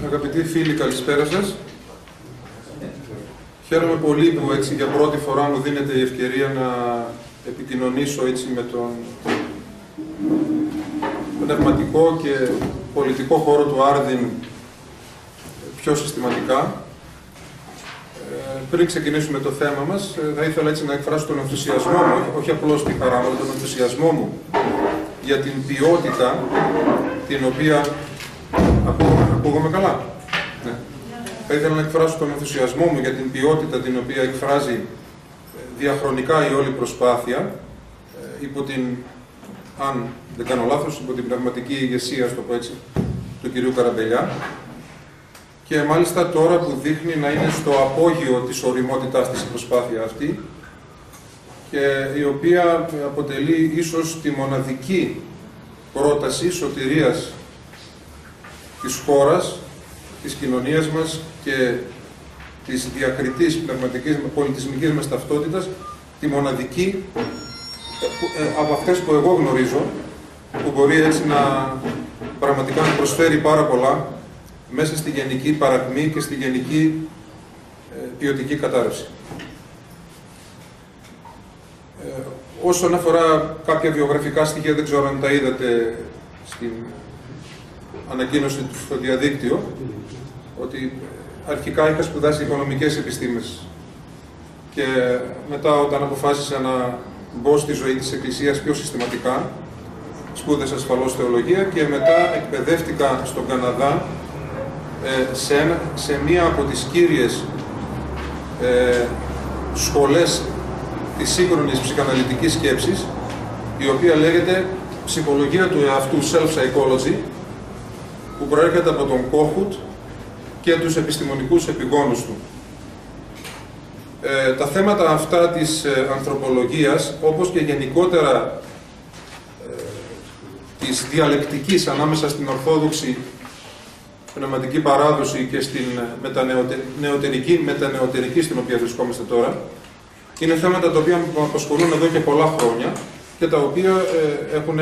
Αγαπητοί φίλοι, καλησπέρα σας. Χαίρομαι πολύ που έτσι για πρώτη φορά μου δίνεται η ευκαιρία να επικοινωνήσω έτσι με τον πνευματικό και πολιτικό χώρο του Άρδιν πιο συστηματικά. Πριν ξεκινήσουμε το θέμα μας, θα ήθελα έτσι να εκφράσω τον ενθουσιασμό μου, όχι απλώς τη χαρά μου, αλλά τον ενθουσιασμό μου για την ποιότητα την οποία... Ακούγομαι καλά? Ναι. Θα ήθελα να εκφράσω τον ενθουσιασμό μου για την ποιότητα την οποία εκφράζει διαχρονικά η όλη προσπάθεια υπό την, αν δεν κάνω λάθος, υπό την πνευματική ηγεσία, στο πω έτσι, του κυρίου Καραμπελιά, και μάλιστα τώρα που δείχνει να είναι στο απόγειο της ωριμότητάς της η προσπάθεια αυτή, και η οποία αποτελεί ίσως τη μοναδική πρόταση σωτηρίας της χώρας, της κοινωνίας μας και της διακριτής πνευματικής, πολιτισμικής μας ταυτότητας, τη μοναδική από αυτές που εγώ γνωρίζω, που μπορεί έτσι να πραγματικά να προσφέρει πάρα πολλά μέσα στη γενική παρακμή και στη γενική ποιοτική κατάρρευση. Όσον αφορά κάποια βιογραφικά στοιχεία, δεν ξέρω αν τα είδατε στην ανακοίνωση του στο διαδίκτυο, ότι αρχικά είχα σπουδάσει οικονομικές επιστήμες και μετά, όταν αποφάσισα να μπω στη ζωή της Εκκλησίας πιο συστηματικά, σπούδασα ασφαλώς θεολογία και μετά εκπαιδεύτηκα στον Καναδά σε μία από τις κύριες σχολές της σύγχρονης ψυχαναλυτικής σκέψης, η οποία λέγεται ψυχολογία του εαυτού, self-psychology, που προέρχεται από τον Κόχουτ και τους επιστημονικούς επιγόνους του. Τα θέματα αυτά της ανθρωπολογίας, όπως και γενικότερα της διαλεκτικής ανάμεσα στην Ορθόδοξη πνευματική παράδοση και στην μετανεωτερική στην οποία βρισκόμαστε τώρα, είναι θέματα τα οποία με απασχολούν εδώ και πολλά χρόνια και τα οποία έχουν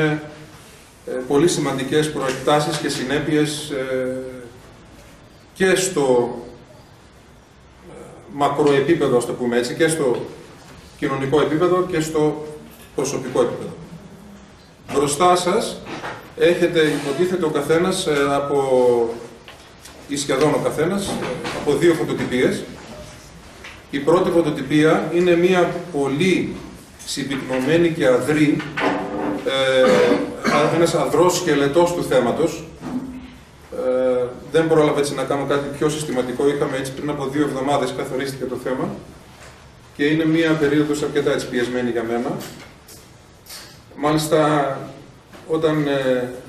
πολύ σημαντικές προεκτάσεις και συνέπειες και στο μακροεπίπεδο, ας το πούμε έτσι, και στο κοινωνικό επίπεδο και στο προσωπικό επίπεδο. Μπροστά σας έχετε, υποτίθεται, ο καθένας ή σχεδόν ο καθένας, από δύο φωτοτυπίες. Η πρώτη φωτοτυπία είναι μία πολύ συμπυκνωμένη και αδρή, ένας αδρός σκελετός του θέματος. Δεν πρόλαβα έτσι να κάνω κάτι πιο συστηματικό. Είχαμε έτσι πριν από 2 εβδομάδες καθορίστηκε το θέμα και είναι μία περίοδος αρκετά έτσι πιεσμένη για μένα. Μάλιστα,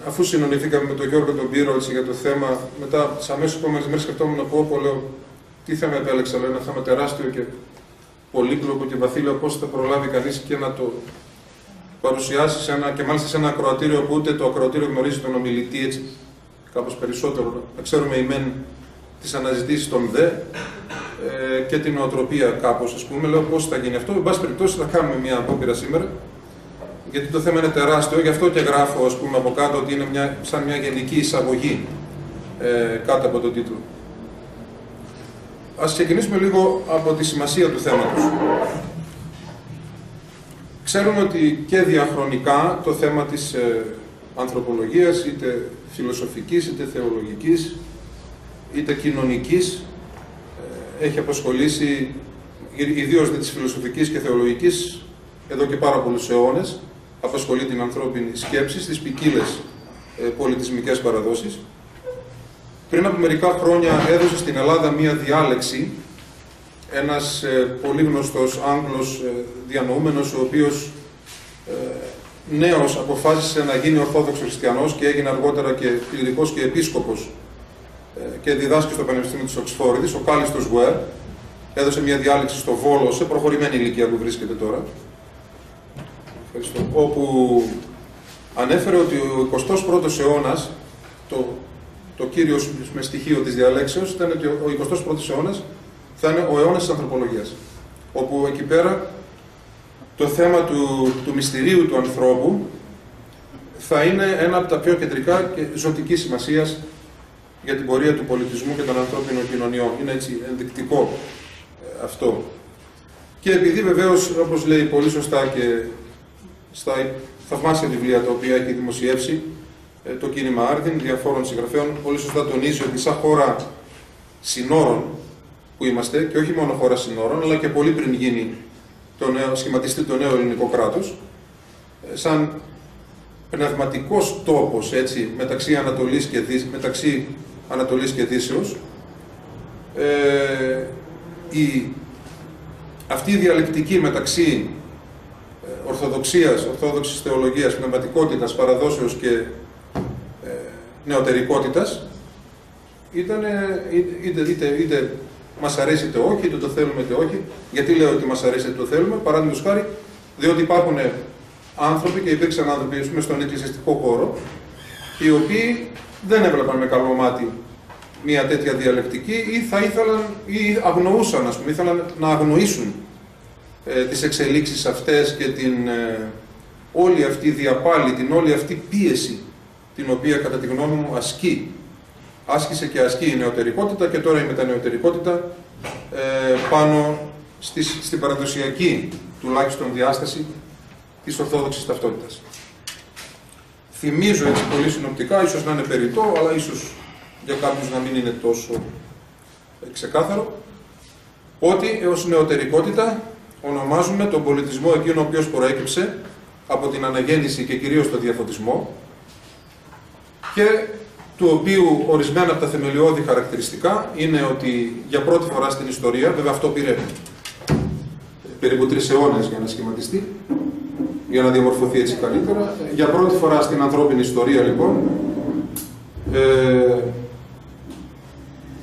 αφού συνονιθήκαμε με τον Γιώργο τον Πύρο για το θέμα, μετά τις αμέσως επόμενες μέρες σκεφτόμουν να πω, λέω, τι θέμα επέλεξα, λέω, ένα θέμα τεράστιο και πολύπλοκο και βαθύ, λέω, πώς θα προλάβει κανείς και να το παρουσιάσει και μάλιστα σε ένα ακροατήριο που ούτε το ακροατήριο γνωρίζει τον ομιλητή, έτσι, κάπως περισσότερο, να ξέρουμε οι μεν τις αναζητήσεις των δε και την νοοτροπία κάπως, ας πούμε. Λέω, πώς θα γίνει αυτό. Εν πάση περιπτώσει, θα κάνουμε μια απόπειρα σήμερα, γιατί το θέμα είναι τεράστιο, γι' αυτό και γράφω, ας πούμε, από κάτω ότι είναι σαν μια γενική εισαγωγή κάτω από τον τίτλο. Ας ξεκινήσουμε λίγο από τη σημασία του θέματος. Ξέρουμε ότι και διαχρονικά το θέμα της ανθρωπολογίας, είτε φιλοσοφικής, είτε θεολογικής, είτε κοινωνικής, έχει απασχολήσει, ιδίως της φιλοσοφικής και θεολογικής, εδώ και πάρα πολλούς αιώνες, απασχολεί την ανθρώπινη σκέψη στις ποικίλες πολιτισμικές παραδόσεις. Πριν από μερικά χρόνια έδωσε στην Ελλάδα μία διάλεξη ένας πολύ γνωστός Άγγλος διανοούμενος, ο οποίος νέος αποφάσισε να γίνει Ορθόδοξος Χριστιανός και έγινε αργότερα και κληρικός και επίσκοπος και διδάσκει στο Πανεπιστήμιο της Οξφόρδης, ο Κάλιστος Γουέρ. Έδωσε μία διάλεξη στο Βόλο, σε προχωρημένη ηλικία που βρίσκεται τώρα, όπου ανέφερε ότι ο 21ος αιώνας, το κύριο με στοιχείο της διαλέξεως ήταν ότι ο 21ος αιώνας θα είναι ο αιώνας της ανθρωπολογίας, όπου εκεί πέρα το θέμα του μυστηρίου του ανθρώπου θα είναι ένα από τα πιο κεντρικά και ζωτικής σημασίας για την πορεία του πολιτισμού και των ανθρώπινων κοινωνιών. Είναι έτσι ενδεικτικό αυτό. Και επειδή βεβαίως, όπως λέει πολύ σωστά και στα θαυμάσια βιβλία τα οποία έχει δημοσιεύσει το κίνημα Άρδιν, διαφόρων συγγραφέων, πολύ σωστά τονίζει ότι σαν χώρα συνόρων που είμαστε, και όχι μόνο χώρα συνόρων, αλλά και πολύ πριν γίνει σχηματιστεί το νέο ελληνικό κράτος, σαν πνευματικός τόπος, έτσι, μεταξύ Ανατολής και Δύσεως, αυτή η διαλεκτική μεταξύ ορθόδοξης θεολογίας, πνευματικότητας, παραδόσεως και νεωτερικότητας, είτε μας αρέσει είτε όχι, είτε το θέλουμε είτε όχι. Γιατί λέω ότι μας αρέσει είτε το θέλουμε? Παράδειγμα χάρη, διότι υπάρχουν άνθρωποι και υπήρξαν άνθρωποι στον εκκλησιαστικό χώρο, οι οποίοι δεν έβλεπαν με καλό μάτι μια τέτοια διαλεκτική ή θα ήθελαν ή αγνοούσαν, ας πούμε, ήθελαν να αγνοήσουν τις εξελίξεις αυτές και όλη αυτή διαπάλη, την όλη αυτή πίεση την οποία κατά τη γνώμη μου άσκησε και ασκεί η νεωτερικότητα και τώρα η μετανεωτερικότητα πάνω στην παραδοσιακή τουλάχιστον διάσταση της ορθόδοξης ταυτότητας. Θυμίζω έτσι πολύ συνοπτικά, ίσως να είναι περιττό, αλλά ίσως για κάποιους να μην είναι τόσο ξεκάθαρο, ότι ως νεωτερικότητα ονομάζουμε τον πολιτισμό εκείνο ο οποίος προέκυψε από την αναγέννηση και κυρίως τον διαφωτισμό και του οποίου ορισμένα από τα θεμελιώδη χαρακτηριστικά είναι ότι για πρώτη φορά στην ιστορία, βέβαια αυτό πήρε περίπου 3 αιώνες για να σχηματιστεί, για να διαμορφωθεί έτσι καλύτερα, για πρώτη φορά στην ανθρώπινη ιστορία λοιπόν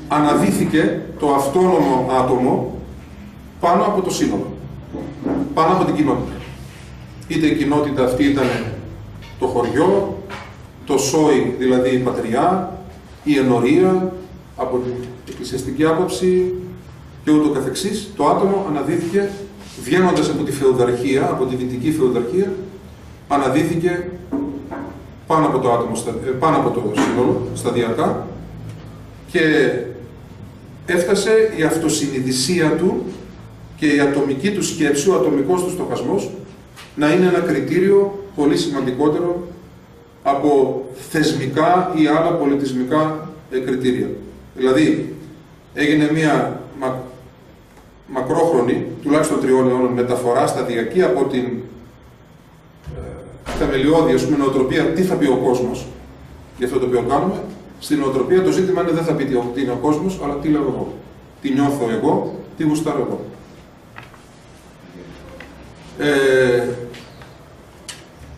αναδύθηκε το αυτόνομο άτομο πάνω από το σύνολο, πάνω από την κοινότητα. Είτε η κοινότητα αυτή ήταν το χωριό, το σόι, δηλαδή η πατριά, η ενορία, από την εκκλησιαστική άποψη και ούτω καθεξής, το άτομο αναδύθηκε, βγαίνοντας από τη φεουδαρχία, από τη δυτική φεουδαρχία, αναδύθηκε πάνω από το άτομο, πάνω από το σύνολο, σταδιακά, και έφτασε η αυτοσυνειδησία του και η ατομική του σκέψη, ο ατομικός του στοχασμός, να είναι ένα κριτήριο πολύ σημαντικότερο από θεσμικά ή άλλα πολιτισμικά κριτήρια. Δηλαδή, έγινε μία μακρόχρονη, τουλάχιστον 3 αιώνων, μεταφορά σταδιακή από την θεμελιώδη, ας πούμε, νοοτροπία, τι θα πει ο κόσμος, για αυτό το οποίο κάνουμε. Στην νοοτροπία το ζήτημα είναι δεν θα πει τι είναι ο κόσμος, αλλά τι λέω εγώ. Τι νιώθω εγώ, τι γουστάρω εγώ.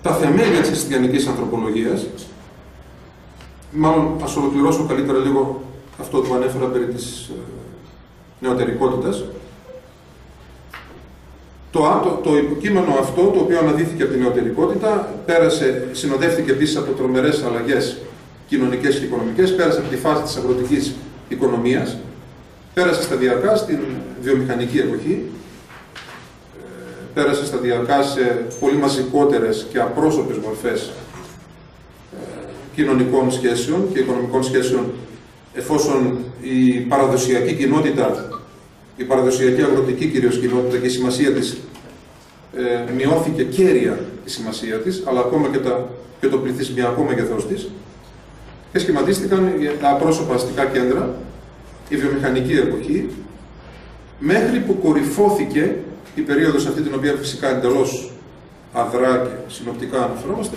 Τα θεμέλια της χριστιανικής ανθρωπολογίας, μάλλον ας ολοκληρώσω καλύτερα λίγο αυτό που ανέφερα περί της νεωτερικότητας. Το υποκείμενο αυτό, το οποίο αναδύθηκε από την νεωτερικότητα, συνοδεύτηκε επίσης από τρομερές αλλαγές κοινωνικές και οικονομικές, πέρασε από τη φάση της αγροτικής οικονομίας, πέρασε σταδιακά στην βιομηχανική εποχή, πέρασε σταδιακά σε πολύ μαζικότερες και απρόσωπες μορφές κοινωνικών σχέσεων και οικονομικών σχέσεων, εφόσον η παραδοσιακή κοινότητα, η παραδοσιακή αγροτική κυρίως κοινότητα και η σημασία της μειώθηκε κέρια η σημασία της, αλλά ακόμα και το πληθυσμιακό μέγεθός της, και σχηματίστηκαν τα απρόσωπα αστικά κέντρα, η βιομηχανική εποχή, μέχρι που κορυφώθηκε η περίοδος αυτή, την οποία φυσικά εντελώς αδρά και συνοπτικά αναφερόμαστε,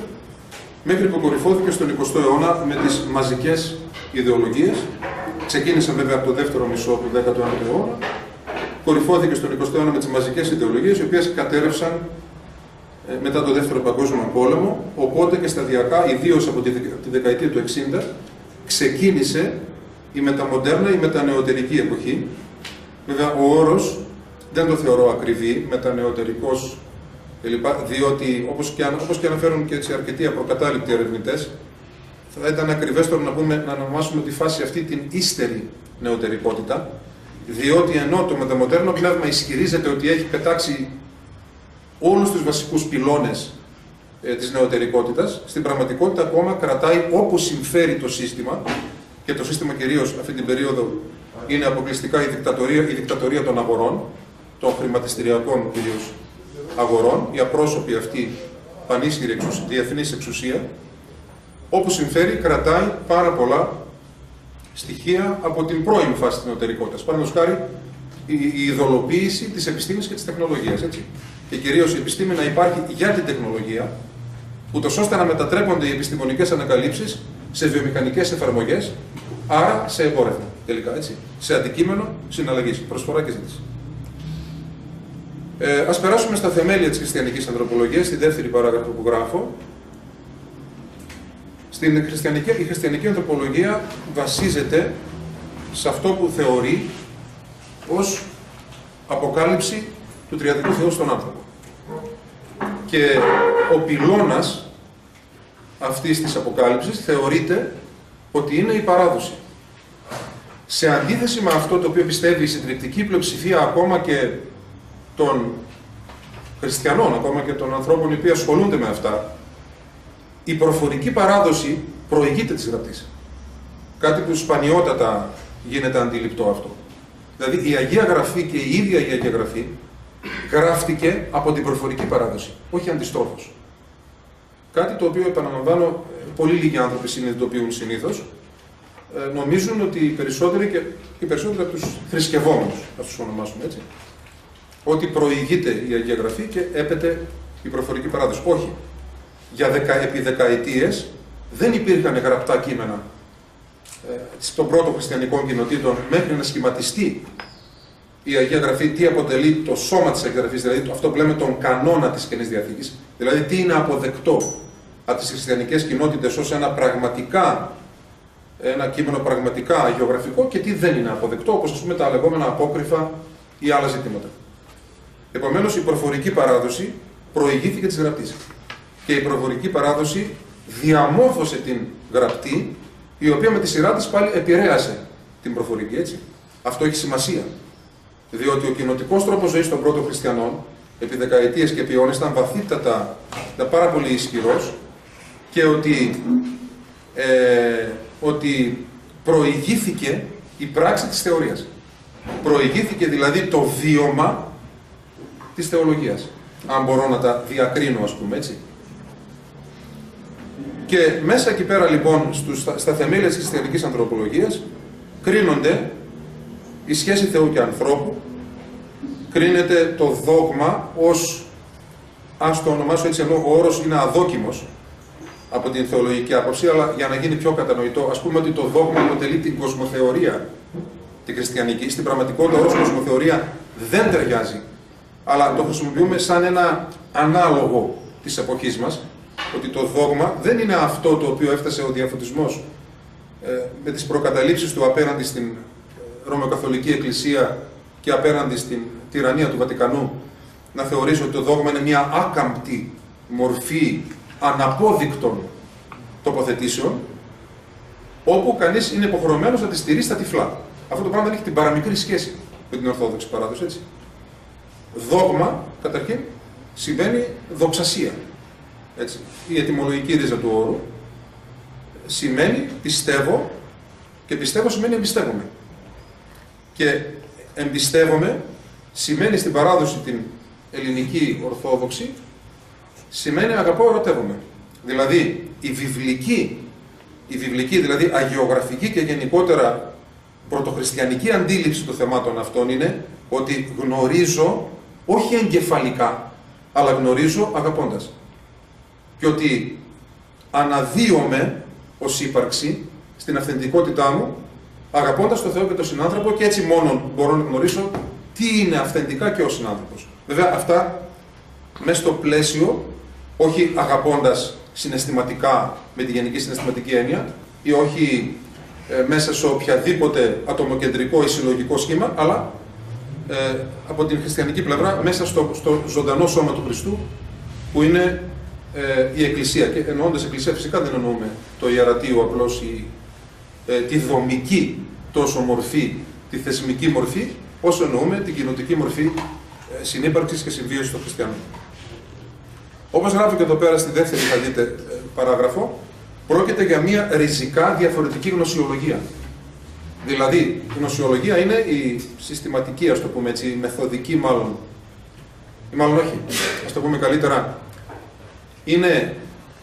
μέχρι που κορυφώθηκε στον 20ο αιώνα με τις μαζικές ιδεολογίες. Ξεκίνησαν βέβαια από το δεύτερο μισό του 19ου αιώνα, κορυφώθηκε στον 20ο αιώνα με τις μαζικές ιδεολογίες, οι οποίες κατέρευσαν μετά το Δεύτερο Παγκόσμιο Πόλεμο, οπότε και σταδιακά, ιδίως από τη δεκαετία του 60, ξεκίνησε η μεταμοντέρνα, η μετανεωτερική εποχή. Βέβαια, ο όρος δεν το θεωρώ ακριβή, μετανεωτερικός κλπ, διότι όπως και αναφέρουν και έτσι αρκετοί απροκατάληπτοι ερευνητές, θα ήταν ακριβέστερο να ονομάσουμε τη φάση αυτή την ύστερη νεωτερικότητα, διότι ενώ το μεταμοντέρνο πνεύμα ισχυρίζεται ότι έχει πετάξει όλους τους βασικούς πυλώνες της νεωτερικότητας, στην πραγματικότητα ακόμα κρατάει, όπου συμφέρει το σύστημα, και το σύστημα κυρίως αυτή την περίοδο είναι αποκλειστικά η δικτατορία των αγορών, των χρηματιστηριακών κυρίως αγορών, η απρόσωπη αυτή πανίσχυρη διεθνής εξουσία, όπου συμφέρει, κρατάει πάρα πολλά στοιχεία από την πρώιμη φάση της νεωτερικότητας. Παραδείγματος χάρη, η ειδωλοποίηση της επιστήμης και της τεχνολογίας, έτσι. Και κυρίως η επιστήμη να υπάρχει για την τεχνολογία, ούτως ώστε να μετατρέπονται οι επιστημονικές ανακαλύψεις σε βιομηχανικές εφαρμογές, άρα σε εμπόρευμα, τελικά, έτσι. Σε αντικείμενο συναλλαγής, προσφορά και ζήτηση. Ας περάσουμε στα θεμέλια της χριστιανικής ανθρωπολογίας, στη δεύτερη παράγραφο που γράφω. Η χριστιανική ανθρωπολογία βασίζεται σε αυτό που θεωρεί ως αποκάλυψη του τριαδικού Θεού στον άνθρωπο. Και ο πυλώνας αυτής της αποκάλυψης θεωρείται ότι είναι η παράδοση. Σε αντίθεση με αυτό το οποίο πιστεύει η συντριπτική πλειοψηφία ακόμα και των χριστιανών, ακόμα και των ανθρώπων οι οποίοι ασχολούνται με αυτά, η προφορική παράδοση προηγείται της γραπτής. Κάτι που σπανιότατα γίνεται αντιληπτό αυτό. Δηλαδή η Αγία Γραφή και η ίδια η Αγία Γραφή γράφτηκε από την προφορική παράδοση, όχι αντιστρόφως. Κάτι το οποίο, επαναλαμβάνω, πολύ λίγοι άνθρωποι συνειδητοποιούν συνήθως. Νομίζουν ότι οι περισσότεροι από τους θρησκευόμενους, ας τους ονομάσουμε έτσι, ότι προηγείται η Αγία Γραφή και έπεται η προφορική παράδοση. Όχι. Επί δεκαετίες δεν υπήρχαν γραπτά κείμενα των πρώτων χριστιανικών κοινοτήτων μέχρι να σχηματιστεί η Αγία Γραφή, τι αποτελεί το σώμα της Αγίας Γραφής, δηλαδή αυτό που λέμε τον κανόνα της Καινής Διαθήκης, δηλαδή τι είναι αποδεκτό από τις χριστιανικές κοινότητες ως ένα κείμενο πραγματικά αγιογραφικό και τι δεν είναι αποδεκτό, όπως ας πούμε τα λεγόμενα απόκριφα ή άλλα ζητήματα. Επομένως, η προφορική παράδοση προηγήθηκε της γραπτής. Και η προφορική παράδοση διαμόρφωσε την γραπτή, η οποία με τη σειρά της πάλι επηρέασε την προφορική, έτσι. Αυτό έχει σημασία. Διότι ο κοινοτικός τρόπος ζωής των πρώτων χριστιανών, επί δεκαετίες και επί αιώνες, ήταν βαθύτατα, πάρα πολύ ισχυρός και ότι προηγήθηκε η πράξη της θεωρίας. Προηγήθηκε δηλαδή το βίωμα της θεολογίας. Αν μπορώ να τα διακρίνω, ας πούμε, έτσι. Και μέσα εκεί πέρα, λοιπόν, στα θεμέλια της χριστιανικής ανθρωπολογίας, κρίνονται η σχέση Θεού και ανθρώπου, κρίνεται το δόγμα ως, ας το ονομάσω έτσι, ενώ ο όρος είναι αδόκιμος από την θεολογική άποψη, αλλά για να γίνει πιο κατανοητό, ας πούμε ότι το δόγμα αποτελεί την κοσμοθεωρία τη χριστιανική. Στην πραγματικότητα, ο όρος κοσμοθεωρία δεν ταιριάζει, αλλά το χρησιμοποιούμε σαν ένα ανάλογο της εποχής μας, ότι το δόγμα δεν είναι αυτό το οποίο έφτασε ο διαφωτισμός με τις προκαταλήψεις του απέναντι στην Ρωμαιοκαθολική Εκκλησία και απέναντι στην τυραννία του Βατικανού, να θεωρήσει ότι το δόγμα είναι μια άκαμπτη μορφή αναπόδεικτων τοποθετήσεων, όπου κανείς είναι υποχρεωμένος να τη στηρεί στα τυφλά. Αυτό το πράγμα δεν έχει την παραμικρή σχέση με την Ορθόδοξη παράδοση, έτσι. Δόγμα, καταρχήν, σημαίνει δοξασία. Έτσι. Η ετυμολογική ρίζα του όρου σημαίνει πιστεύω, και πιστεύω σημαίνει εμπιστεύομαι. Και εμπιστεύομαι σημαίνει στην παράδοση την ελληνική ορθόδοξη, σημαίνει αγαπώ, ερωτεύομαι. Δηλαδή η βιβλική, δηλαδή αγιογραφική και γενικότερα πρωτοχριστιανική αντίληψη των θεμάτων αυτών είναι ότι γνωρίζω όχι εγκεφαλικά, αλλά γνωρίζω αγαπώντας. Και ότι αναδύομαι ως ύπαρξη στην αυθεντικότητά μου, αγαπώντας τον Θεό και τον συνάνθρωπο, και έτσι μόνο μπορώ να γνωρίσω τι είναι αυθεντικά και ο συνάνθρωπος. Βέβαια αυτά μέσα στο πλαίσιο, όχι αγαπώντας συναισθηματικά με τη γενική συναισθηματική έννοια, ή όχι μέσα σε οποιαδήποτε ατομοκεντρικό ή συλλογικό σχήμα, αλλά από την χριστιανική πλευρά μέσα στο ζωντανό σώμα του Χριστού, που είναι η Εκκλησία. Και εννοώντας Εκκλησία φυσικά δεν εννοούμε το ιερατείο απλώς τη δομική τόσο μορφή, τη θεσμική μορφή, όσο εννοούμε την κοινοτική μορφή συνύπαρξης και συμβίωσης των χριστιανών. Όπως γράφει και εδώ πέρα στη δεύτερη, θα δείτε, παράγραφο, πρόκειται για μια ριζικά διαφορετική γνωσιολογία. Δηλαδή, η γνωσιολογία είναι η συστηματική, ας το πούμε έτσι, η μεθοδική μάλλον, ή μάλλον όχι, ας το πούμε καλύτερα, η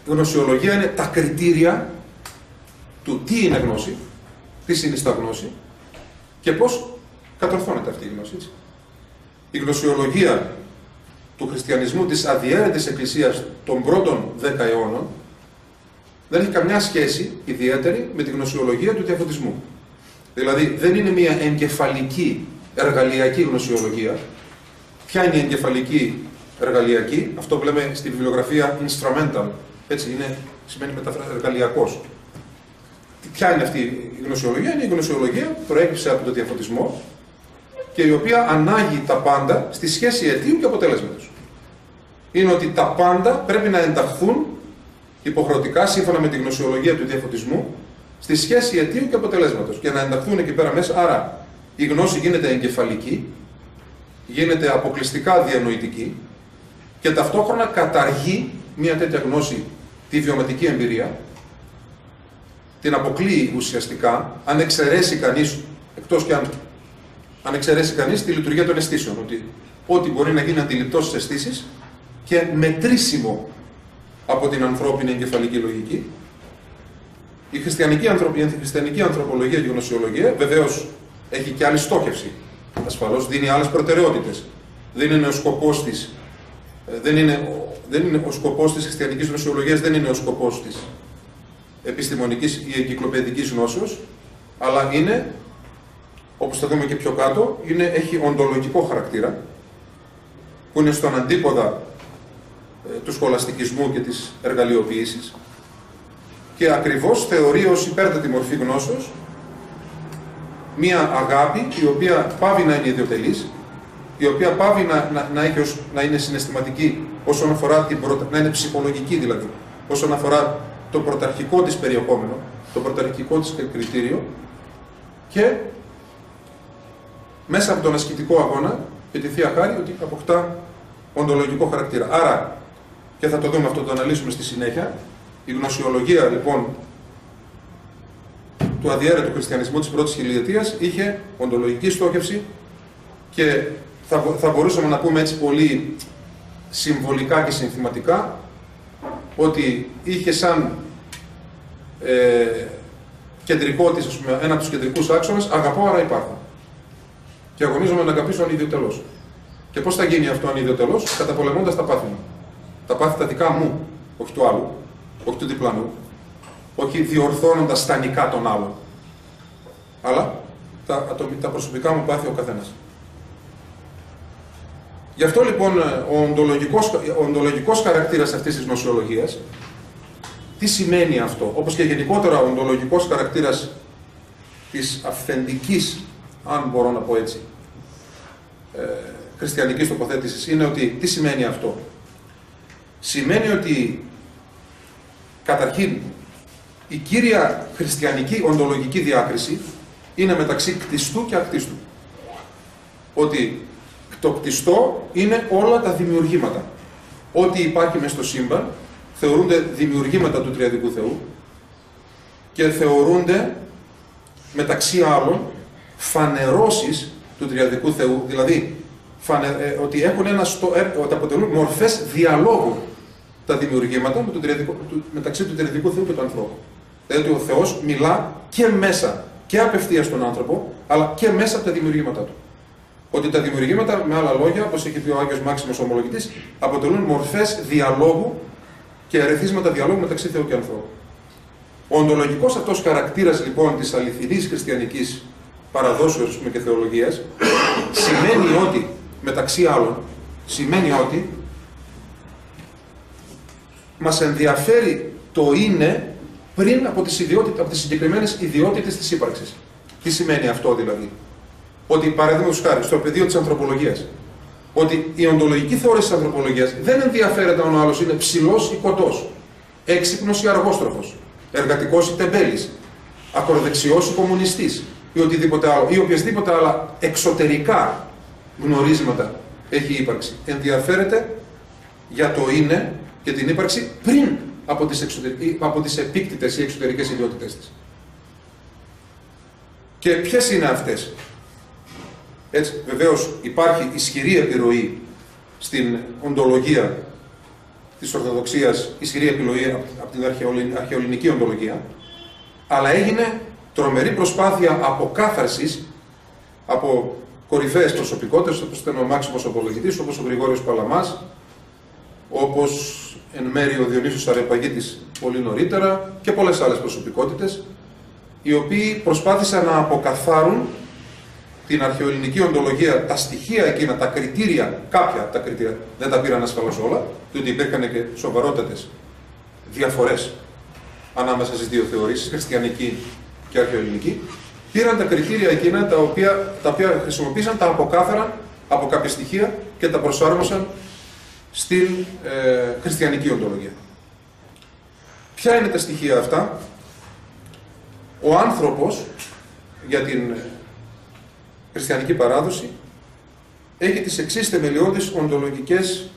γνωσιολογία είναι τα κριτήρια του τι είναι γνώση, τι συνιστά γνώση και πώς κατορθώνεται αυτή η γνώση. Έτσι. Η γνωσιολογία του χριστιανισμού, της αδιέρετης εκκλησίας των πρώτων 10 αιώνων, δεν έχει καμιά σχέση ιδιαίτερη με τη γνωσιολογία του διαφωτισμού. Δηλαδή, δεν είναι μια εγκεφαλική εργαλειακή γνωσιολογία. Ποια είναι η εγκεφαλική εργαλειακή? Αυτό που λέμε στη βιβλιογραφία instrumental. Έτσι είναι, σημαίνει εργαλειακός. Ποια είναι αυτή η γνωσιολογία? Είναι η γνωσιολογία που προέκυψε από τον διαφωτισμό και η οποία ανάγει τα πάντα στη σχέση αιτίου και αποτέλεσματος. Είναι ότι τα πάντα πρέπει να ενταχθούν υποχρεωτικά, σύμφωνα με τη γνωσιολογία του διαφωτισμού, στη σχέση αιτίου και αποτελέσματος και να ενταχθούν εκεί πέρα μέσα. Άρα η γνώση γίνεται εγκεφαλική, γίνεται αποκλειστικά διανοητική και ταυτόχρονα καταργεί μια τέτοια γνώση τη βιωματική εμπειρία, την αποκλείει ουσιαστικά, αν εξαιρέσει κανείς, εκτός και αν εξαιρέσει κανείς τη λειτουργία των αισθήσεων, ότι ό,τι μπορεί να γίνει αντιληπτό στις αισθήσεις και μετρήσιμο από την ανθρώπινη εγκεφαλική λογική. Η χριστιανική ανθρωπολογία και γνωσιολογία βεβαίως έχει και άλλη στόχευση. Ασφαλώς δίνει άλλες προτεραιότητες. Δεν είναι ο σκοπός της, ο σκοπός της χριστιανικής γνωσιολογίας δεν είναι ο σκοπός της επιστημονικής ή εγκυκλοπαιδικής γνώσεως, αλλά είναι, όπως θα δούμε και πιο κάτω, έχει οντολογικό χαρακτήρα, που είναι στον αντίποδα του σχολαστικισμού και της εργαλειοποίησης και ακριβώς θεωρεί ως υπέρτατη μορφή γνώσεως μία αγάπη η οποία πάβει να είναι ιδιωτελής, η οποία πάβει να είναι συναισθηματική όσον αφορά να είναι ψυχολογική δηλαδή, όσον αφορά το πρωταρχικό της περιεχόμενο, το πρωταρχικό της κριτήριο και μέσα από τον ασκητικό αγώνα και τη Θεία Χάρη ότι αποκτά οντολογικό χαρακτήρα. Άρα, και θα το δούμε αυτό, το αναλύσουμε στη συνέχεια, η γνωσιολογία λοιπόν του αδιέρετου χριστιανισμού της πρώτης χιλιετίας είχε οντολογική στόχευση και θα μπορούσαμε να πούμε έτσι πολύ συμβολικά και συνθηματικά ότι είχε σαν κεντρικό της, ας πούμε, ένα από τους κεντρικούς άξονες, αγαπώ άρα υπάρχω. Και αγωνίζομαι να αγαπήσω ανιδιοτελώς. Και πώς θα γίνει αυτό ανιδιοτελώς? Καταπολεμώντας τα πάθη μου. Τα πάθη τα δικά μου, όχι του άλλου, όχι του διπλανού, όχι διορθώνοντας στανικά τον άλλον, αλλά τα προσωπικά μου πάθη ο καθένας. Γι' αυτό λοιπόν ο οντολογικός χαρακτήρας αυτής της γνωσιολογίας, τι σημαίνει αυτό, όπως και γενικότερα ο οντολογικός χαρακτήρας της αυθεντικής, αν μπορώ να πω έτσι, χριστιανικής τοποθέτησης, είναι ότι τι σημαίνει αυτό? Σημαίνει ότι καταρχήν η κύρια χριστιανική οντολογική διάκριση είναι μεταξύ κτιστού και ακτίστου. Ότι το κτιστό είναι όλα τα δημιουργήματα. Ό,τι υπάρχει μες στο σύμπαν θεωρούνται δημιουργήματα του Τριαδικού Θεού και θεωρούνται μεταξύ άλλων φανερώσεις του Τριαδικού Θεού, δηλαδή ότι έχουν ότι αποτελούν μορφές διαλόγου τα δημιουργήματα μεταξύ του Τριαδικού Θεού και του ανθρώπου. Δηλαδή ότι ο Θεός μιλά και μέσα και απευθείας στον άνθρωπο, αλλά και μέσα από τα δημιουργήματά του. Ότι τα δημιουργήματα, με άλλα λόγια, όπως έχει πει ο Άγιος Μάξιμος ο Ομολογητής, αποτελούν μορφές διαλόγου και ερεθίσματα διαλόγου μεταξύ Θεού και ανθρώπου. Ο οντολογικός αυτός χαρακτήρας λοιπόν της αληθινής χριστιανικής παραδόσεως και θεολογίας σημαίνει ότι, μεταξύ άλλων, σημαίνει ότι μας ενδιαφέρει το είναι πριν από τις συγκεκριμένες ιδιότητες της ύπαρξης. Τι σημαίνει αυτό δηλαδή? Ότι παραδείγματος χάρη στο πεδίο της ανθρωπολογίας, ότι η οντολογική θεώρηση της ανθρωπολογίας δεν ενδιαφέρεται αν ο άλλος είναι ψηλός ή κοντός, έξυπνος ή αργόστροφος, εργατικός ή τεμπέλης, ακροδεξιός ή κομμουνιστής ή οτιδήποτε άλλο, ή οποιασδήποτε άλλα εξωτερικά γνωρίσματα έχει ύπαρξη. Ενδιαφέρεται για το είναι και την ύπαρξη πριν από τις επίκτητες ή εξωτερικές ιδιότητες της. Και ποιες είναι αυτές? Έτσι, βεβαίως υπάρχει ισχυρή επιρροή στην οντολογία της Ορθοδοξίας, ισχυρή επιρροή από την αρχαιοελληνική οντολογία, αλλά έγινε τρομερή προσπάθεια αποκάθαρσης από κορυφαίες προσωπικότητες, όπως ήταν ο Μάξιμος Απολογητής, όπως ο Γρηγόριος Παλαμάς, όπως εν μέρει ο Διονύσιος Αρεπαγίτης πολύ νωρίτερα και πολλές άλλες προσωπικότητες, οι οποίοι προσπάθησαν να αποκαθάρουν την αρχαιοελληνική οντολογία, τα στοιχεία εκείνα, τα κριτήρια, κάποια τα κριτήρια, δεν τα πήραν ασφαλώς όλα, διότι υπήρχαν και σοβαρότατες διαφορές ανάμεσα στις δύο θεωρήσεις, χριστιανική και αρχαιοελληνική. Πήραν τα κριτήρια εκείνα τα οποία χρησιμοποίησαν, τα αποκάθαραν από κάποια στοιχεία και τα προσάρμοσαν στην χριστιανική οντολογία. Ποια είναι τα στοιχεία αυτά? Ο άνθρωπος, για την χριστιανική παράδοση, έχει τις εξής θεμελιώδεις οντολογικές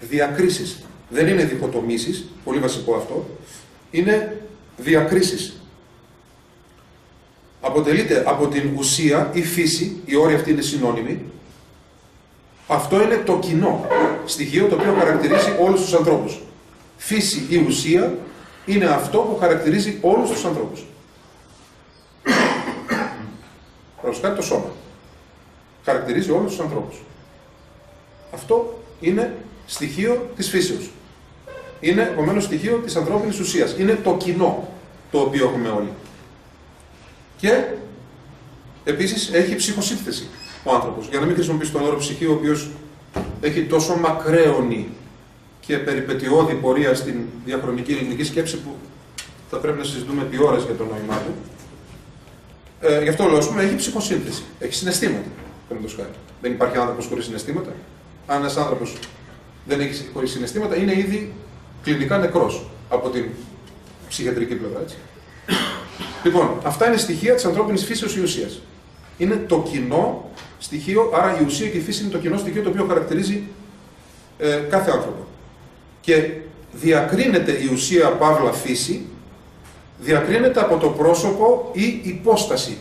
διακρίσεις. Δεν είναι διχοτομήσεις, πολύ βασικό αυτό, είναι διακρίσεις. Αποτελείται από την ουσία ή φύση, οι όροι αυτοί είναι συνώνυμοι. Αυτό είναι το κοινό στοιχείο το οποίο χαρακτηρίζει όλους τους ανθρώπους. Φύση ή ουσία είναι αυτό που χαρακτηρίζει όλους τους ανθρώπους. Παραδείγματος το σώμα. Χαρακτηρίζει όλους τους ανθρώπους. Αυτό είναι στοιχείο της φύσεως. Είναι επομένως στοιχείο της ανθρώπινης ουσίας. Είναι το κοινό το οποίο έχουμε όλοι. Και επίσης έχει ψυχοσύνθεση ο άνθρωπος. Για να μην χρησιμοποιήσει τον όρο ψυχή, ο οποίος έχει τόσο μακραίωνη και περιπετειώδη πορεία στην διαχρονική ελληνική σκέψη που θα πρέπει να συζητούμε επί ώρες για το νόημά του. Γι' αυτό λέω, ας πούμε, έχει ψυχοσύνθεση. Έχει συναισθήματα. Δεν υπάρχει άνθρωπος χωρίς συναισθήματα. Αν ένας άνθρωπος δεν έχει χωρίς συναισθήματα, είναι ήδη κλινικά νεκρός από την ψυχιατρική πλευρά. Έτσι. Λοιπόν, αυτά είναι στοιχεία της ανθρώπινης φύσεως ή ουσίας. Είναι το κοινό στοιχείο, άρα η ουσία και η φύση είναι το κοινό στοιχείο το οποίο χαρακτηρίζει κάθε άνθρωπο. Και διακρίνεται η ουσία παύλα φύση, διακρίνεται από το πρόσωπο ή υπόσταση.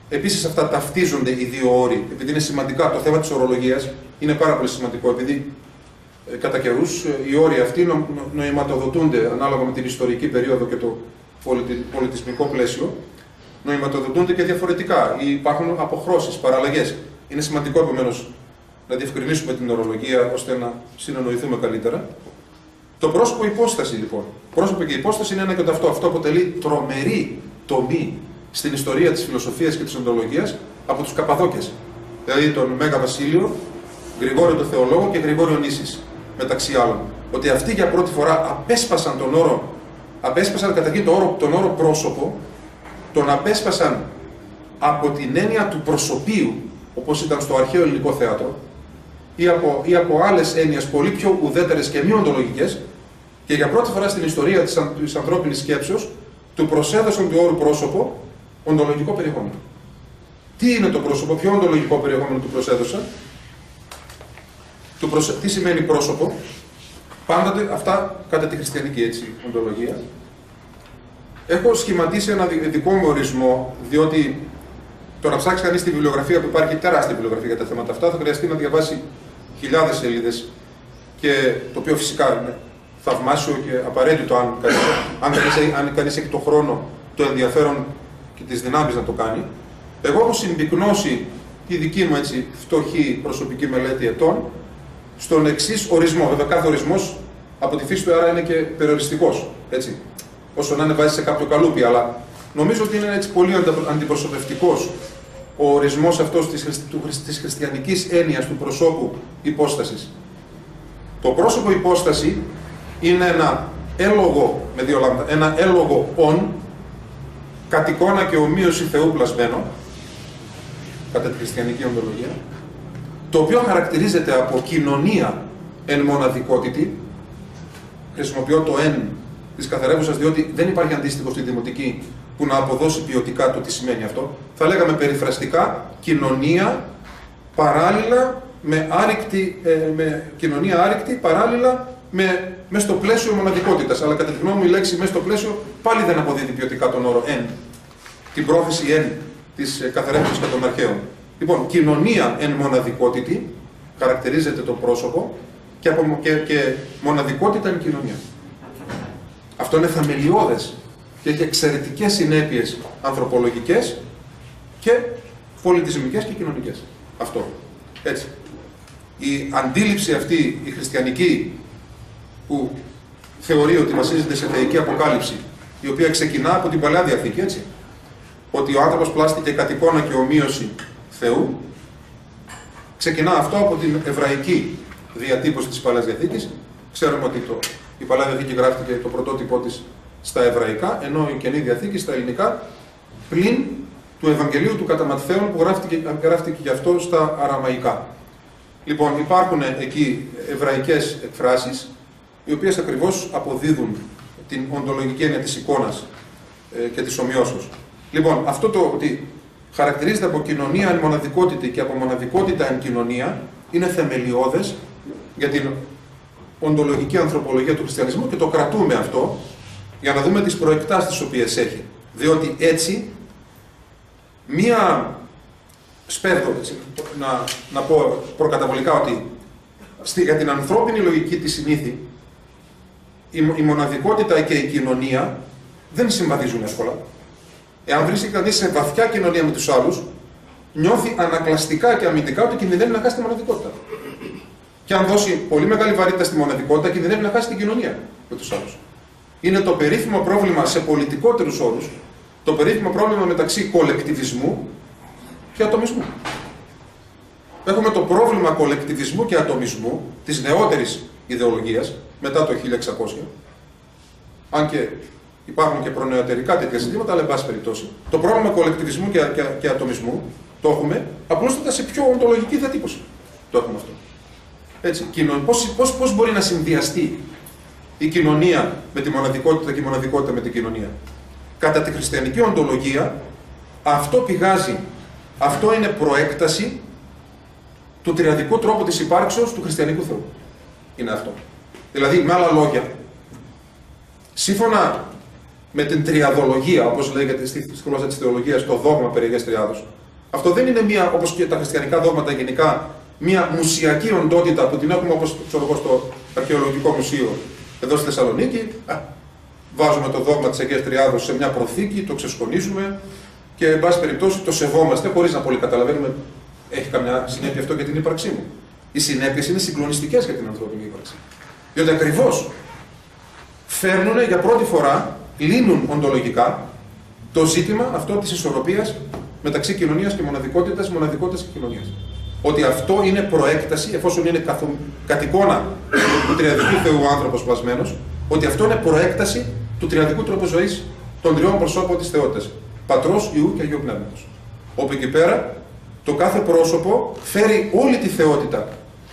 Επίσης αυτά ταυτίζονται οι δύο όροι, επειδή είναι σημαντικά. Το θέμα της ορολογίας είναι πάρα πολύ σημαντικό, επειδή κατά καιρούς οι όροι αυτοί νοηματοδοτούνται ανάλογα με την ιστορική περίοδο και το πολιτισμικό πλαίσιο, νοηματοδοτούνται και διαφορετικά. Υπάρχουν αποχρώσεις, παραλλαγές. Είναι σημαντικό επομένως να διευκρινίσουμε την ορολογία ώστε να συνεννοηθούμε καλύτερα. Το πρόσωπο υπόσταση λοιπόν. Πρόσωπο και υπόσταση είναι ένα και το αυτό. Αυτό αποτελεί τρομερή τομή στην ιστορία της φιλοσοφίας και της οντολογίας από τους Καπαδόκες. Δηλαδή τον Μέγα Βασίλειο, Γρηγόριο τον Θεολόγο και Γρηγόριο Νήσης, μεταξύ άλλων. Ότι αυτοί για πρώτη φορά απέσπασαν τον όρο, απέσπασαν καταρχήν τον όρο πρόσωπο, τον απέσπασαν από την έννοια του προσωπείου, όπως ήταν στο αρχαίο ελληνικό θέατρο, ή από άλλες έννοιες πολύ πιο ουδέτερες και μη οντολογικές, και για πρώτη φορά στην ιστορία της ανθρώπινης σκέψεως του προσέδωσαν του όρου πρόσωπο οντολογικό περιεχόμενο. Τι είναι το πρόσωπο, ποιο οντολογικό περιεχόμενο του προσέδωσαν, τι σημαίνει πρόσωπο, πάντοτε αυτά κατά τη χριστιανική έτσι οντολογία. Έχω σχηματίσει ένα δικό μου ορισμό, διότι το να ψάξει κανείς τη βιβλιογραφία που υπάρχει, τεράστια βιβλιογραφία για τα θέματα αυτά, θα χρειαστεί να διαβάσει χιλιάδες σελίδες, και το οποίο φυσικά είναι θαυμάσιο και απαραίτητο αν κανείς έχει το χρόνο, το ενδιαφέρον και τις δυνάμεις να το κάνει. Εγώ έχω συμπυκνώσει τη δική μου έτσι φτωχή προσωπική μελέτη ετών στον εξής ορισμό. Βέβαια, κάθε ορισμός από τη φύση του άρα είναι και περιοριστικός, έτσι. Όσο να είναι βάζει σε κάποιο καλούπι, αλλά νομίζω ότι είναι έτσι πολύ αντιπροσωπευτικός ο ορισμός αυτός της χριστιανικής έννοιας του προσώπου υπόστασης. Το πρόσωπο υπόσταση είναι ένα έλογο, με δύο λάμδα, ένα έλογο ον, κατ' εικόνα και ομοίωση Θεού πλασμένο, κατά τη χριστιανική οντολογία, το οποίο χαρακτηρίζεται από κοινωνία εν μοναδικότητη. Χρησιμοποιώ το εν της καθαρεύουσας, διότι δεν υπάρχει αντίστοιχο στη δημοτική που να αποδώσει ποιοτικά το τι σημαίνει αυτό. Θα λέγαμε περιφραστικά κοινωνία παράλληλα με κοινωνία άρρηκτη παράλληλα μέσα στο πλαίσιο μοναδικότητας. Αλλά κατά τη γνώμη μου η λέξη μέσα στο πλαίσιο πάλι δεν αποδίδει ποιοτικά τον όρο εν. Την πρόθεση εν της καθαρέξης και των αρχαίων. Λοιπόν, κοινωνία εν μοναδικότητη χαρακτηρίζεται το πρόσωπο και μοναδικότητα εν κοινωνία. Αυτό είναι θεμελιώδες και έχει εξαιρετικές συνέπειες ανθρωπολογικές και πολιτισμικές και κοινωνικές. Αυτό. Έτσι. Η αντίληψη αυτή, η χριστιανική, που θεωρεί ότι βασίζεται σε θεϊκή αποκάλυψη, η οποία ξεκινά από την Παλαιά Διαθήκη, έτσι, ότι ο άνθρωπος πλάστηκε κατ' εικόνα και ομοίωση Θεού, ξεκινά αυτό από την εβραϊκή διατύπωση της Παλαιάς Διαθήκης. Ξέρουμε ότι η Παλαιά Διαθήκη γράφτηκε το πρωτότυπό της στα εβραϊκά, ενώ η Καινή Διαθήκη στα ελληνικά, πλην του Ευαγγελίου του κατά Ματθαίον που γράφτηκε και αυτό στα αραμαϊκά. Λοιπόν, υπάρχουν εκεί εβραϊκές εκφράσεις, οι οποίες ακριβώς αποδίδουν την οντολογική έννοια της εικόνας και της ομοιώσεως. Λοιπόν, αυτό το ότι χαρακτηρίζεται από κοινωνία εν μοναδικότητα και από μοναδικότητα εν κοινωνία, είναι θεμελιώδες για την οντολογική ανθρωπολογία του χριστιανισμού και το κρατούμε αυτό για να δούμε τις προεκτάσεις τις οποίες έχει. Διότι έτσι, μία σπέρδο, να πω προκαταβολικά ότι για την ανθρώπινη λογική τη συνήθη, η μοναδικότητα και η κοινωνία δεν συμβαδίζουν εύκολα. Εάν βρίσκεται κανείς σε βαθιά κοινωνία με τους άλλους, νιώθει ανακλαστικά και αμυντικά ότι κινδυνεύει να χάσει τη μοναδικότητα. Και αν δώσει πολύ μεγάλη βαρύτητα στη μοναδικότητα, κινδυνεύει να χάσει την κοινωνία με τους άλλους. Είναι το περίφημο πρόβλημα σε πολιτικότερους όρους, το περίφημο πρόβλημα μεταξύ κολεκτιβισμού και ατομισμού. Έχουμε το πρόβλημα κολεκτιβισμού και ατομισμού της νεότερης ιδεολογίας, μετά το 1600, αν και υπάρχουν και προνεωτερικά τέτοια ζητήματα, αλλά εν πάση περιπτώσει. Το πρόβλημα κολεκτιβισμού και ατομισμού το έχουμε απλούστατα σε πιο οντολογική διατύπωση. Το έχουμε αυτό. Έτσι, πώς μπορεί να συνδυαστεί η κοινωνία με τη μοναδικότητα και η μοναδικότητα με την κοινωνία? Κατά τη χριστιανική οντολογία, αυτό πηγάζει, αυτό είναι προέκταση του τριαδικού τρόπου της υπάρξεως του χριστιανικού Θεού. Είναι αυτό. Δηλαδή, με άλλα λόγια, σύμφωνα με την τριαδολογία, όπως λέγεται στη γλώσσα της θεολογίας, το δόγμα περί Αγίας Τριάδος, αυτό δεν είναι μία, όπως και τα χριστιανικά δόγματα γενικά, μία μουσιακή οντότητα που την έχουμε όπως στο Αρχαιολογικό Μουσείο εδώ στη Θεσσαλονίκη. Βάζουμε το δόγμα της Αγίας Τριάδος σε μια προθήκη, το ξεσκονίζουμε και, εν πάση περιπτώσει, το σεβόμαστε χωρίς να πολύ καταλαβαίνουμε. Έχει καμιά συνέπεια αυτό για την ύπαρξή μου? Οι συνέπειες είναι συγκλονιστικές για την ανθρώπινη ύπαρξη. Διότι ακριβώς φέρνουν για πρώτη φορά, λύνουν οντολογικά το ζήτημα αυτό της ισορροπίας μεταξύ κοινωνίας και μοναδικότητας, μοναδικότητας και κοινωνίας. Ότι αυτό είναι προέκταση, εφόσον είναι κατ' εικόνα του τριαδικού Θεού άνθρωπος πλασμένος, ότι αυτό είναι προέκταση του τριαδικού τρόπου ζωής των τριών προσώπων της θεότητας. Πατρός, Υιού και Αγίου Πνεύματος. Όπου εκεί πέρα το κάθε πρόσωπο φέρει όλη τη θεότητα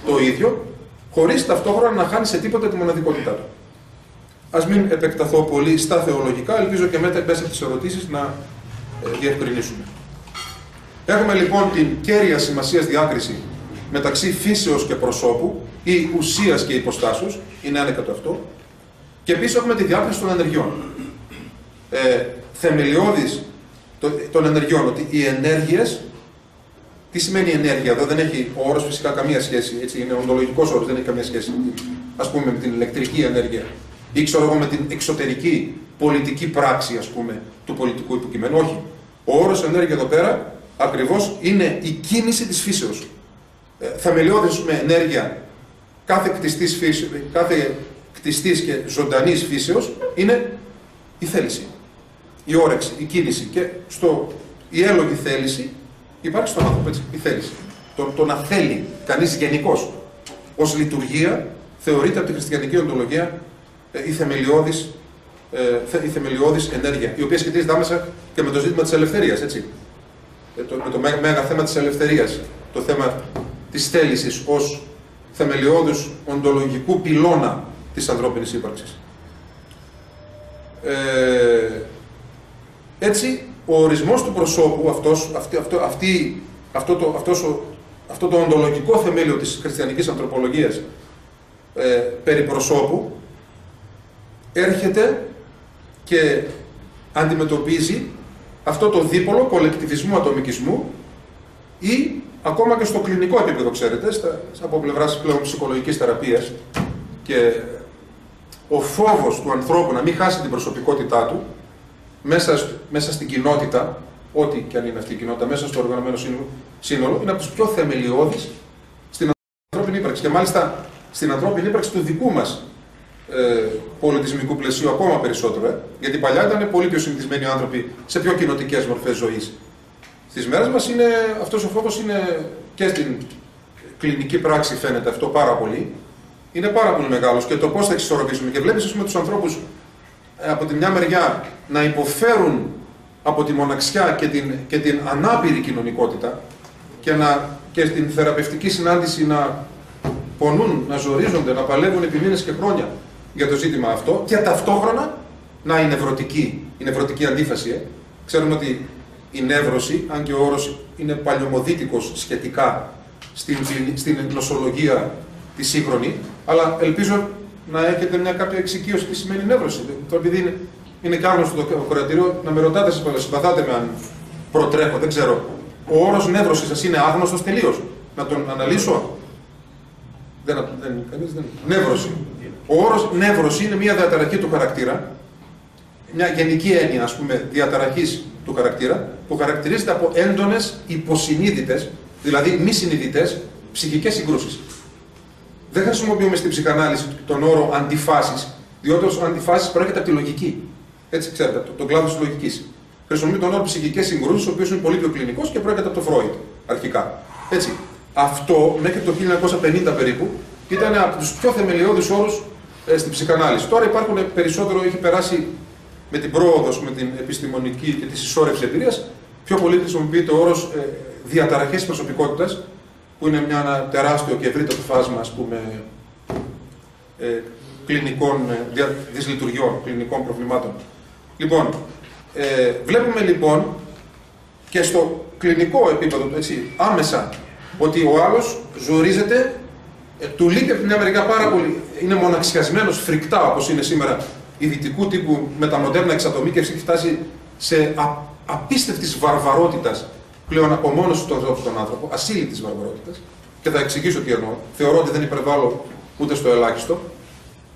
το ίδιο, χωρίς ταυτόχρονα να χάνει σε τίποτα τη μοναδικότητά του. Ας μην επεκταθώ πολύ στα θεολογικά, ελπίζω και μέσα από τις ερωτήσεις να διευκρινίσουμε. Έχουμε λοιπόν την κέρια σημασίας διάκριση μεταξύ φύσεως και προσώπου ή ουσίας και υποστάσεως, είναι άνεκατο αυτό, και επίσης έχουμε τη διάκριση των ενεργειών. Θεμελιώδης των ενεργειών, ότι οι ενέργειες, τι σημαίνει ενέργεια? Εδώ δεν έχει ο όρος φυσικά καμία σχέση, έτσι, είναι οντολογικός όρος, δεν έχει καμία σχέση, ας πούμε, με την ηλεκτρική ενέργεια ή ξέρω εγώ με την εξωτερική πολιτική πράξη, ας πούμε, του πολιτικού υποκειμένου. Όχι. Ο όρος ενέργεια εδώ πέρα ακριβώς είναι η κίνηση της φύσεως. Θεμελιώδης με ενέργεια κάθε κτιστής και ζωντανής φύσεως είναι η θέληση, η όρεξη, η κίνηση. Και η έλογη θέληση υπάρχει στον άνθρωπο, έτσι, η θέληση. Το να θέλει κανείς γενικώς ως λειτουργία θεωρείται από τη χριστιανική οντολογία η θεμελιώδης ενέργεια, η οποία σχετίζεται άμεσα και με το ζήτημα της ελευθερίας, έτσι. Με το μέγα θέμα της ελευθερίας, το θέμα της θέλησης ως θεμελιώδους οντολογικού πυλώνα της ανθρώπινης ύπαρξης. Έτσι, ο ορισμός του προσώπου, αυτό το οντολογικό θεμέλιο της χριστιανικής ανθρωπολογίας, περί προσώπου έρχεται και αντιμετωπίζει αυτό το δίπολο κολεκτιβισμού, ατομικισμού ή ακόμα και στο κλινικό επίπεδο, ξέρετε, από πλευράς πλέον ψυχολογικής θεραπείας, και ο φόβος του ανθρώπου να μην χάσει την προσωπικότητά του μέσα στην κοινότητα, ό,τι και αν είναι αυτή η κοινότητα, μέσα στο οργανωμένο σύνολο, είναι από τους πιο θεμελιώδεις στην ανθρώπινη ύπαρξη. Και μάλιστα στην ανθρώπινη ύπαρξη του δικού μας πολιτισμικού πλαισίου ακόμα περισσότερο. Γιατί παλιά ήταν πολύ πιο συνηθισμένοι οι άνθρωποι σε πιο κοινοτικές μορφές ζωής. Στις μέρες μας αυτός ο φόβος είναι και στην κλινική πράξη, φαίνεται αυτό πάρα πολύ. Είναι πάρα πολύ μεγάλος, και το πώς θα εξισορροπήσουμε. Και βλέπεις, ας πούμε, τους ανθρώπους από τη μια μεριά να υποφέρουν από τη μοναξιά και την ανάπηρη κοινωνικότητα και στην θεραπευτική συνάντηση να πονούν, να ζορίζονται, να παλεύουν επί μήνες και χρόνια για το ζήτημα αυτό, και ταυτόχρονα να είναι η νευρωτική αντίφαση. Ξέρουμε ότι η νεύρωση, αν και ο όρος είναι παλιωμοδίτικος σχετικά στην νοσολογία τη σύγχρονη, αλλά ελπίζω να έχετε μια κάποια εξοικείωση τι σημαίνει νεύρωση. Επειδή είναι και άγνωστο το κορατήριο, να με ρωτάτε, συμπαθάτε με αν προτρέχω, δεν ξέρω. Ο όρος νεύρωση σας είναι άγνωστος τελείως. Να τον αναλύσω. Νεύρωση. Ο όρος νεύρωση είναι μια διαταραχή του χαρακτήρα, μια γενική έννοια, ας πούμε, διαταραχής του χαρακτήρα, που χαρακτηρίζεται από έντονες υποσυνείδητες, δηλαδή μη συνειδητές, ψυχικές συγκρούσεις. Δεν χρησιμοποιούμε στην ψυχανάλυση τον όρο αντιφάσεις, διότι ως αντιφάσεις προέρχεται από τη λογική. Έτσι, ξέρετε, τον κλάδο της λογικής. Χρησιμοποιούμε τον όρο ψυχικές συγκρούσεις, ο οποίος είναι πολύ πιο κλινικός και προέρχεται από το Φρόιντ αρχικά. Έτσι. Αυτό μέχρι το 1950 περίπου ήταν από τους πιο θεμελιώδεις όρους στην ψυχανάλυση. Τώρα έχει περάσει με την πρόοδο, με την επιστημονική και τη συσσόρευση εμπειρίας, πιο πολύ χρησιμοποιείται ο όρος διαταραχές προσωπικότητας, που είναι ένα τεράστιο και ευρύτερο φάσμα, ας πούμε, κλινικών δυσλειτουργιών, κλινικών προβλημάτων. Λοιπόν, βλέπουμε λοιπόν και στο κλινικό επίπεδο, έτσι, άμεσα, ότι ο άλλος ζορίζεται, του λείπει από μια μερικά πάρα πολύ, είναι μοναξιασμένος φρικτά, όπως είναι σήμερα η δυτικού τύπου μεταμοντέρνα εξατομίκευση, έχει φτάσει σε απίστευτης βαρβαρότητας πλέον απομόνωση του ανθρώπου στον άνθρωπο, ασύλληπτης βαρβαρότητας, και θα εξηγήσω τι εννοώ. Θεωρώ ότι δεν υπερβάλλω ούτε στο ελάχιστο.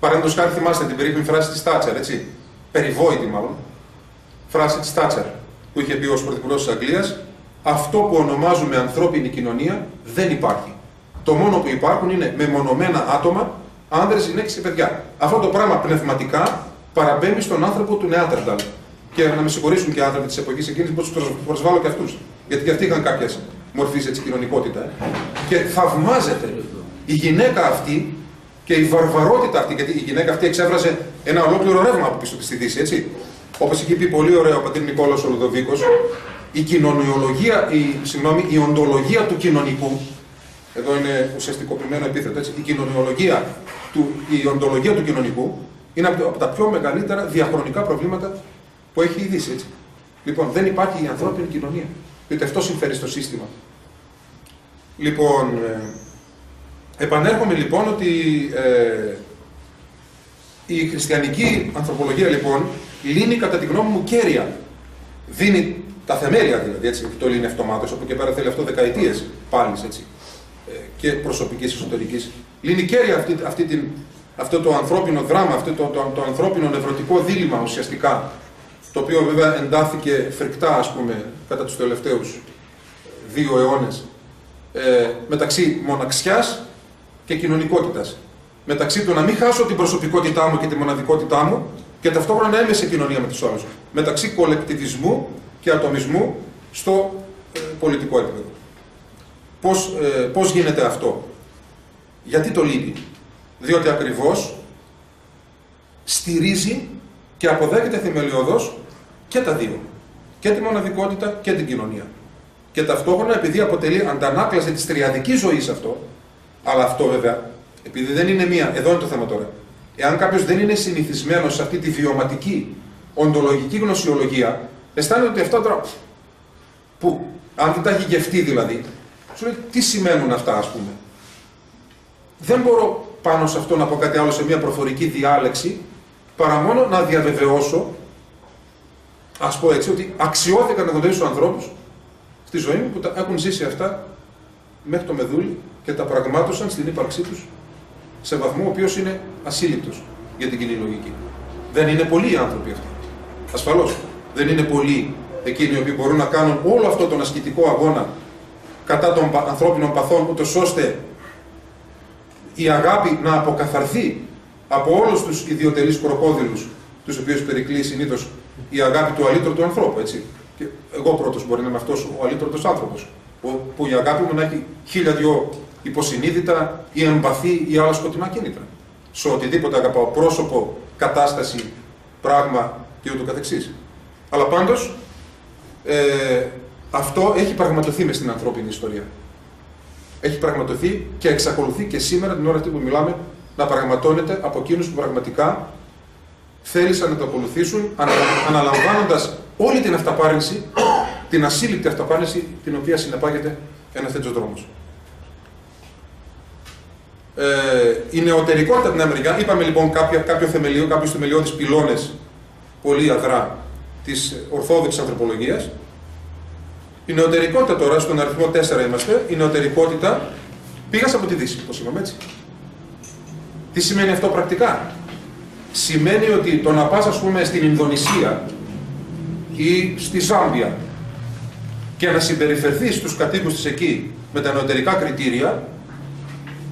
Παραδείγματος χάρη, θυμάστε την περίφημη φράση της Τάτσερ, έτσι, περιβόητη μάλλον, φράση της Τάτσερ, που είχε πει ως πρωθυπουργός της Αγγλίας: αυτό που ονομάζουμε ανθρώπινη κοινωνία δεν υπάρχει. Το μόνο που υπάρχουν είναι μεμονωμένα άτομα, άνδρες, γυναίκες και παιδιά. Αυτό το πράγμα πνευματικά παραπέμπει στον άνθρωπο του Νεάντερταλ. Και να με συγχωρήσουν και οι άνθρωποι της εποχής εκείνης, που τους προσβάλλω και αυτούς. Γιατί και αυτοί είχαν κάποιες μορφές κοινωνικότητα. Και θαυμάζεται η γυναίκα αυτή και η βαρβαρότητα αυτή, γιατί η γυναίκα αυτή εξέφραζε ένα ολόκληρο ρεύμα από πίσω της στη Δύση, έτσι. Όπως είχε πει πολύ ωραία ο πατήρ Νικόλαος ο Λουδοβίκος, η οντολογία του κοινωνικού, εδώ είναι ουσιαστικοποιημένο επίθετο, έτσι, η οντολογία του κοινωνικού είναι από τα πιο μεγαλύτερα διαχρονικά προβλήματα που έχει η Δύση, έτσι. Λοιπόν, δεν υπάρχει η ανθρώπινη κοινωνία, διότι αυτό συμφέρει στο σύστημα. Λοιπόν, επανέρχομαι λοιπόν ότι η χριστιανική ανθρωπολογία λοιπόν λύνει κατά τη γνώμη μου κέρια. Δίνει τα θεμέλια δηλαδή, έτσι, το λύνει αυτομάτως, από εκεί πέρα θέλει αυτό δεκαετίες πάλι, έτσι, και προσωπικής, εσωτερικής. Λύνει κέρια αυτό το ανθρώπινο δράμα, αυτό το ανθρώπινο νευρωτικό δίλημμα ουσιαστικά, το οποίο βέβαια εντάθηκε φρικτά, ας πούμε, κατά τους τελευταίους 2 αιώνες, μεταξύ μοναξιάς και κοινωνικότητας. Μεταξύ του να μην χάσω την προσωπικότητά μου και τη μοναδικότητά μου και ταυτόχρονα να είμαι σε κοινωνία με τους άλλους. Μεταξύ κολεκτιβισμού και ατομισμού στο πολιτικό επίπεδο. Πώς γίνεται αυτό? Γιατί το λείπει? Διότι ακριβώς στηρίζει και αποδέχεται θεμελιωδώς και τα δύο. Και τη μοναδικότητα και την κοινωνία. Και ταυτόχρονα, επειδή αποτελεί αντανάκλαση της τριαδικής ζωής αυτό, αλλά αυτό βέβαια, επειδή δεν είναι μία, εδώ είναι το θέμα τώρα. Εάν κάποιος δεν είναι συνηθισμένος σε αυτή τη βιωματική, οντολογική γνωσιολογία, αισθάνεται ότι αυτά τώρα. Πού, αν δεν τα έχει γευτεί δηλαδή, σου λέει τι σημαίνουν αυτά, ας πούμε. Δεν μπορώ πάνω σε αυτό να πω κάτι άλλο σε μια προφορική διάλεξη, παρά μόνο να διαβεβαιώσω, ας πω έτσι, ότι αξιώθηκα να γνωρίσω ανθρώπους στη ζωή μου που τα έχουν ζήσει αυτά μέχρι το μεδούλι και τα πραγμάτωσαν στην ύπαρξή τους σε βαθμό ο οποίος είναι ασύλληπτος για την κοινή λογική. Δεν είναι πολλοί οι άνθρωποι αυτοί. Ασφαλώς. Δεν είναι πολλοί εκείνοι οι οποίοι μπορούν να κάνουν όλο αυτό τον ασκητικό αγώνα κατά των ανθρώπινων παθών, ούτως ώστε η αγάπη να αποκαθαρθεί από όλους τους ιδιωτελείς κροκόδιλους, τους οποίους περικλεί συνήθως η αγάπη του αλήτρωτου ανθρώπου, έτσι. Και εγώ πρώτος μπορεί να είμαι αυτός ο αλήτρωτος άνθρωπος, που η αγάπη μου να έχει 1002 υποσυνείδητα ή εμπαθή ή άλλα σκοτεινά κίνητρα. Σε οτιδήποτε αγαπάω, πρόσωπο, κατάσταση, πράγμα και ούτω καθεξής. Αλλά πάντως, αυτό έχει πραγματοθεί μες στην ανθρώπινη ιστορία. Έχει πραγματοθεί και εξακολουθεί και σήμερα, την ώρα αυτή που μιλάμε, να πραγματώνεται από εκείνους που πραγματικά θέλησαν να το ακολουθήσουν, αναλαμβάνοντας όλη την αυταπάρνηση, την ασύλληπτη αυταπάρνηση, την οποία συνεπάγεται ένας τέτοιος δρόμος. Η νεωτερικότητα από την Αμερική, είπαμε λοιπόν κάποιους θεμελιώδεις πυλώνες πολύ αδρά της ορθόδοξης ανθρωπολογίας. Η νεωτερικότητα τώρα, στον αριθμό 4 είμαστε, η νεωτερικότητα πήγας από τη Δύση, όπως είπαμε έτσι. Τι σημαίνει αυτό πρακτικά? Σημαίνει ότι το να πας, ας πούμε, στην Ινδονησία ή στη Ζάμπια και να συμπεριφερθείς στους κατοίκους της εκεί με τα νεωτερικά κριτήρια,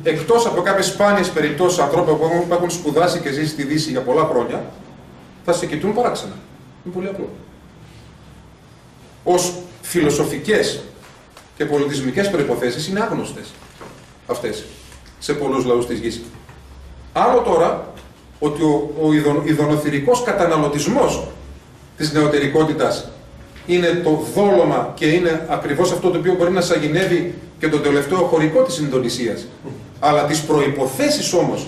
εκτός από κάποιες σπάνιες περιπτώσεις ανθρώπων που έχουν σπουδάσει και ζήσει στη Δύση για πολλά χρόνια, θα σε κοιτούν παράξενα. Είναι πολύ απλό. Ως φιλοσοφικές και πολιτισμικές προϋποθέσεις είναι άγνωστες αυτές σε πολλούς λαούς της γης. Άλλο τώρα ότι ο ειδωνοθυρικός καταναλωτισμός της νεωτερικότητας είναι το δόλωμα και είναι ακριβώς αυτό το οποίο μπορεί να σαγηνεύει και τον τελευταίο χωρικό της Ινδονησίας. Αλλά τις προϋποθέσεις όμως,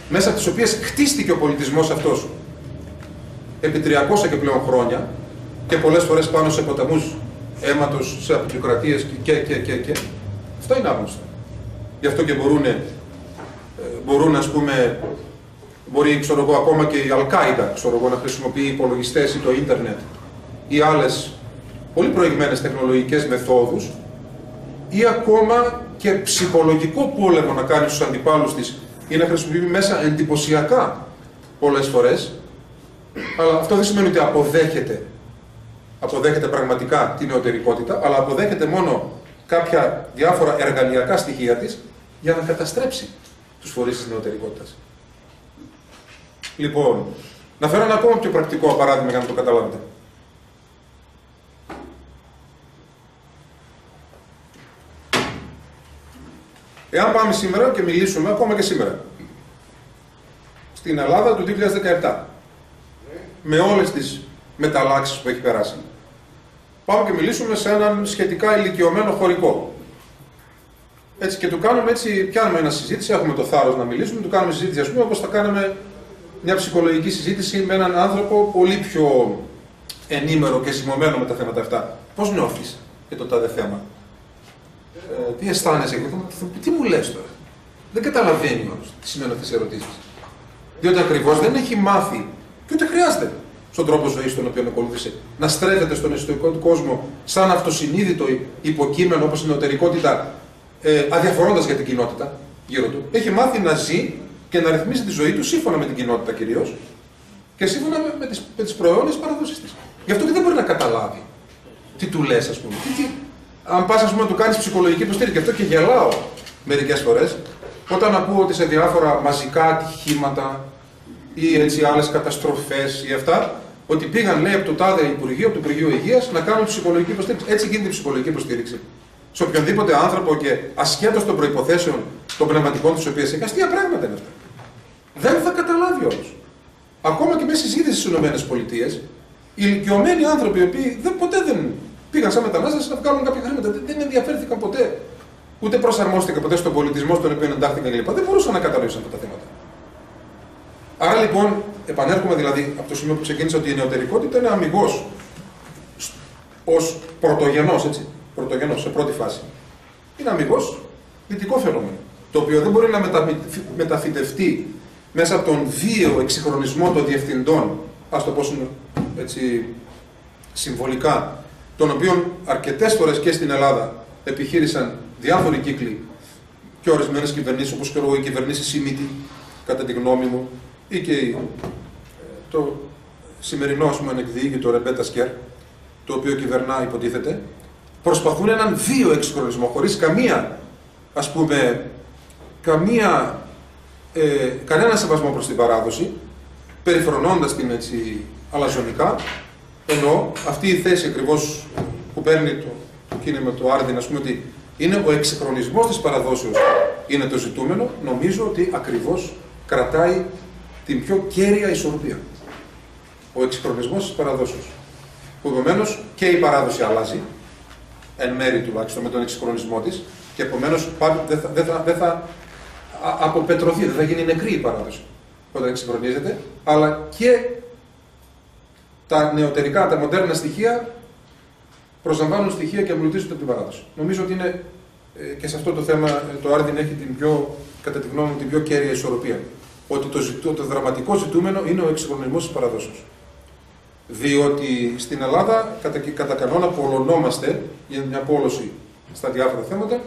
μέσα από τις οποίες χτίστηκε ο πολιτισμός αυτός επί 300 και πλέον χρόνια και πολλές φορές πάνω σε ποταμούς αίματος, σε απεικιοκρατίες και αυτά είναι άγνωστα. Γι' αυτό και μπορούν, ας πούμε, μπορεί, ξέρω εγώ, ακόμα και η Αλ-Κάιντα, να χρησιμοποιεί υπολογιστές ή το ίντερνετ ή άλλες πολύ προηγμένες τεχνολογικές μεθόδους, ή ακόμα και ψυχολογικό πόλεμο να κάνει στους αντιπάλους της ή να χρησιμοποιεί μέσα εντυπωσιακά πολλές φορές, αλλά αυτό δεν σημαίνει ότι αποδέχεται πραγματικά την νεωτερικότητα, αλλά αποδέχεται μόνο κάποια διάφορα εργαλειακά στοιχεία της για να καταστρέψει τους φορείς της νεωτερικότητας. Λοιπόν, να φέρω ένα ακόμα πιο πρακτικό παράδειγμα για να το καταλάβετε. Εάν πάμε σήμερα και μιλήσουμε, ακόμα και σήμερα, στην Ελλάδα του 2017, με όλες τις μεταλλάξεις που έχει περάσει, πάμε και μιλήσουμε σε έναν σχετικά ηλικιωμένο χωρικό. Έτσι, και του κάνουμε έτσι, πιάνουμε ένα συζήτηση, έχουμε το θάρρος να μιλήσουμε, του κάνουμε συζήτηση, ας πούμε, όπως θα κάναμε μια ψυχολογική συζήτηση με έναν άνθρωπο πολύ πιο ενήμερο και ζυμωμένο με τα θέματα αυτά. Πώς νιώθεις για το τάδε θέμα? Τι αισθάνεσαι? Τι μου λες τώρα? Δεν καταλαβαίνει όμως τι σημαίνουν αυτές οι ερωτήσεις. Διότι ακριβώς δεν έχει μάθει και ούτε χρειάζεται στον τρόπο ζωής τον οποίο ακολούθησε να στρέφεται στον εσωτερικό του κόσμο σαν αυτοσυνείδητο υποκείμενο όπως η νεωτερικότητα, αδιαφορώντας για την κοινότητα γύρω του. Έχει μάθει να ζει και να ρυθμίσει τη ζωή του σύμφωνα με την κοινότητα κυρίως και σύμφωνα με τις προαιώνιες παραδόσεις της. Γι' αυτό και δεν μπορεί να καταλάβει τι του λες, ας πούμε. Αν πας, ας πούμε, να του κάνεις ψυχολογική υποστήριξη, γι' αυτό και γελάω μερικές φορές, όταν ακούω ότι σε διάφορα μαζικά ατυχήματα ή έτσι άλλες καταστροφές ή αυτά, ότι πήγαν, λέει, από το τάδε Υπουργείο, από το Υπουργείο Υγείας, να κάνουν ψυχολογική υποστήριξη. Έτσι γίνεται η ψυχολογική υποστήριξη. Σε οποιονδήποτε άνθρωπο και ασχέτως των προϋποθέσεων των πνευματικών της οποίας έχει, αστεία πράγματα είναι αυτά. Δεν θα καταλάβει όμως. Ακόμα και με συζήτηση στις ΗΠΑ, οι ηλικιωμένοι άνθρωποι, οι οποίοι ποτέ δεν πήγαν σαν μετανάστες να βγάλουν κάποια χρήματα, δεν ενδιαφέρθηκαν ποτέ. Ούτε προσαρμόστηκαν ποτέ στον πολιτισμό στον οποίο εντάχθηκαν κλπ. Δεν μπορούσαν να καταλάβουν αυτά τα θέματα. Άρα λοιπόν, επανέρχομαι δηλαδή από το σημείο που ξεκίνησα ότι η νεωτερικότητα είναι αμιγώς ως πρωτογενός, έτσι. Πρωτογενός, σε πρώτη φάση. Είναι αμιγώς δυτικό φαινόμενο. το οποίο δεν μπορεί να μεταφυτευτεί μέσα από τον βίαιο εξυγχρονισμό των διευθυντών, ας το πω έτσι συμβολικά, των οποίων αρκετές φορές και στην Ελλάδα επιχείρησαν διάφοροι κύκλοι και ορισμένες κυβερνήσεις, όπως οι κυβερνήσεις Σιμίτη, κατά τη γνώμη μου, ή και το σημερινό ανεκδιήγητο Ρεμπέτα Σκέρ, το οποίο κυβερνά υποτίθεται, προσπαθούν έναν βίαιο εξυγχρονισμό, χωρίς καμία, ας πούμε, κανένα σεβασμό προς την παράδοση, περιφρονώντας την έτσι αλαζονικά, ενώ αυτή η θέση ακριβώς που παίρνει το κίνημα του Άρδιν, ας πούμε, ότι είναι ο εξυγχρονισμός της παραδόσεως είναι το ζητούμενο, νομίζω ότι ακριβώς κρατάει την πιο κέρια ισορροπία. Ο εξυγχρονισμός της παραδόσεως. Που επομένως και η αλλάζει, εν μέρη τουλάχιστον με τον εξυγχρονισμό της, και επομένως δεν θα αποπετρωθεί, δεν θα γίνει νεκρή η παράδοση όταν εξυγχρονίζεται, αλλά και τα νεωτερικά, τα μοντέρνα στοιχεία προσλαμβάνουν στοιχεία και εμπλουτίζονται από την παράδοση. Νομίζω ότι είναι και σε αυτό το θέμα το Άρδιν έχει την πιο, κατά τη γνώμη μου, την πιο κέρια ισορροπία. Ότι το δραματικό ζητούμενο είναι ο εξυγχρονισμός της παραδόσεως. Διότι στην Ελλάδα κατά κανόνα πολλωνόμαστε για μια πόλωση στα διάφορα θέματα,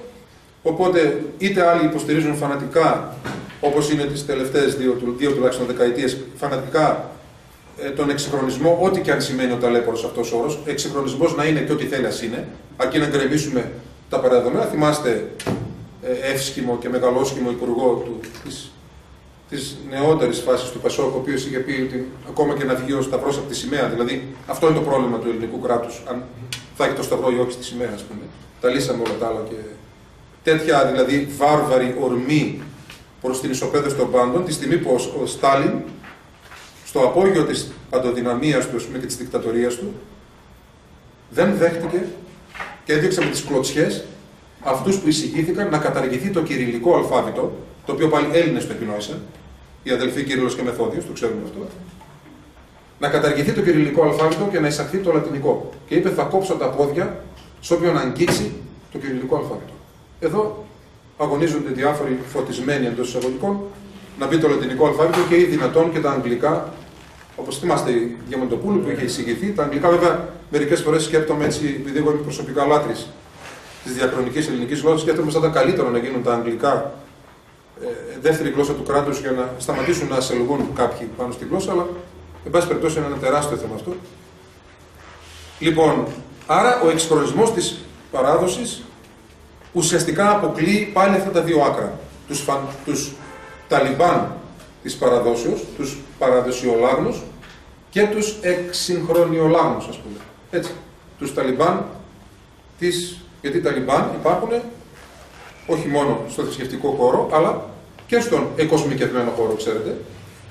οπότε είτε άλλοι υποστηρίζουν φανατικά, όπως είναι τις τελευταίες δύο τουλάχιστον δεκαετίες, φανατικά τον εξυγχρονισμό, ό,τι και αν σημαίνει ο ταλέπορος αυτός ο όρος, εξυγχρονισμός να είναι και ό,τι θέλει ας είναι, αρκεί να γκρεμίσουμε τα παραδεδομένα. Θυμάστε εύσχυμο και μεγαλόσχυμο υπουργό της νεότερης φάσης του Πασόκ, ο οποίος είχε πει ότι ακόμα και να βγει ο σταυρός από τη σημαία, δηλαδή αυτό είναι το πρόβλημα του ελληνικού κράτους, αν θα έχει το σταυρό ή όχι στη σημαία, ας πούμε. Τα λύσαμε όλα τα άλλα και τέτοια δηλαδή βάρβαρη ορμή προς την ισοπαίδευση των πάντων, τη στιγμή που ο Στάλιν, στο απόγειο της παντοδυναμίας του, ας πούμε, και της δικτατορίας του, δεν δέχτηκε και έδιωξε με τις κλωτσιές αυτούς που εισηγήθηκαν να καταργηθεί το κυριλικό αλφάβητο, το οποίο πάλι Έλληνες το επινόησαν, οι αδελφοί Κύριλλος και Μεθόδιος, το ξέρουμε αυτό, να καταργηθεί το κυριλικό αλφάβητο και να εισαχθεί το λατινικό. Και είπε: θα κόψω τα πόδια σε όποιον αγγίξει το κυριλικό αλφάβητο. Εδώ αγωνίζονται διάφοροι φωτισμένοι εντός εισαγωγικών να μπει το λατινικό αλφάβητο και ή δυνατόν και τα αγγλικά. Όπως θυμάστε η Διαμαντοπούλου που είχε εισηγηθεί, τα αγγλικά βέβαια μερικές φορές σκέπτομαι έτσι, επειδή εγώ είμαι προσωπικά λάτρης της διαχρονικής ελληνικής γλώσσας, σκέφτομαι σαν τα καλύτερα να γίνουν τα αγγλικά δεύτερη γλώσσα του κράτους για να σταματήσουν να ασελγούν κάποιοι πάνω στη γλώσσα, αλλά εν πάση περιπτώσει είναι ένα τεράστιο θέμα αυτό. Λοιπόν, άρα ο εξυγχρονισμός της παράδοσης ουσιαστικά αποκλείει πάλι αυτά τα δύο άκρα. Τους Ταλιμπάν της παραδόσεως, τους παραδοσιολάγνους και τους εξυγχρονιολάγνους, ας πούμε. Έτσι. Τους Ταλιμπάν γιατί οι Ταλιμπάν υπάρχουν όχι μόνο στο θρησκευτικό χώρο, αλλά και στον εκοσμικευμένο χώρο, ξέρετε.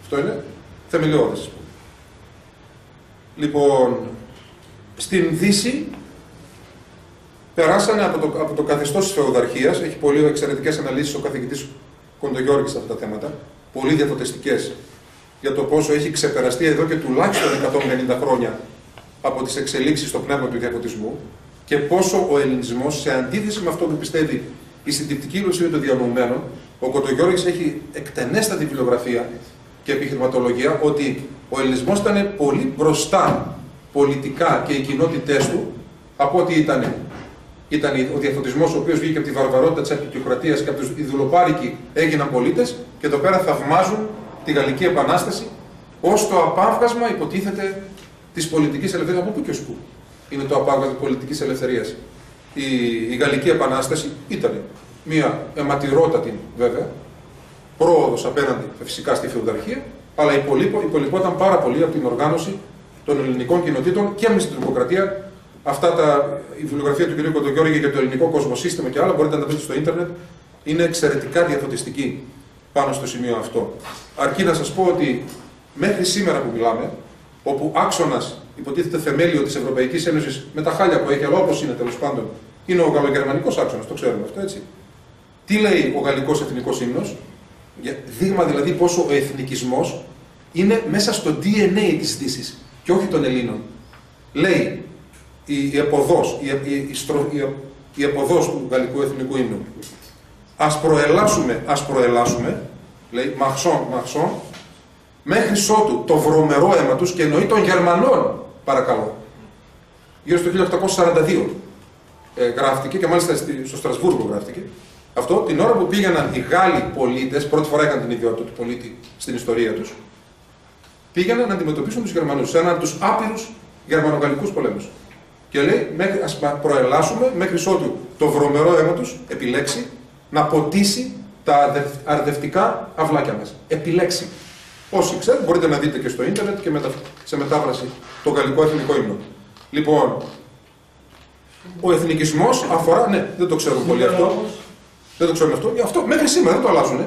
Αυτό είναι θεμελιώδες, ας πούμε. Λοιπόν, στην Δύση περάσανε από το καθεστώς της φεουδαρχίας, έχει πολύ εξαιρετικές αναλύσεις ο καθηγητής Κοντογιώργης σε αυτά τα θέματα, πολύ διαφωτιστικές για το πόσο έχει ξεπεραστεί εδώ και τουλάχιστον 150 χρόνια από τις εξελίξεις στο πνεύμα του διαφωτισμού και πόσο ο ελληνισμός, σε αντίθεση με αυτό που πιστεύει η συντηρητική ουσία των διανοουμένων, ο Κοντογιώργης έχει εκτενέστατη βιβλιογραφία και επιχειρηματολογία ότι ο ελληνισμός ήταν πολύ μπροστά πολιτικά και οι κοινότητές του από ότι ήταν ο διαφωτισμός, ο οποίος βγήκε από τη βαρβαρότητα της αρχιτεοκρατίας και από τους ιδουλοπάρικοι έγιναν πολίτες, και εδώ πέρα θαυμάζουν τη Γαλλική Επανάσταση ως το απάβγασμα, υποτίθεται, της πολιτικής ελευθερίας. Από πού και ως πού είναι το απάβγασμα της πολιτικής ελευθερίας? Η Γαλλική Επανάσταση ήταν μια αιματηρότατη βέβαια πρόοδος απέναντι φυσικά στη φεουδαρχία, αλλά υπολοιπόταν πάρα πολύ από την οργάνωση των ελληνικών κοινοτήτων και με στην τουρκοκρατία. Η βιβλιογραφία του κ. Κοντογιώργη για το ελληνικό κοσμοσύστημα και άλλα μπορείτε να τα βρείτε στο ίντερνετ. Είναι εξαιρετικά διαφωτιστική πάνω στο σημείο αυτό. Αρκεί να σας πω ότι μέχρι σήμερα που μιλάμε, όπου άξονας υποτίθεται θεμέλιο της Ευρωπαϊκής Ένωσης με τα χάλια που έχει, αλλά όπως είναι τέλος πάντων, είναι ο γαλλογερμανικός άξονας, το ξέρουμε αυτό, έτσι. Τι λέει ο γαλλικός εθνικός ύμνος? Δείγμα δηλαδή πόσο ο εθνικισμός είναι μέσα στο DNA της Δύσης και όχι των Ελλήνων. Λέει η εποδός του γαλλικού εθνικού ύμνου: ας προελάσουμε, λέει, μαχσόν, μέχρι ότου το βρωμερό αίμα τους, και εννοεί των Γερμανών, παρακαλώ, γύρω στο 1842 γράφτηκε, και μάλιστα στο Στρασβούργο γράφτηκε, αυτό την ώρα που πήγαιναν οι Γάλλοι πολίτες, πρώτη φορά είχαν την ιδιότητα του πολίτη στην ιστορία τους, πήγαιναν να αντιμετωπίσουν τους Γερμανούς σε έναν από τους άπειρους γερμανογαλλικούς πολέμους. Και λέει, ας προελάσουμε μέχρι ότου το βρωμερό αίμα τους επιλέξει να ποτίσει τα αρδευτικά αυλάκια μας. Επιλέξει. Όσοι ξέρετε, μπορείτε να δείτε και στο ίντερνετ και σε μετάφραση το γαλλικό εθνικό ύμνο. Λοιπόν, ο εθνικισμός αφορά, ναι, δεν το ξέρουμε πολύ αυτό. Δεν το ξέρουμε αυτό. Αυτό μέχρι σήμερα δεν το αλλάζουν.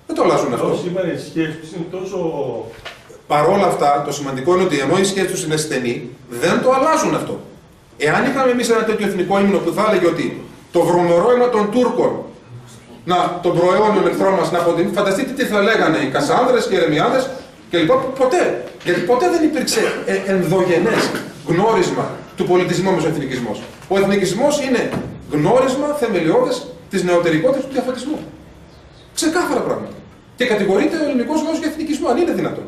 Δεν το αλλάζουν αυτό. Σήμερα οι σχέσεις τους είναι τόσο. Παρόλα αυτά, το σημαντικό είναι ότι ενώ η σχέση τους είναι στενή, δεν το αλλάζουν αυτό. Εάν είχαμε εμείς ένα τέτοιο εθνικό ύμνο που θα έλεγε ότι το βρωμερό αίμα των Τούρκων, τον προαιώνιον εχθρό μας να αποτιμήσει, φανταστείτε τι θα λέγανε οι Κασάνδρες και οι Ερεμιάδες κλπ. Ποτέ. Γιατί ποτέ δεν υπήρξε ενδογενές γνώρισμα του πολιτισμού με τον εθνικισμό. Ο εθνικισμός είναι γνώρισμα θεμελιώδες της νεωτερικότητας του διαφωτισμού. Ξεκάθαρα πράγματα. Και κατηγορείται ο ελληνικός λαός για εθνικισμό, αν είναι δυνατόν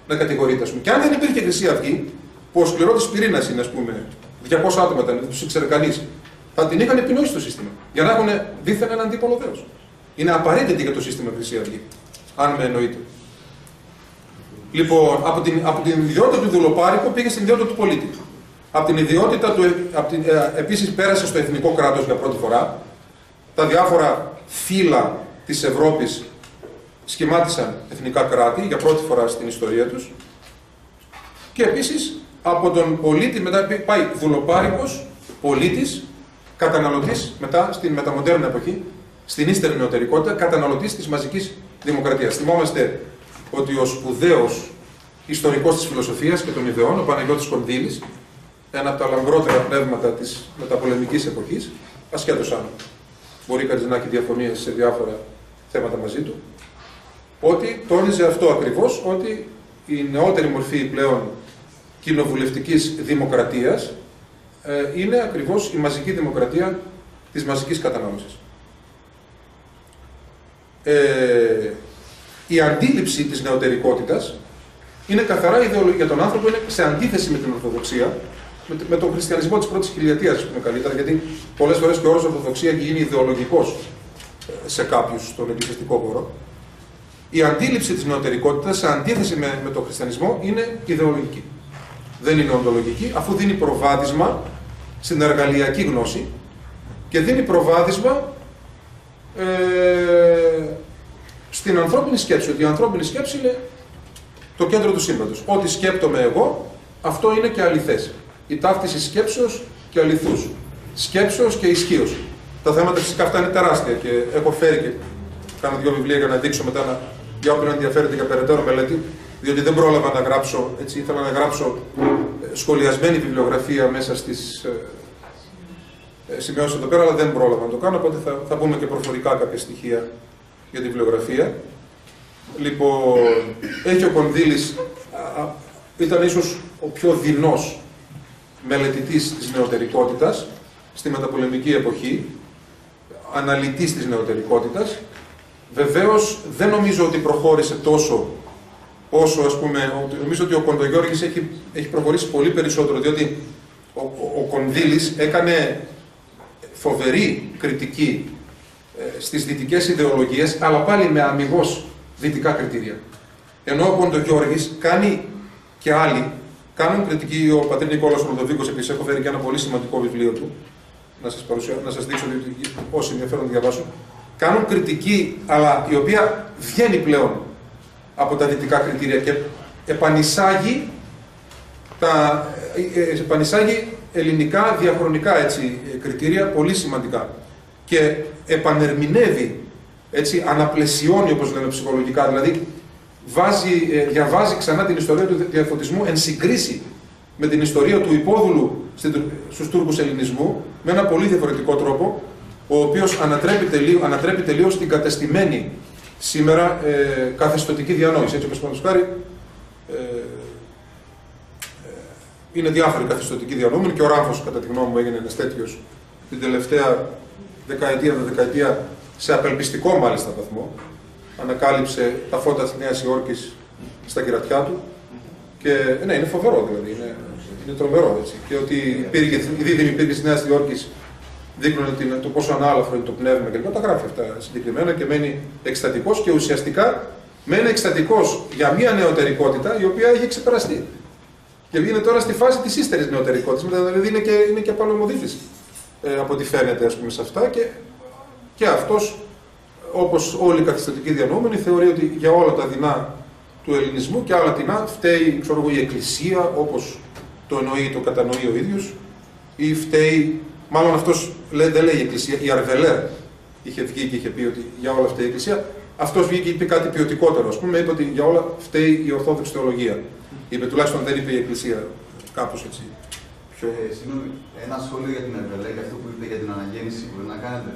να κατηγορείται, ας πούμε. Και αν δεν υπήρχε Χρυσή Αυγή, που ο σκληρότης πυρήνας είναι, ας πούμε, 200 άτομα ήταν, δεν τους ήξερε κανείς, θα την είχαν επινοήσει το σύστημα. Για να έχουν δίθεν έναν αντίπολο δέος. Είναι απαραίτητη για το σύστημα Χρυσή Αυγή, αν με εννοείτε. Λοιπόν, από την ιδιότητα του δουλοπάρικου πήγε στην ιδιότητα του πολίτη. Από την ιδιότητα του, επίσης πέρασε στο εθνικό κράτος για πρώτη φορά. Τα διάφορα φύλλα της Ευρώπης σχημάτισαν εθνικά κράτη για πρώτη φορά στην ιστορία τους. Και επίσης από τον πολίτη μετά πάει δουλοπάρικος, πολίτης, καταναλωτής, μετά στην μεταμοντέρνα εποχή, στην ύστερη νεωτερικότητα, καταναλωτής της μαζικής δημοκρατίας. Θυμόμαστε ότι ο σπουδαίος ιστορικός της φιλοσοφίας και των ιδεών, ο Παναγιώτης Κονδύλης, ένα από τα λαμπρότερα πνεύματα της μεταπολεμικής εποχής, ασχέτως αν μπορεί κανείς να έχει διαφωνίες σε διάφορα θέματα μαζί του, ότι τόνιζε αυτό ακριβώς, ότι η νεότερη μορφή πλέον κοινοβουλευτικής δημοκρατίας είναι ακριβώς η μαζική δημοκρατία της μαζικής κατανάλωσης. Η αντίληψη της νεωτερικότητας είναι καθαρά ιδεολογική. Για τον άνθρωπο είναι σε αντίθεση με την Ορθοδοξία, με τον χριστιανισμό της πρώτης χιλιετίας, ας πούμε καλύτερα, γιατί πολλές φορές και ο όρος Ορθοδοξία γίνει ιδεολογικός σε κάποιους στον εκκλησιαστικό χώρο. Η αντίληψη της νεωτερικότητας, σε αντίθεση με τον χριστιανισμό, είναι ιδεολογική. Δεν είναι οντολογική, αφού δίνει προβάδισμα στην εργαλειακή γνώση και δίνει προβάδισμα στην ανθρώπινη σκέψη. Ότι η ανθρώπινη σκέψη είναι το κέντρο του σύμπαντος. Ό,τι σκέπτομαι εγώ, αυτό είναι και αληθές. Η ταύτιση σκέψεως και αληθούς. Σκέψεως και ισχύως. Τα θέματα φυσικά αυτά είναι τεράστια και έχω φέρει και κάνω 2 βιβλία για να δείξω μετά για όποιον ενδιαφέρεται για περαιτέρω μελέτη, διότι δεν πρόλαβα να γράψω, έτσι ήθελα να γράψω σχολιασμένη βιβλιογραφία μέσα στις σημειώσεις εδώ πέρα, αλλά δεν πρόλαβα να το κάνω, οπότε θα πούμε και προφορικά κάποια στοιχεία για τη βιβλιογραφία. Λοιπόν, έχει ο Κονδύλης, ήταν ίσως ο πιο δεινός μελετητής της νεωτερικότητας στη μεταπολεμική εποχή, αναλυτής της νεωτερικότητας. Βεβαίως δεν νομίζω ότι προχώρησε τόσο όσο, ας πούμε, νομίζω ότι ο Κοντογιώργης έχει προχωρήσει πολύ περισσότερο, διότι ο Κονδύλης έκανε φοβερή κριτική στις δυτικές ιδεολογίες, αλλά πάλι με αμιγώς δυτικά κριτήρια. Ενώ ο Κοντογιώργης κάνει και άλλοι, κάνουν κριτική, ο πατήρ Νικόλαος Λουδοβίκος επίσης, έχω φέρει και ένα πολύ σημαντικό βιβλίο του, να σας δείξω όσοι ενδιαφέρον να διαβάσουν, κάνουν κριτική, αλλά η οποία βγαίνει πλέον από τα δυτικά κριτήρια και επανεισάγει ελληνικά διαχρονικά έτσι, κριτήρια πολύ σημαντικά και επανερμηνεύει, έτσι, αναπλαισιώνει, όπως λέμε ψυχολογικά, δηλαδή διαβάζει ξανά την ιστορία του διαφωτισμού εν συγκρίση με την ιστορία του υπόδουλου στους Τούρκους ελληνισμού με ένα πολύ διαφορετικό τρόπο, ο οποίος ανατρέπει τελείως την κατεστημένη σήμερα καθεστωτική διανόηση. Έτσι όπως παραδείγματος χάρη είναι διάφοροι καθεστωτικοί διανόμενοι και ο Ράμφος, κατά τη γνώμη μου, έγινε ένας τέτοιος την τελευταία δεκαετία σε απελπιστικό μάλιστα βαθμό. Ανακάλυψε τα φώτα της Νέας Υόρκης στα κερατιά του. Και ναι, είναι φοβερό δηλαδή, είναι τρομερό έτσι. Και ότι οι δίδυμοι πύργοι της Νέας Υόρκης δείχνουν το πόσο ανάλαφρο είναι το πνεύμα κλπ. Τα γράφει αυτά συγκεκριμένα και μένει εκστατικός και ουσιαστικά μένει εκστατικός για μια νεωτερικότητα η οποία έχει ξεπεραστεί. Και είναι τώρα στη φάση της ύστερης νεωτερικότητας, δηλαδή είναι και παλαιομοδίτης από ό,τι φαίνεται ας πούμε, σε αυτά και αυτός, όπως όλοι οι καθιστατικοί διανοούμενοι, θεωρεί ότι για όλα τα δεινά του ελληνισμού και άλλα δεινά φταίει η Εκκλησία, όπως το εννοεί, το κατανοεί ο ίδιος, ή φταίει, μάλλον αυτός δεν λέει η Εκκλησία, η Αρβελέρ είχε βγει και είχε πει ότι για όλα φταίει η Εκκλησία. Αυτός βγήκε και είπε κάτι ποιοτικότερο, ας πούμε, είπε ότι για όλα φταίει η Ορθόδοξη θεολογία. Είπε, τουλάχιστον δεν είπε η Εκκλησία, κάπως έτσι. Συγγνώμη, ένα σχόλιο για την Αρβελέρ και αυτό που είπε για την αναγέννηση, μπορεί να κάνετε,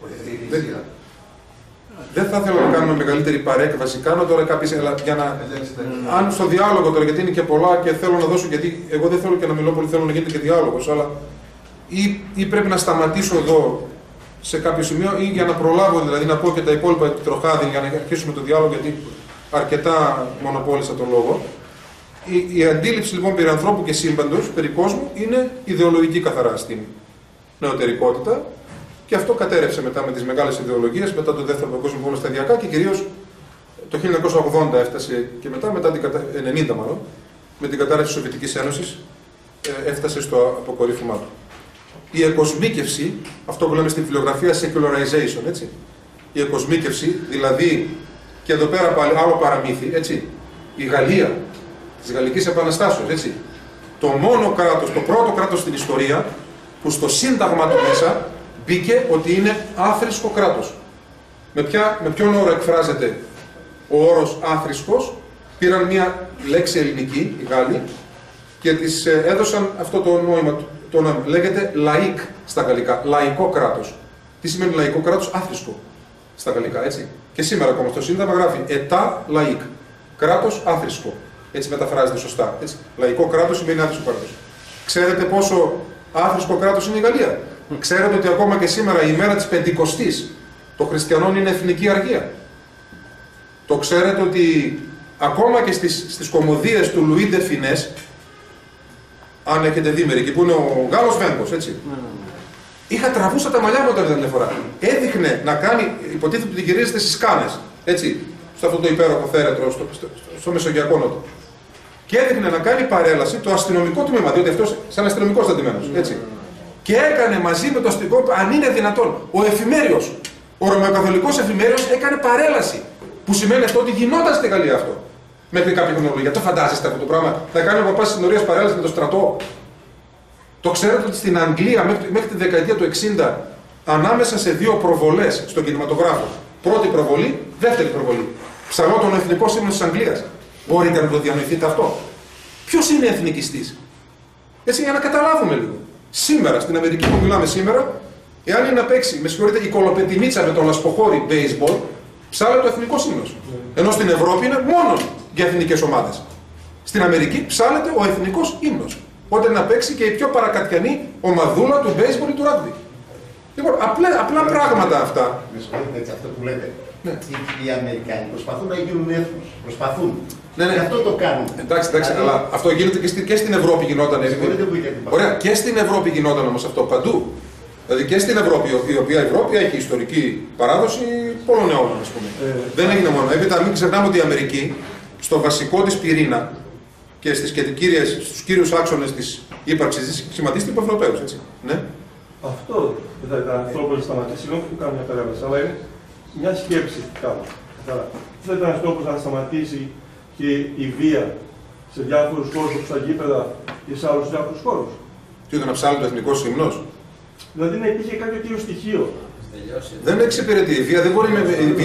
ότι αυτή η Εκκλησία. Δεν θα ήθελα να κάνουμε μεγαλύτερη παρέκβαση. Κάνω τώρα κάποιες. Για να. Αν στο διάλογο τώρα, γιατί είναι και πολλά και θέλω να δώσω. Γιατί εγώ δεν θέλω και να μιλώ πολύ, θέλω να γίνεται και διάλογος. Αλλά ή πρέπει να σταματήσω εδώ σε κάποιο σημείο, ή για να προλάβω δηλαδή να πω και τα υπόλοιπα του τροχάδι για να αρχίσουμε το διάλογο, γιατί αρκετά μονοπόλησα τον λόγο. Η αντίληψη λοιπόν περί ανθρώπου και σύμπαντος, περί κόσμου, είναι ιδεολογική καθαρά στην νεωτερικότητα. Και αυτό κατέρευσε μετά με τις μεγάλες ιδεολογίες, μετά τον Δεύτερο Παγκόσμιο Πόλεμο σταδιακά και κυρίως το 1980 έφτασε και μετά την 90 μάλλον, με την κατάρρευση της Σοβιετικής Ένωσης, έφτασε στο αποκορύφωμά του. Η εκοσμίκευση, αυτό που λέμε στην βιβλιογραφία secularization, έτσι. Η εκοσμίκευση, δηλαδή, και εδώ πέρα πάλι άλλο παραμύθι, έτσι. Η Γαλλία της Γαλλικής Επαναστάσεως, έτσι. Το μόνο κράτος, το πρώτο κράτος στην ιστορία που στο σύνταγμα του μέσα μπήκε ότι είναι άθρησκο κράτος. Με ποιον όρο εκφράζεται ο όρος άθρησκος? Πήραν μια λέξη ελληνική, οι Γάλλοι, και της έδωσαν αυτό το νόημα. Το νόημα. Λέγεται λαϊκ στα γαλλικά, λαϊκό κράτος. Τι σημαίνει λαϊκό κράτος? Άθρησκο στα γαλλικά, έτσι. Και σήμερα ακόμα στο Σύνταγμα γράφει «Ετά λαϊκ», κράτος άθρησκο. Έτσι μεταφράζεται σωστά. Έτσι. Λαϊκό κράτος σημαίνει άθρησκο κράτος. Ξέρετε πόσο άθρησκο κράτος είναι η Γαλλία? Ξέρετε ότι ακόμα και σήμερα η μέρα της Πεντηκοστής των χριστιανών είναι εθνική αργία? Το ξέρετε ότι ακόμα και στις κωμωδίες του Λουί ντε Φινές, αν έχετε δει μερικοί, που είναι ο Γάλλος Βέγκος, έτσι. Είχα τραβούσα τα μαλλιά μου όταν ήταν φορά. Έδειχνε να κάνει, υποτίθεται ότι γυρίζεται στις Κάνες, έτσι, σε αυτό το υπέροχο θέρετρο, στο Μεσογειακό Νότο. Και έδειχνε να κάνει παρέλαση το αστυνομικό τμήμα, διότι αυτός σαν αστυνομικός στατημένος, έτσι. Και έκανε μαζί με το αστυνομικό, αν είναι δυνατόν, ο εφημέριος, ο ρωμαιοκαθολικός εφημέριος έκανε παρέλαση. Που σημαίνει αυτό ότι γινόταν στη Γαλλία αυτό. Μέχρι κάποια χρονολογία. Το φαντάζεστε αυτό το πράγμα? Θα κάνει ο παπάς της συνορίας παρέλαση με το στρατό? Το ξέρετε ότι στην Αγγλία μέχρι τη δεκαετία του 60, ανάμεσα σε δύο προβολές στον κινηματογράφο, πρώτη προβολή, δεύτερη προβολή, ψαλόταν ο εθνικός ύμνος της Αγγλίας. Μπορείτε να το διανοηθείτε αυτό? Ποιος είναι εθνικιστής? Έτσι, για να καταλάβουμε λίγο. Σήμερα, στην Αμερική που μιλάμε σήμερα, εάν είναι να παίξει, με συγχωρείτε, η κολοπετινίτσα με τον λασποχώρι baseball, ψάλε το εθνικό ύμνος. Ενώ στην Ευρώπη είναι μόνο για εθνικές ομάδες. Στην Αμερική ψάλεται ο εθνικός ύμνος. Όταν να παίξει και η πιο παρακατιανή ομαδούλα του baseball ή του rugby. Λοιπόν, απλά πράγματα αυτά. Με συγχωρείτε έτσι, αυτό που λέτε. Ναι. Οι Αμερικάνοι προσπαθούν να γίνουν έθνος. Προσπαθούν. Ναι. Και αυτό το κάνουν. Εντάξει, αλλά αυτό γίνεται και στην Ευρώπη γινόταν. Ωραία, και στην Ευρώπη γινόταν όμως αυτό παντού. Δηλαδή και στην Ευρώπη, η οποία Ευρώπη έχει ιστορική παράδοση πολλών αιώνων, ας πούμε. Δεν έγινε μόνο. Έπειτα, μην ξεχνάμε ότι η Αμερική, στο βασικό της πυρήνα και στους κύριους άξονες της ύπαρξης της, σχηματίστηκε από Ευρωπαίους, έτσι. Ναι. Αυτό δεν θα ήταν τρόπο να σταματήσει. Συγγνώμη που κάνω μια παρέμβαση, αλλά είναι μια σκέψη κάνω. Δεν θα ήταν τρόπο να σταματήσει και η βία σε διάφορους χώρους όπως τα γήπεδα και σε άλλους διάφορους χώρους? Τι ήταν να ψάλει το εθνικό ύμνος? Δηλαδή να υπήρχε κάποιο τέτοιο στοιχείο. Δεν εξυπηρετεί η βία. Δεν μπορεί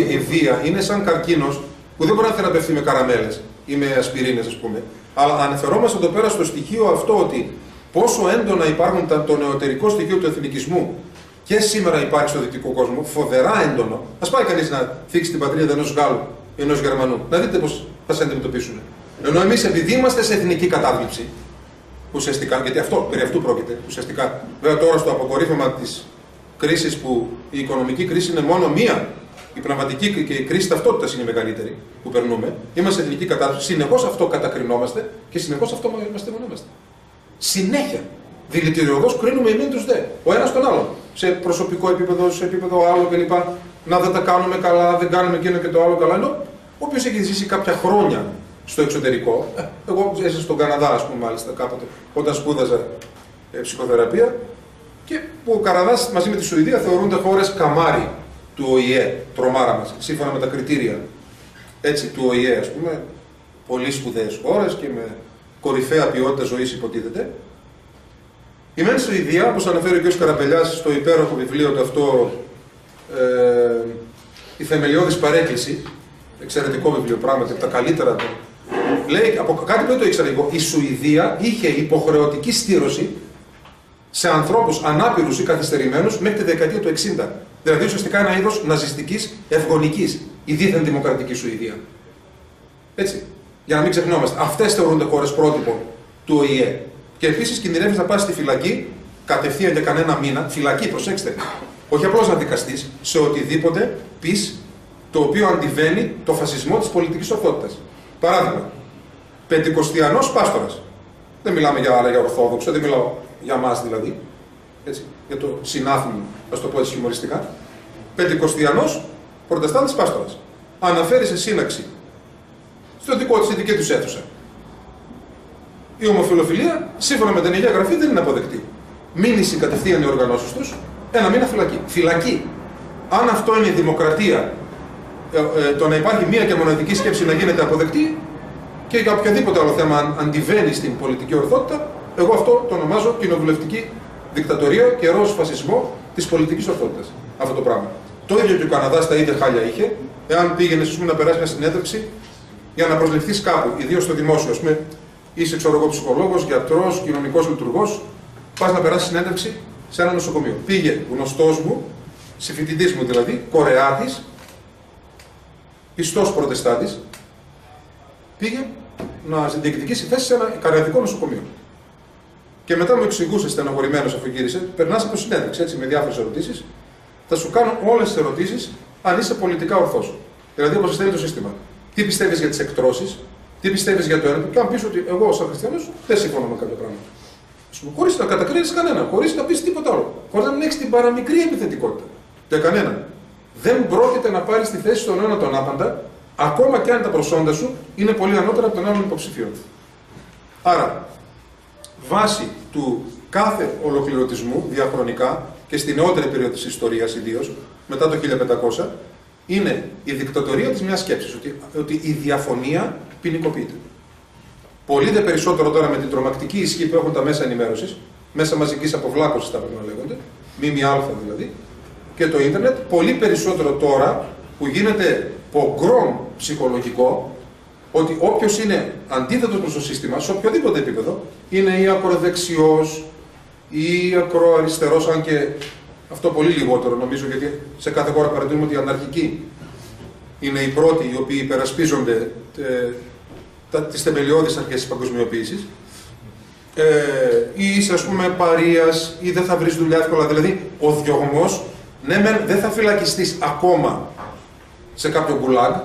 η βία είναι σαν καρκίνος που δεν μπορεί να θεραπευτεί με καραμέλες ή με ασπιρίνες, ας πούμε. Αλλά αναφερόμαστε εδώ πέρα στο στοιχείο αυτό ότι πόσο έντονα υπάρχουν το νεωτερικό στοιχείο του εθνικισμού και σήμερα υπάρχει στο δυτικό κόσμο, φοβερά έντονο. Ας πάει κανείς να θίξει την πατρίδα ενός Γάλλου ή ενός Γερμανού. Να δείτε πώς θα σε αντιμετωπίσουν. Ενώ εμείς, επειδή είμαστε σε εθνική κατάθλιψη, ουσιαστικά, γιατί περί αυτού πρόκειται, ουσιαστικά, βέβαια τώρα στο αποκορύφωμα της κρίσεις που η οικονομική κρίση είναι μόνο μία, η πνευματική και η κρίση ταυτότητας είναι η μεγαλύτερη που περνούμε, είμαστε σε εθνική κατάσταση, συνεχώς αυτό κατακρινόμαστε και συνεχώς αυτό μαστεγωνόμαστε. Συνέχεια. Δηλητηριωδώς κρίνουμε εμείς τους δε, ο ένας τον άλλον. Σε προσωπικό επίπεδο, σε επίπεδο άλλο κλπ. Να δεν τα κάνουμε καλά, δεν κάνουμε εκείνο και το άλλο καλά. Ενώ όποιος έχει ζήσει κάποια χρόνια στο εξωτερικό, εγώ έζησα στον Καναδά, ας πούμε, μάλιστα κάποτε, όταν σπούδαζα ψυχοθεραπεία, και που ο Καναδάς μαζί με τη Σουηδία θεωρούνται χώρες καμάρι του ΟΗΕ, τρομάρα μας, σύμφωνα με τα κριτήρια έτσι, του ΟΗΕ, ας πούμε, πολύ σπουδαίες χώρες και με κορυφαία ποιότητα ζωής υποτίθεται. Η μεν Σουηδία, όπως αναφέρει ο κ. Καραπελιάς στο υπέροχο βιβλίο του αυτό, «Η θεμελιώδης παρέκκληση», εξαιρετικό βιβλίο πράγματι, από τα καλύτερα του, λέει, από κάτι που δεν το ήξερα εγώ, η Σουηδία είχε υποχρεωτική στήρωση σε ανθρώπους ανάπηρους ή καθυστερημένους μέχρι τη δεκαετία του 60. Δηλαδή ουσιαστικά ένα είδος ναζιστικής ευγονικής, η δίθεν δημοκρατική Σουηδία. Έτσι. Για να μην ξεχνιόμαστε. Αυτές θεωρούνται χώρες πρότυπο του ΟΗΕ. Και επίσης κινδυνεύεις να πας στη φυλακή κατευθείαν για κανένα μήνα. Φυλακή, προσέξτε. Όχι απλώς να δικαστείς σε οτιδήποτε πεις το οποίο αντιβαίνει το φασισμό της πολιτικής ορθότητας. Παράδειγμα, Πεντηκοστιανός πάστορας. Δεν μιλάμε για άλλα, για Ορθόδοξο, δεν μιλάω για μας δηλαδή. Έτσι, για το συνάθι μου, ας το πω έτσι χιουμοριστικά. Πεντηκοστιανός προτεστάντης πάστορας. Αναφέρει σε σύναξη στη δική τους αίθουσα. Η ομοφιλοφιλία, σύμφωνα με την Αγία Γραφή, δεν είναι αποδεκτή. Μήνυση κατευθείαν οι οργανώσεις τους, ένα μήνα φυλακή. Φυλακή. Αν αυτό είναι η δημοκρατία, το να υπάρχει μία και μοναδική σκέψη να γίνεται αποδεκτή και για οποιοδήποτε άλλο θέμα αντιβαίνει στην πολιτική ορθότητα, εγώ αυτό το ονομάζω κοινοβουλευτική δικτατορία και ροζ φασισμό της πολιτικής ορθότητας. Αυτό το πράγμα. Το ίδιο και ο Καναδάς τα ίδια χάλια είχε, εάν πήγαινε να περάσει μια συνέντευξη για να προσληφθείς κάπου, ιδίως στο δημόσιο, ας πούμε, είσαι ψυχολόγος, γιατρός, κοινωνικός λειτουργός, πας να περάσεις συνέντευξη σε ένα νοσοκομείο. Πήγε γνωστός μου, συμφοιτητής μου δηλαδή, Κορεάτης, πιστός προτεστάτης, πήγε να διεκδικήσει θέση σε ένα καραϊβικό νοσοκομείο. Και μετά μου εξηγούσε στενοχωρημένος αφού γύρισε, περνάς από συνέντευξη έτσι, με διάφορες ερωτήσεις, θα σου κάνω όλες τις ερωτήσεις αν είσαι πολιτικά ορθός. Δηλαδή, όπως στέλνει το σύστημα. Τι πιστεύεις για τις εκτρώσεις, τι πιστεύεις για το ένα, και αν πεις ότι εγώ, σαν χριστιανός, δεν συμφωνώ με κάποιο πράγμα. Χωρίς να κατακρίνεις κανέναν, χωρίς να πεις τίποτα άλλο. Χωρίς να μην έχεις την παραμικρή επιθετικότητα. Για κανέναν. Δεν πρόκειται να πάρεις τη θέση στον ένα τον άπαντα, ακόμα και αν τα προσόντα σου είναι πολύ ανώτερα από τον άλλον υποψηφίο. Άρα, βάση του κάθε ολοκληρωτισμού διαχρονικά και στη νεότερη περίοδο της ιστορίας ιδίως, μετά το 1500, είναι η δικτατορία της μιας σκέψης, ότι η διαφωνία ποινικοποιείται. Πολύ δε περισσότερο τώρα με την τρομακτική ισχύ που έχουν τα μέσα ενημέρωσης, μέσα μαζικής αποβλάκωσης τα πρέπει να λέγονται, ΜΜΑ δηλαδή, και το ίντερνετ, πολύ περισσότερο τώρα που γίνεται πογκρόμ ψυχολογικό, ότι όποιος είναι αντίθετος προς το σύστημα, σε οποιοδήποτε επίπεδο, είναι ή ακροδεξιός ή ακροαριστερός, αν και αυτό πολύ λιγότερο νομίζω, γιατί σε κάθε χώρα παρατηρούμε ότι οι αναρχικοί είναι οι πρώτοι οι οποίοι υπερασπίζονται τις θεμελιώδεις αρχές της παγκοσμιοποίησης, ή είσαι ας πούμε παρείας ή δεν θα βρεις δουλειά εύκολα. Δηλαδή ο διωγμός, ναι δεν θα φυλακιστείς ακόμα σε κάποιο γκουλάγ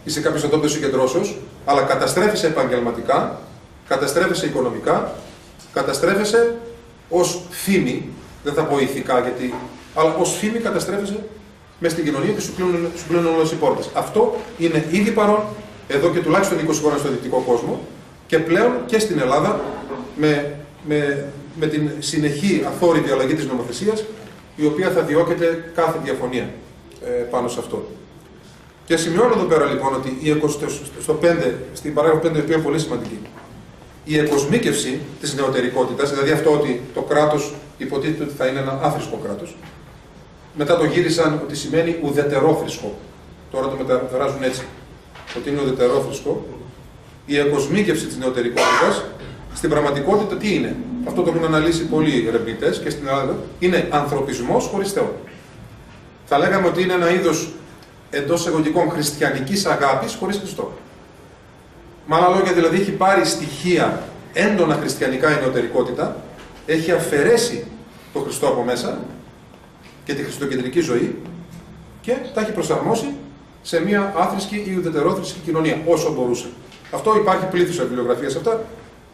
ή σε κάποιο τόπο συγκεντρώσεως, αλλά καταστρέφεσαι επαγγελματικά, καταστρέφεσαι οικονομικά, καταστρέφεσαι ως φήμη, δεν θα πω ηθικά γιατί, αλλά ως φήμη καταστρέφεσαι μες στην κοινωνία και σου κλείνουν όλες οι πόρτες. Αυτό είναι ήδη παρόν εδώ και τουλάχιστον 20 χρόνια στο δυτικό κόσμο και πλέον και στην Ελλάδα με την συνεχή αθόρυβη αλλαγή της νομοθεσίας, η οποία θα διώκεται κάθε διαφωνία πάνω σε αυτό. Και σημειώνω εδώ πέρα λοιπόν ότι στην παράγραφο 5, η οποία είναι πολύ σημαντική, η εκοσμίκευση της νεωτερικότητας, δηλαδή αυτό ότι το κράτος υποτίθεται ότι θα είναι ένα άθρησκο κράτος, μετά το γύρισαν ότι σημαίνει ουδετερόθρησκο. Τώρα το μεταφράζουν έτσι, ότι είναι ουδετερόθρησκο. Η εκοσμίκευση της νεωτερικότητας, στην πραγματικότητα τι είναι? Αυτό το έχουν αναλύσει πολλοί ερευνητές και στην Ελλάδα. Είναι ανθρωπισμός χωρίς Θεό. Θα λέγαμε ότι είναι ένα είδος εντός εισαγωγικών χριστιανικής αγάπης χωρίς Χριστό. Με άλλα λόγια, δηλαδή, έχει πάρει στοιχεία έντονα χριστιανικά η νεωτερικότητα, έχει αφαιρέσει τον Χριστό από μέσα και τη χριστοκεντρική ζωή και τα έχει προσαρμόσει σε μια άθρησκη ή ουδετερόθρησκη κοινωνία, όσο μπορούσε. Αυτό υπάρχει πλήθος βιβλιογραφίας αυτά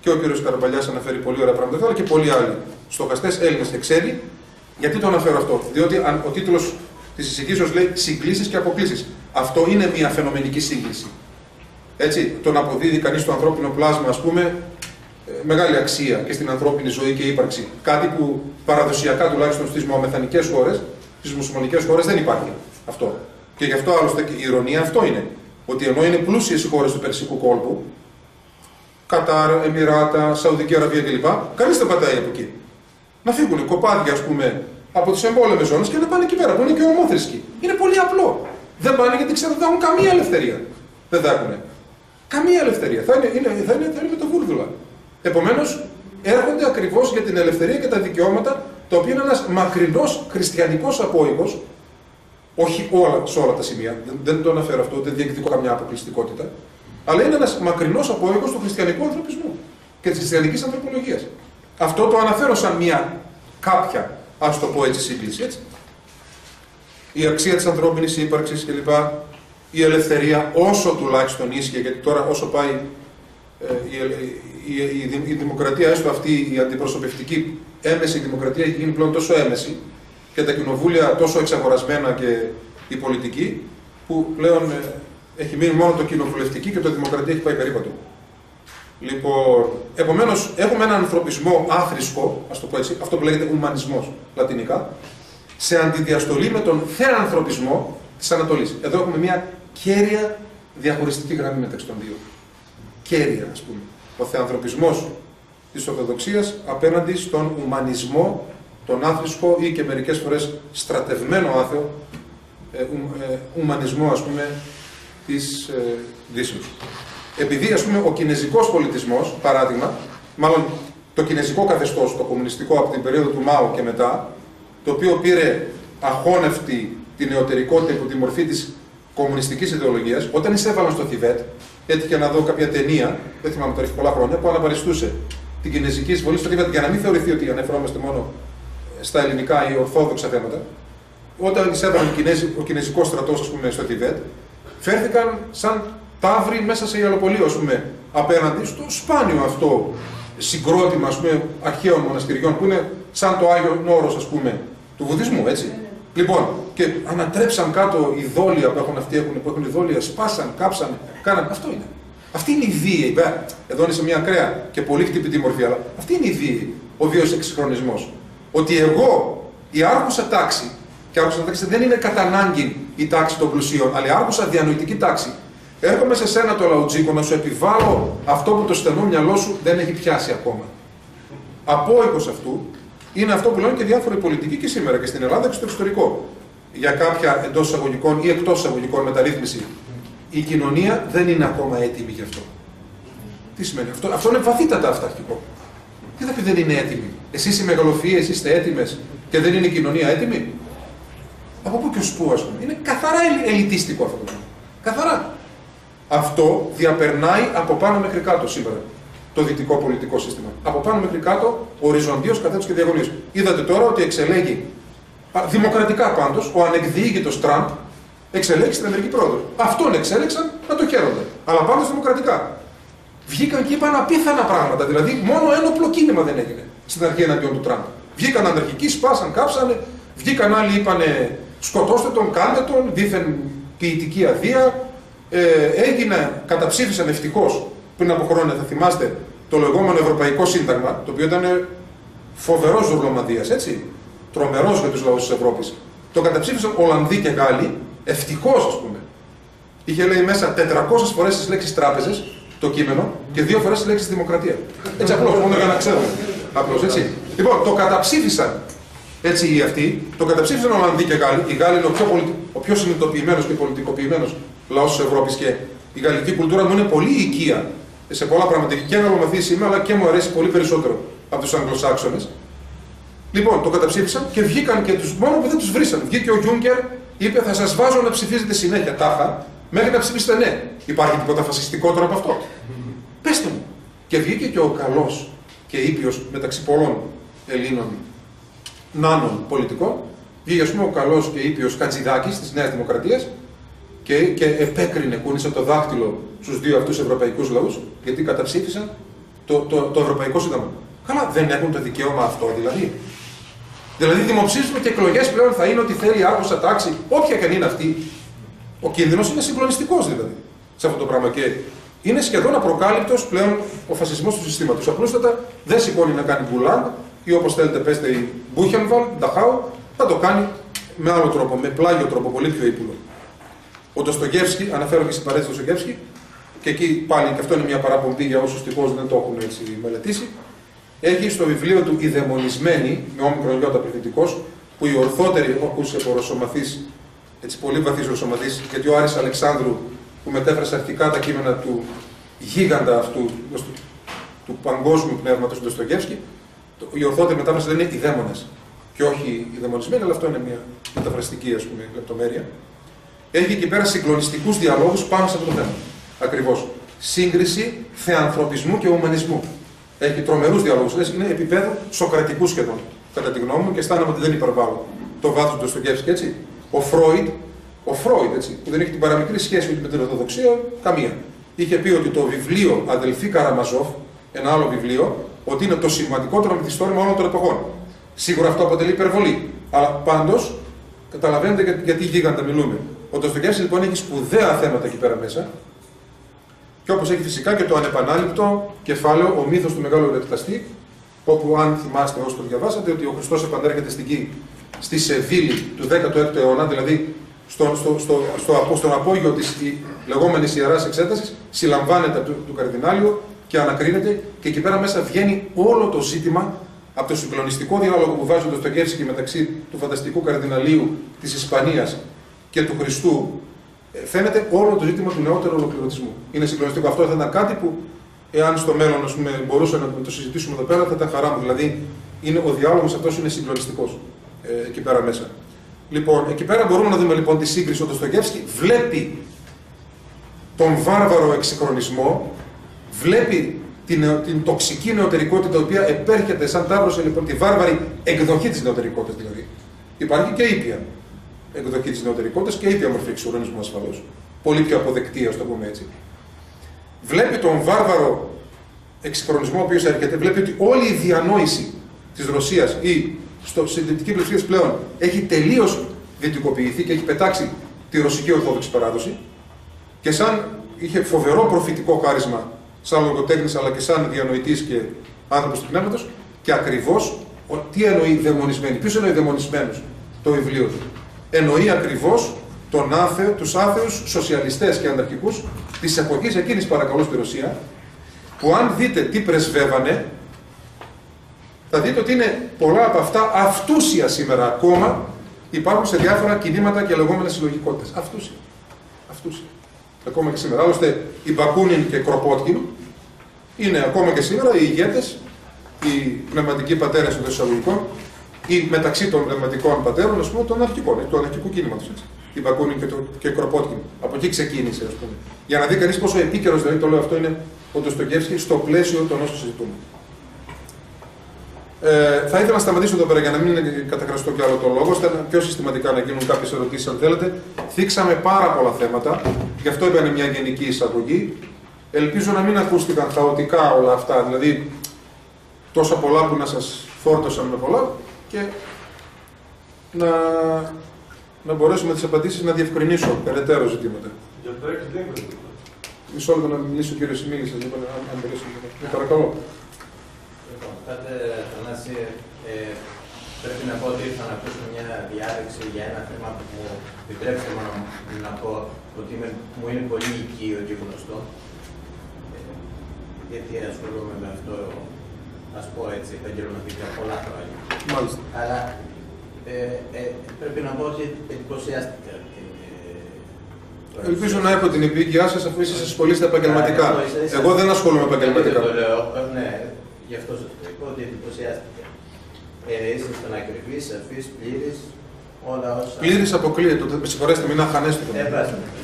και ο κ. Καραμπαλιάς αναφέρει πολύ ωραία πράγματα, αλλά και πολλοί άλλοι στοχαστές Έλληνες και ξένοι. Γιατί το αναφέρω αυτό? Διότι ο τίτλος της εισηγήσεως λέει συγκλήσεις και αποκλήσεις. Αυτό είναι μια φαινομενική σύγκληση. Έτσι, το να αποδίδει κανείς το ανθρώπινο πλάσμα, ας πούμε, μεγάλη αξία και στην ανθρώπινη ζωή και ύπαρξη. Κάτι που παραδοσιακά τουλάχιστον στις μαομεθανικές χώρες, στις μουσουλμανικές χώρες δεν υπάρχει αυτό. Και γι' αυτό άλλωστε και η ειρωνία αυτό είναι. Ότι ενώ είναι πλούσιες οι χώρες του Περσικού κόλπου, Κατάρ, Εμιράτα, Σαουδική Αραβία κλπ., κανείς δεν πατάει από εκεί. Να φύγουν κοπάδια, ας πούμε, από τις εμπόλεμες ζώνες και να πάνε εκεί πέρα, που είναι και ομόθρησκοι. Είναι πολύ απλό. Δεν πάνε γιατί ξέρουν ότι δεν έχουν καμία ελευθερία. Δεν θα έχουν. Καμία ελευθερία. Θα είναι με το βούρδουλα. Επομένως, έρχονται ακριβώς για την ελευθερία και τα δικαιώματα, το οποίο είναι ένας μακρινός χριστιανικός απόϊχος, όχι σε όλα τα σημεία, δεν το αναφέρω αυτό, δεν διεκδικώ καμιά αποκλειστικότητα, αλλά είναι ένας μακρινός απόϊχος του χριστιανικού ανθρωπισμού και της χριστιανικής ανθρωπολογίας. Αυτό το αναφέρω σαν μια κάποια, ας το πω έτσι, σύγκληση. Έτσι. Η αξία της ανθρώπινης ύπαρξης κλπ. Η ελευθερία, όσο τουλάχιστον ίσχυε, γιατί τώρα όσο πάει η δημοκρατία, έστω αυτή η αντιπροσωπευτική έμεση δημοκρατία, έχει γίνει πλέον τόσο έμεση και τα κοινοβούλια τόσο εξαγορασμένα και η πολιτική, που πλέον έχει μείνει μόνο το κοινοβουλευτική και το δημοκρατία έχει πάει περίπατο. Λοιπόν, επομένως, έχουμε έναν ανθρωπισμό άθρησκο, ας το πω έτσι, αυτό που λέγεται ουμανισμός λατινικά, σε αντιδιαστολή με τον θεανθρωπισμό της Ανατολής. Εδώ έχουμε μια κέρια διαχωριστική γραμμή μεταξύ των δύο. Κέρια, ας πούμε. Ο θεανθρωπισμός της Ορθοδοξίας απέναντι στον ουμανισμό, τον άθρησκο ή και μερικές φορές στρατευμένο άθεο ουμανισμό, ας πούμε, της Δύσεως. Επειδή, ας πούμε, ο κινεζικός πολιτισμός, παράδειγμα, μάλλον το κινεζικό καθεστώς, το κομμουνιστικό από την περίοδο του Μάο και μετά, το οποίο πήρε αχώνευτη την νεωτερικότητα υπό τη μορφή της κομμουνιστικής ιδεολογίας, όταν εισέβαλαν στο Θιβέτ, έτυχε να δω κάποια ταινία, δεν θυμάμαι τώρα, έχει πολλά χρόνια, που αναπαριστούσε την κινεζική εισβολή στο Θιβέτ, για να μην θεωρηθεί ότι αναφερόμαστε μόνο στα ελληνικά ή ορθόδοξα θέματα. Όταν εισέβαλαν ο κινεζικός στρατός, ας πούμε, στο Θιβέτ, φέρθηκαν σαν ταύροι μέσα σε ιαλοπολείο, ας πούμε, απέναντι στο σπάνιο αυτό συγκρότημα, ας πούμε, αρχαίων μοναστηριών, που είναι σαν το Άγιο Όρος, ας πούμε, του Βουδισμού, έτσι. Λοιπόν, και ανατρέψαν κάτω ειδόλια που έχουν αυτοί, που έχουν ειδόλια, σπάσαν, κάψαν, κάναν. Αυτό είναι. Αυτή είναι η βίαιη. Εδώ είναι σε μια ακραία και πολύ χτυπητή μορφή, αλλά αυτή είναι η βίαιη, ο βίαιος εξυγχρονισμός. Ότι εγώ, η άρχουσα τάξη, και η άρχουσα τάξη δεν είναι κατά ανάγκη η τάξη των πλουσίων, αλλά η άρχουσα διανοητική τάξη, έρχομαι σε σένα το λαουτζίκο να σου επιβάλλω αυτό που το στενό μυαλό σου δεν έχει πιάσει ακόμα. Απόϊχος αυτού είναι αυτό που λένε και διάφοροι πολιτικοί και σήμερα και στην Ελλάδα και στο εξωτερικό. Για κάποια εντός εισαγωγικών ή εκτός εισαγωγικών μεταρρύθμιση, η κοινωνία δεν είναι ακόμα έτοιμη γι' αυτό. Τι σημαίνει αυτό? Αυτό είναι βαθύτατα αυταρχικό. Τι θα πει δεν είναι έτοιμη? Εσείς οι μεγαλοφυείς είστε έτοιμες και δεν είναι η κοινωνία έτοιμη? Από πού και ως πού, ας πούμε. Είναι καθαρά ελιτίστικο αυτό το πράγμα. Καθαρά. Αυτό διαπερνάει από πάνω μέχρι κάτω σήμερα το δυτικό πολιτικό σύστημα. Από πάνω μέχρι κάτω, οριζοντίως, καθέτως και διαγωνίως. Είδατε τώρα ότι εξελέγει, δημοκρατικά πάντως, ο ανεκδιήγητος Τραμπ εξελέγει στην Αμερική πρόεδρο. Αυτόν εξέλεξαν να το χαίρονται. Αλλά πάντως δημοκρατικά. Βγήκαν και είπαν απίθανα πράγματα. Δηλαδή, μόνο ένοπλο κίνημα δεν έγινε στην αρχή εναντίον του Τραμπ. Βγήκαν αναρχικοί, σπάσαν, κάψανε. Βγήκαν άλλοι, είπανε σκοτώστε τον, κάντε τον, δήθεν ποιητική αδεία. Καταψήφισαν ευτυχώς πριν από χρόνια, θα θυμάστε, το λεγόμενο Ευρωπαϊκό Σύνταγμα, το οποίο ήταν φοβερός ζουρλομανδίας, έτσι, τρομερός για τους λαούς της Ευρώπης. Το καταψήφισαν Ολλανδοί και Γάλλοι, ευτυχώς, ας πούμε. Είχε, λέει, μέσα 400 φορές τις λέξεις τράπεζες, το κείμενο, και 2 φορές τις λέξεις δημοκρατία. Έτσι απλώς, μόνο για να ξέρουμε. Απλώς, έτσι. Λοιπόν, το καταψήφισαν, έτσι οι αυτοί, το καταψήφισαν Ολλανδοί και Γάλλοι. Οι Γάλλοι είναι ο πιο συνειδητοποιημένος και πολιτικοποιημένος λαός της Ευρώπης και η γαλλική κουλτούρα μου είναι πολύ οικία σε πολλά πράγματα. Και γαλλομαθής είμαι, αλλά και μου αρέσει πολύ περισσότερο από τους Αγγλοσάξονες. Λοιπόν, το καταψήφισαν και βγήκαν και τους, μόνο που δεν τους βρίσαν. Βγήκε ο Γιούγκερ, είπε: θα σας βάζω να ψηφίζετε συνέχεια τάχα, μέχρι να ψηφίσετε ναι. Υπάρχει τίποτα φασιστικότερο από αυτό? Πέστε μου. Και βγήκε και ο καλός και ήπιος μεταξύ πολλών Ελλήνων νάνων πολιτικών Βγήκε, ας πούμε, ο καλός και ήπιος Χατζηδάκης της Νέας Δημοκρατίας και επέκρινε, κούνησε το δάχτυλο στους δύο αυτούς ευρωπαϊκούς λαούς, γιατί καταψήφισαν το Ευρωπαϊκό Σύνταγμα. Καλά, δεν έχουν το δικαίωμα αυτό δηλαδή. Δηλαδή, δημοψήφισμα και εκλογές πλέον θα είναι ότι θέλει άκουσα τάξη, όποια και αν είναι αυτή. Ο κίνδυνος είναι συγκλονιστικός δηλαδή σε αυτό το πράγμα. Και είναι σχεδόν απροκάλυπτος πλέον ο φασισμός του συστήματος. Απλούστατα δεν σηκώνει να κάνει γκουλάγκ ή όπως θέλετε πέστε η Μπούχενβαλ, Νταχάου, θα το κάνει με άλλο τρόπο, με πλάγιο τρόπο, πολύ πιο ύπουλο. Ο Ντοστογεύσκι, αναφέρω και στην παρέτηση του Ντοστογεύσκι, και εκεί πάλι και αυτό είναι μια παραπομπή για όσους τυχώς δεν το έχουν έτσι μελετήσει. Έχει στο βιβλίο του «Οι Δαιμονισμένοι», με όμικρον γιώτα πληθυντικός, που οι ορθότεροι έχω ακούσει από ρωσομαθείς, έτσι πολύ βαθύς ρωσομαθείς, γιατί ο Άρης Αλεξάνδρου, που μετέφρασε αρχικά τα κείμενα του γίγαντα αυτού, του παγκόσμιου πνεύματος του Ντοστογεύσκι, η ορθότερη μετάφραση δεν είναι «Οι Δαίμονες» και όχι «Οι Δαιμονισμένοι», αλλά αυτό είναι μια μεταφραστική, ας πούμε, λεπτομέρεια. Έχει εκεί πέρα συγκλονιστικούς διαλόγους πάνω σε αυτό το θέμα. Ακριβώς. Σύγκριση θεανθρωπισμού και ουμανισμού. Έχει τρομερούς διαλόγους. Είναι επίπεδο σοκρατικού σχεδόν, κατά τη γνώμη μου, και αισθάνομαι ότι δεν υπερβάλλω το βάθος του Ντοστογεύσκι, έτσι. Ο Φρόιντ, έτσι, που δεν έχει την παραμικρή σχέση με την Ορθοδοξία, καμία. Είχε πει ότι το βιβλίο Αδελφοί Καραμαζόφ, ένα άλλο βιβλίο, ότι είναι το σημαντικότερο μυθιστόρημα όλων των εποχών. Σίγουρα αυτό αποτελεί υπερβολή. Αλλά πάντως, καταλαβαίνετε γιατί γίγαντα μιλούμε. Ο Ντοστογεύσκι λοιπόν έχει σπουδαία θέματα εκεί πέρα μέσα. Και όπως έχει φυσικά και το ανεπανάληπτο κεφάλαιο, ο μύθος του Μεγάλου Ερεταστή, όπου αν θυμάστε όσοι το διαβάσατε, ότι ο Χριστός επανέρχεται στην γη στη Σεβίλη του 16ου αιώνα, δηλαδή στον απόγειο της λεγόμενης Ιεράς Εξέτασης, συλλαμβάνεται του καρδινάλιου και ανακρίνεται, και εκεί πέρα μέσα βγαίνει όλο το ζήτημα από το συγκλονιστικό διάλογο που βάζει ο Ντοστογεύσκι μεταξύ του φανταστικού καρδιναλίου της Ισπανίας και του Χριστού. Φαίνεται όλο το ζήτημα του νεότερου ολοκληρωτισμού. Είναι συγκλονιστικό. Αυτό θα ήταν κάτι που, εάν στο μέλλον μπορούσαμε να το συζητήσουμε εδώ πέρα, θα ήταν χαρά μου. Δηλαδή, ο διάλογος αυτός είναι συγκλονιστικός εκεί πέρα μέσα. Λοιπόν, εκεί πέρα μπορούμε να δούμε λοιπόν τη σύγκριση. Ο Ντοστογεύσκι βλέπει τον βάρβαρο εξυγχρονισμό, βλέπει την τοξική νεωτερικότητα, η οποία επέρχεται σαν τάβρωσε λοιπόν τη βάρβαρη εκδοχή της νεωτερικότητας δηλαδή. Υπάρχει και ήπια εκδοχή της νεωτερικότητας και ήπια μορφή εξυγχρονισμού ασφαλώς. Πολύ πιο αποδεκτή, ας το πούμε έτσι. Βλέπει τον βάρβαρο εξυγχρονισμό ο οποίος έρχεται, βλέπει ότι όλη η διανόηση της Ρωσίας ή στη δυτική πλειοψηφία πλέον έχει τελείως δυτικοποιηθεί και έχει πετάξει τη ρωσική ορθόδοξη παράδοση, και σαν είχε φοβερό προφητικό χάρισμα σαν λογοτέχνης αλλά και σαν διανοητής και άνθρωπος του πνεύματος, και ακριβώς τι εννοεί δαιμονισμένοι. Ποιος εννοεί δαιμονισμένους το βιβλίο του? Εννοεί ακριβώς τους άθεους σοσιαλιστές και αναρχικούς της εποχής εκείνης, παρακαλώ, στη Ρωσία, που αν δείτε τι πρεσβεύανε, θα δείτε ότι είναι πολλά από αυτά αυτούσια σήμερα ακόμα, υπάρχουν σε διάφορα κινήματα και λεγόμενες συλλογικότητες. Αυτούσια. Ακόμα και σήμερα. Άλλωστε, οι Μπακούνιν και Κροπότκιν είναι ακόμα και σήμερα οι ηγέτες, οι πνευματικοί πατέρες των εισαγωγικών, ή μεταξύ των πνευματικών πατέρων, ας πούμε, των αρχικών, του αναρχικού κίνηματος. Η Μπακούνιν και Κροπότκιν. Από εκεί ξεκίνησε, ας πούμε. Για να δει κανείς πόσο επίκαιρος, δηλαδή το λέω αυτό, είναι ο Ντοστογεύσκι στο πλαίσιο των όσων συζητούμε. Θα ήθελα να σταματήσω εδώ πέρα για να μην κατακραστώ κι άλλο το λόγο, ώστε πιο συστηματικά να γίνουν κάποιες ερωτήσεις αν θέλετε. Θίξαμε πάρα πολλά θέματα, γι' αυτό είπα είναι μια γενική εισαγωγή. Ελπίζω να μην ακούστηκαν χαοτικά όλα αυτά, δηλαδή τόσα πολλά που να σας φόρτωσαν με πολλά, και να μπορέσουμε τις απαντήσεις να διευκρινίσω περαιτέρω ζητήματα. Για το Brexit δεν είναι. Μισό λεπτό να μιλήσει ο κύριος Σιμίλης, αν μπορέσει. Παρακαλώ. Πάτε, Θανάση, πρέπει να πω ότι ήρθα να ακούσω μια διάλεξη για ένα θέμα που μου επιτρέψτε να πω ότι μου είναι πολύ οικείο και γνωστό. Γιατί ασχολούμαι με αυτό, ας πω έτσι, επαγγελματικά πολλά χρόνια. Μάλιστα. Αλλά πρέπει να πω ότι εντυπωσιάστηκα. Ελπίζω να έχω την επίοικιά σας, αφού εσείς ασχολείστε επαγγελματικά. Εγώ δεν ασχολούμαι επαγγελματικά. Ναι, γι' αυτό σας το είπα, ότι εντυπωσιάστηκα. Ήσασταν ακριβείς, σαφείς, πλήρης, όλα όσα... Πλήρης αποκλείεται, με συγχωρέστε, μην αχανέστηκα.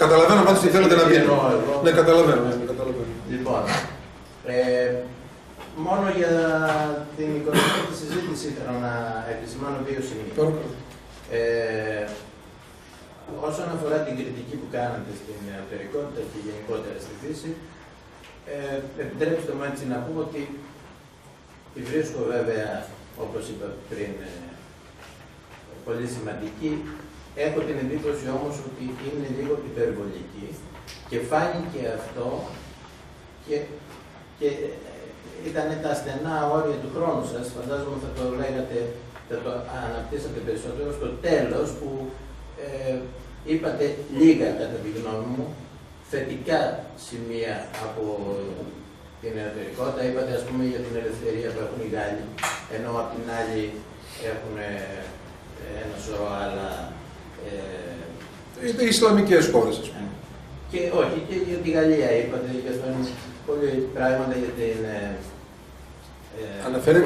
Καταλαβαίνω πάντως τι θέλετε να πείτε. Ναι, καταλαβαίνω. Λοιπόν, μόνο για την οικονομική συζήτηση ήθελα να επισημάνω δύο σημεία. Όσον αφορά την κριτική που κάνατε στην νεωτερικότητα και γενικότερα στη Δύση, επιτρέψτε μου έτσι να πω ότι τη βρίσκω βέβαια, όπως είπα πριν, πολύ σημαντική. Έχω την εντύπωση όμως ότι είναι λίγο υπερβολική και φάνηκε αυτό και ήταν τα στενά όρια του χρόνου σας. Φαντάζομαι θα το λέγατε, θα το αναπτύσσατε περισσότερο στο τέλος που είπατε λίγα, κατά τη γνώμη μου, θετικά σημεία από την νεωτερικότητα. Είπατε, ας πούμε, για την ελευθερία που έχουν οι Γάλλοι, ενώ απ' την άλλη έχουν ένα σωρό άλλα... οι Ισλαμικές χώρες, ας πούμε. Και όχι, και για τη Γαλλία είπατε, για αυτό είναι πολλοί πράγματα για την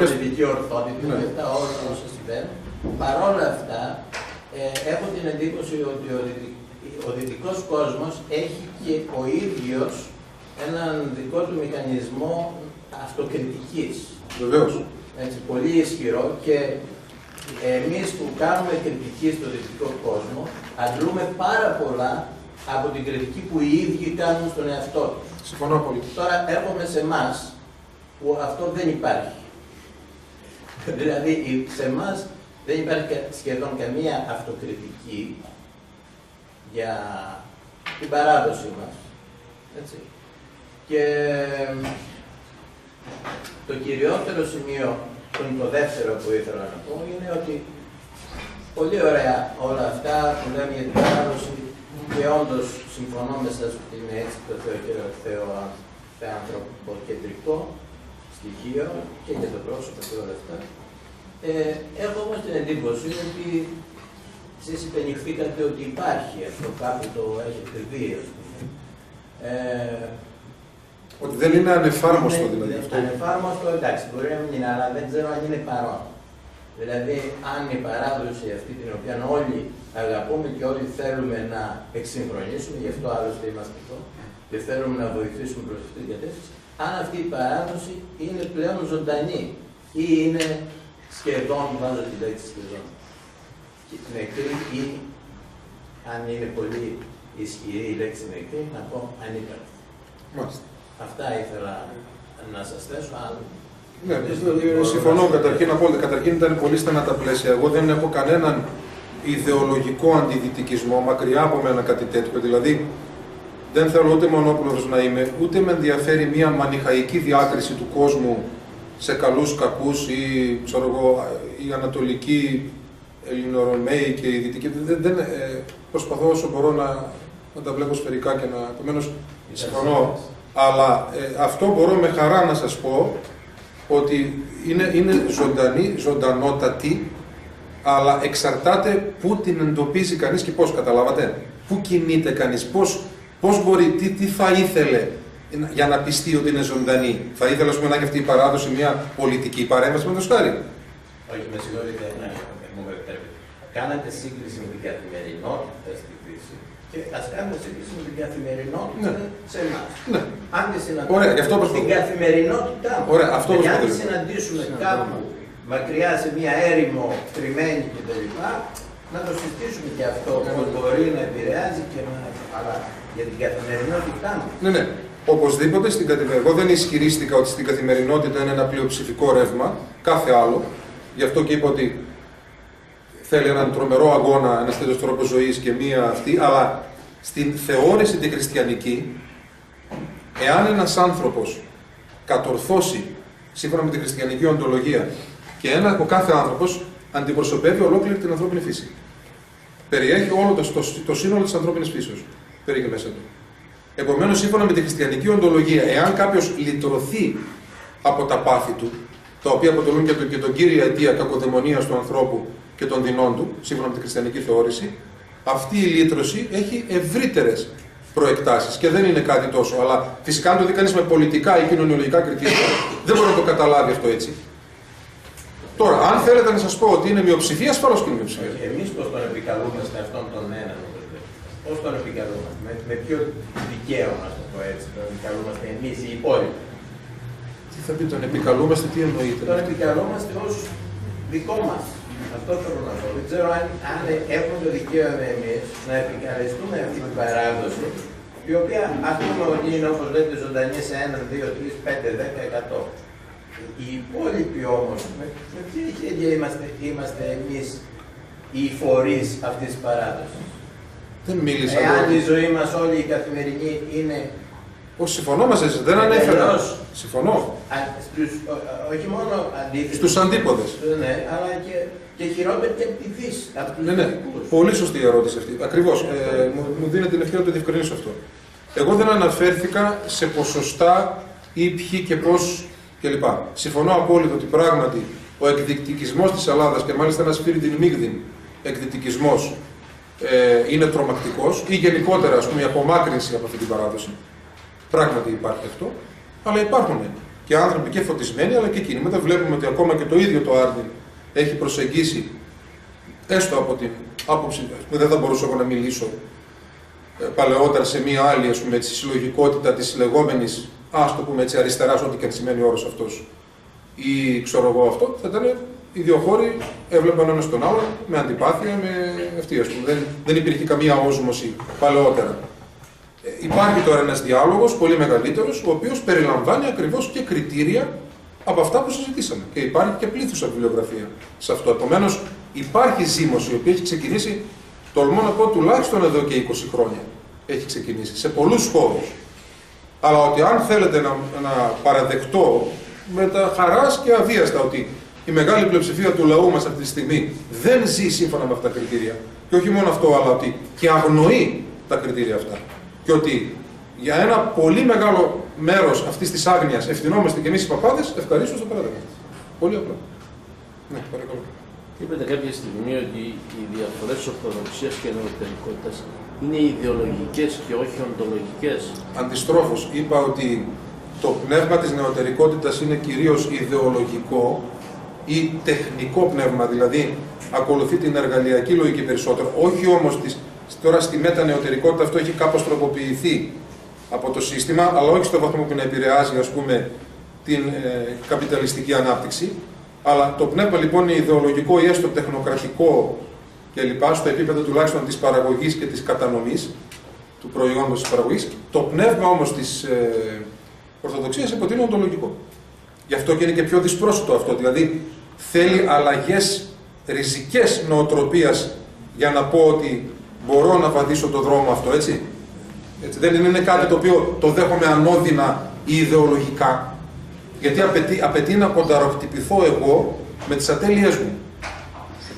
πολιτική ορθότητα και αυτά όλα όσα συμβαίνουν. Παρ' όλα αυτά, έχω την εντύπωση ότι ο δυτικός κόσμος έχει και ο ίδιος έναν δικό του μηχανισμό αυτοκριτικής. Βεβαίως. Έτσι, πολύ ισχυρό, και εμείς που κάνουμε κριτική στο δυτικό κόσμο αντλούμε πάρα πολλά από την κριτική που οι ίδιοι κάνουν στον εαυτό τους. Συμφωνώ πολύ. Τώρα έρχομαι σε εμάς που αυτό δεν υπάρχει. Δηλαδή σε εμάς δεν υπάρχει σχεδόν καμία αυτοκριτική για την παράδοση μας. Έτσι. Και το κυριότερο σημείο, που είναι το δεύτερο που ήθελα να πω, είναι ότι πολύ ωραία όλα αυτά που λέμε για την παράδοση, και όντως συμφωνώ μέσα ότι είναι έτσι το θεανθρωποκεντρικό στοιχείο και για το πρόσωπο και όλα αυτά. Έχω όμως την εντύπωση ότι εσείς υπενηχθήκατε ότι υπάρχει αυτό, κάπου το έχετε δει, ας πούμε. Ότι δεν είναι ανεφάρμοστο δηλαδή αυτό. Ανεφάρμοστο, εντάξει, μπορεί να μην είναι, αλλά δεν ξέρω αν είναι παρόν. Δηλαδή, αν η παράδοση αυτή την οποία όλοι αγαπούμε και όλοι θέλουμε να εξυγχρονίσουμε, γι' αυτό άλλωστε είμαστε εδώ, και θέλουμε να βοηθήσουμε προς αυτή την κατεύθυνση, αν αυτή η παράδοση είναι πλέον ζωντανή ή είναι σχεδόν, βάζω τη λέξη σχεδόν, νεκρή, ή αν είναι πολύ ισχυρή η λέξη νεκρή, να πω ανύπαρκτη. Αυτά ήθελα να σας θέσω. Ναι, συμφωνώ καταρχήν απόλυτα. Καταρχήν ήταν πολύ στενά τα πλαίσια. Εγώ δεν έχω κανέναν ιδεολογικό αντιδυτικισμό, μακριά από μένα κάτι τέτοιο. Δηλαδή, δεν θέλω ούτε μονόπλευρος να είμαι, ούτε με ενδιαφέρει μια μανιχαϊκή διάκριση του κόσμου σε καλούς, κακούς ή ξέρω εγώ, οι ανατολικοί, ελληνορωμαίοι και οι δυτικοί. Προσπαθώ όσο μπορώ να τα βλέπω σφαιρικά και να. Επομένως, συμφωνώ. Αλλά αυτό μπορώ με χαρά να σας πω ότι είναι ζωντανότατη, αλλά εξαρτάται πού την εντοπίζει κανείς και πώς, καταλάβατε. Πού κινείται κανείς, πώς μπορεί, τι θα ήθελε για να πιστεί ότι είναι ζωντανή. Θα ήθελε να έχει αυτή η παράδοση μια πολιτική παρέμβαση με το σκάρι. Όχι, με συγχωρείτε, μου επιτρέπετε. Κάνατε σύγκριση με την καθημερινότητα στη Δύση και ας κάνουμε σύγκριση με την καθημερινότητα σε εμάς. Ναι. Αν τη συναντήσουμε στην καθημερινότητά μας, και αν τη συναντήσουμε κάπου μακριά σε μια έρημο, κρυμμένη κτλ., να το συζητήσουμε και αυτό, πώς μπορεί να επηρεάζει και να. Αλλά για την καθημερινότητά μας. Ναι. Οπωσδήποτε στην καθημερινότητα. Εγώ δεν ισχυρίστηκα ότι στην καθημερινότητα είναι ένα πλειοψηφικό ρεύμα, κάθε άλλο. Γι' αυτό και είπα ότι θέλει έναν τρομερό αγώνα, ένας τέτοιος τρόπος ζωής και μία αυτή, αλλά στην θεώρηση τη χριστιανική, εάν ένας άνθρωπος κατορθώσει σύμφωνα με τη χριστιανική οντολογία και ο κάθε άνθρωπος αντιπροσωπεύει ολόκληρη την ανθρώπινη φύση. Περιέχει όλο το σύνολο της ανθρώπινης φύσεως. Περιέχει μέσα του. Επομένως, σύμφωνα με τη χριστιανική οντολογία, εάν κάποιος λυτρωθεί από τα πάθη του, τα οποία αποτελούν και τον κύρια αιτία κακοδαιμονίας του ανθρώπου και των δεινών του, σύμφωνα με τη χριστιανική θεώρηση, αυτή η λύτρωση έχει ευρύτερες προεκτάσεις και δεν είναι κάτι τόσο. Αλλά φυσικά, αν το δει κανείς με πολιτικά ή κοινωνιολογικά κριτήρια, δεν μπορεί να το καταλάβει αυτό έτσι. Τώρα, αν θέλετε να σας πω ότι είναι μειοψηφία, ασφαλώς και είναι μειοψηφία. Εμείς πώς τον επικαλούμαστε αυτόν τον έναν, πώς τον επικαλούμαστε, με ποιο δικαίωμα, να το πω έτσι, τον επικαλούμαστε εμείς οι υπόλοιποι. Τι θα πει τον επικαλούμαστε, τι εννοείται? Τον επικαλούμαστε ως δικό μας, Αυτό θέλω να πω. Δεν ξέρω αν έχουμε το δικαίωμα εμείς να επικαλεστούμε αυτή την παράδοση, η οποία ας πούμε ότι είναι, όπως λέτε, ζωντανή σε 1, 2, 3, 5, 10, 100. Οι υπόλοιποι όμως, με ποια χέρια είμαστε εμείς οι φορείς αυτής της παράδοσης? Δεν μίλησα. Εάν η ζωή μας όλη η καθημερινή είναι... Όχι, συμφωνώ μαζί σας, δεν ανέφερα. Συμφωνώ. Όχι μόνο αντίθετους. Στους αντίποδες. Ναι, αλλά και χειρότερο και από τη Δύση. Ναι. Πολύ σωστή η ερώτηση αυτή. Ακριβώς. Μου δίνετε την ευκαιρία να το διευκρινίσω αυτό. Εγώ δεν αναφέρθηκα σε ποσοστά ή ποιοι και πώς κλπ. Συμφωνώ απόλυτα ότι πράγματι ο εκδικητικισμός της Ελλάδας και μάλιστα ένας φύρι μίγδιν εκδικητικισμός είναι τρομακτικός ή γενικότερα ας πούμε, η απομάκρυνση από αυτή την παράδοση. Πράγματι υπάρχει αυτό, αλλά υπάρχουν και άνθρωποι και φωτισμένοι αλλά και κινήματα. Βλέπουμε ότι ακόμα και το ίδιο το Άρδιν έχει προσεγγίσει, έστω από την άποψη, δεν θα μπορούσα εγώ να μιλήσω παλαιότερα σε μία άλλη ας πούμε, έτσι, συλλογικότητα της λεγόμενης, ας το πούμε έτσι, αριστεράς, ό,τι και αν σημαίνει ο όρος αυτός, ή ξέρω εγώ αυτό, θα ήταν οι δύο χώροι έβλεπαν ένα τον άλλο με αντιπάθεια, με αυτή ας πούμε. Δεν υπήρχε καμία όσμωση παλαιότερα. Υπάρχει τώρα ένας διάλογος πολύ μεγαλύτερος, ο οποίος περιλαμβάνει ακριβώς και κριτήρια από αυτά που συζητήσαμε. Και υπάρχει και πλήθουσα βιβλιογραφία σε αυτό. Επομένως, υπάρχει ζήμωση, η οποία έχει ξεκινήσει, τολμώ να πω, τουλάχιστον εδώ και 20 χρόνια. Έχει ξεκινήσει σε πολλούς χώρους. Αλλά ότι αν θέλετε να παραδεχτώ με τα χαράς και αβίαστα ότι η μεγάλη πλειοψηφία του λαού μας αυτή τη στιγμή δεν ζει σύμφωνα με αυτά τα κριτήρια. Και όχι μόνο αυτό, αλλά ότι και αγνοεί τα κριτήρια αυτά. Και ότι για ένα πολύ μεγάλο μέρος αυτής της άγνοιας ευθυνόμαστε και εμείς οι παπάδες, ευχαρίστως το παράδειγμα. Πολύ απλό. Ναι, παρακαλώ. Είπατε κάποια στιγμή ότι οι διαφορές ορθοδοξίας και νεωτερικότητας είναι ιδεολογικές και όχι οντολογικές. Αντιστρόφως, είπα ότι το πνεύμα της νεωτερικότητας είναι κυρίως ιδεολογικό ή τεχνικό πνεύμα, δηλαδή ακολουθεί την εργαλειακή λογική περισσότερο, όχι όμως τώρα στη μετανεωτερικότητα αυτό έχει κάπως τροποποιηθεί από το σύστημα, αλλά όχι στο βαθμό που να επηρεάζει ας πούμε την καπιταλιστική ανάπτυξη. Αλλά το πνεύμα λοιπόν είναι ιδεολογικό ή έστω τεχνοκρατικό κλπ. Στο επίπεδο τουλάχιστον της παραγωγής και της κατανομής του προϊόντος της παραγωγής. Το πνεύμα όμως της Ορθοδοξίας υποτείνει οντολογικό. Γι' αυτό και είναι και πιο δυσπρόσιτο αυτό. Δηλαδή θέλει αλλαγές ριζικές νοοτροπίας για να πω ότι μπορώ να βαδίσω το δρόμο αυτό, έτσι. Δεν είναι κάτι το οποίο το δέχομαι ανώδυνα ή ιδεολογικά. Γιατί απαιτεί να κονταροκτυπηθώ εγώ με τις ατέλειές μου.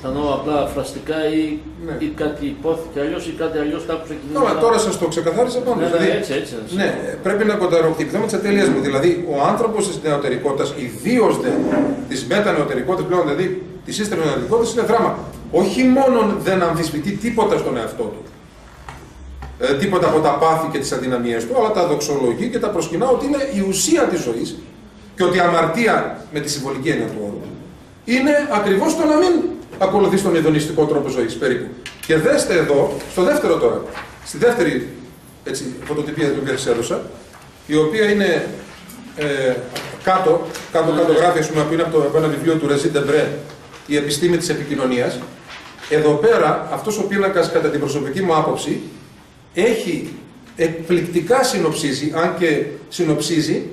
Κατανοώ απλά φραστικά ή κάτι υπόθηκε αλλιώς ή κάτι αλλιώς κάπου ξεκινήσει. Τώρα σας το ξεκαθάρισα πάνω. Ναι, δηλαδή, έτσι. Ναι, πρέπει να κονταροκτυπηθώ με τις ατέλειές μου. Δηλαδή, ο άνθρωπος της νεωτερικότητας, ιδίως της μετανεωτερικότητας πλέον, δηλαδή της ύστερης νεωτερικότητας, είναι δράμα. Όχι μόνο δεν αμφισβητεί τίποτα στον εαυτό του. Τίποτα από τα πάθη και τις αδυναμίες του, αλλά τα δοξολογεί και τα προσκυνά ότι είναι η ουσία της ζωής και ότι η αμαρτία, με τη συμβολική έννοια του όρου, είναι ακριβώς το να μην ακολουθείς τον ειδονιστικό τρόπο ζωής, περίπου. Και δέστε εδώ, στο δεύτερο τώρα, στη δεύτερη φωτοτυπία την οποία σας έδωσα, η οποία είναι κάτω γράφει, που είναι από ένα βιβλίο του Ρεζί Ντεμπρέ, η επιστήμη της επικοινωνίας. Εδώ πέρα, αυτός ο πίνακας, κατά την προσωπική μου άποψη, έχει εκπληκτικά συνοψίζει, αν και συνοψίζει,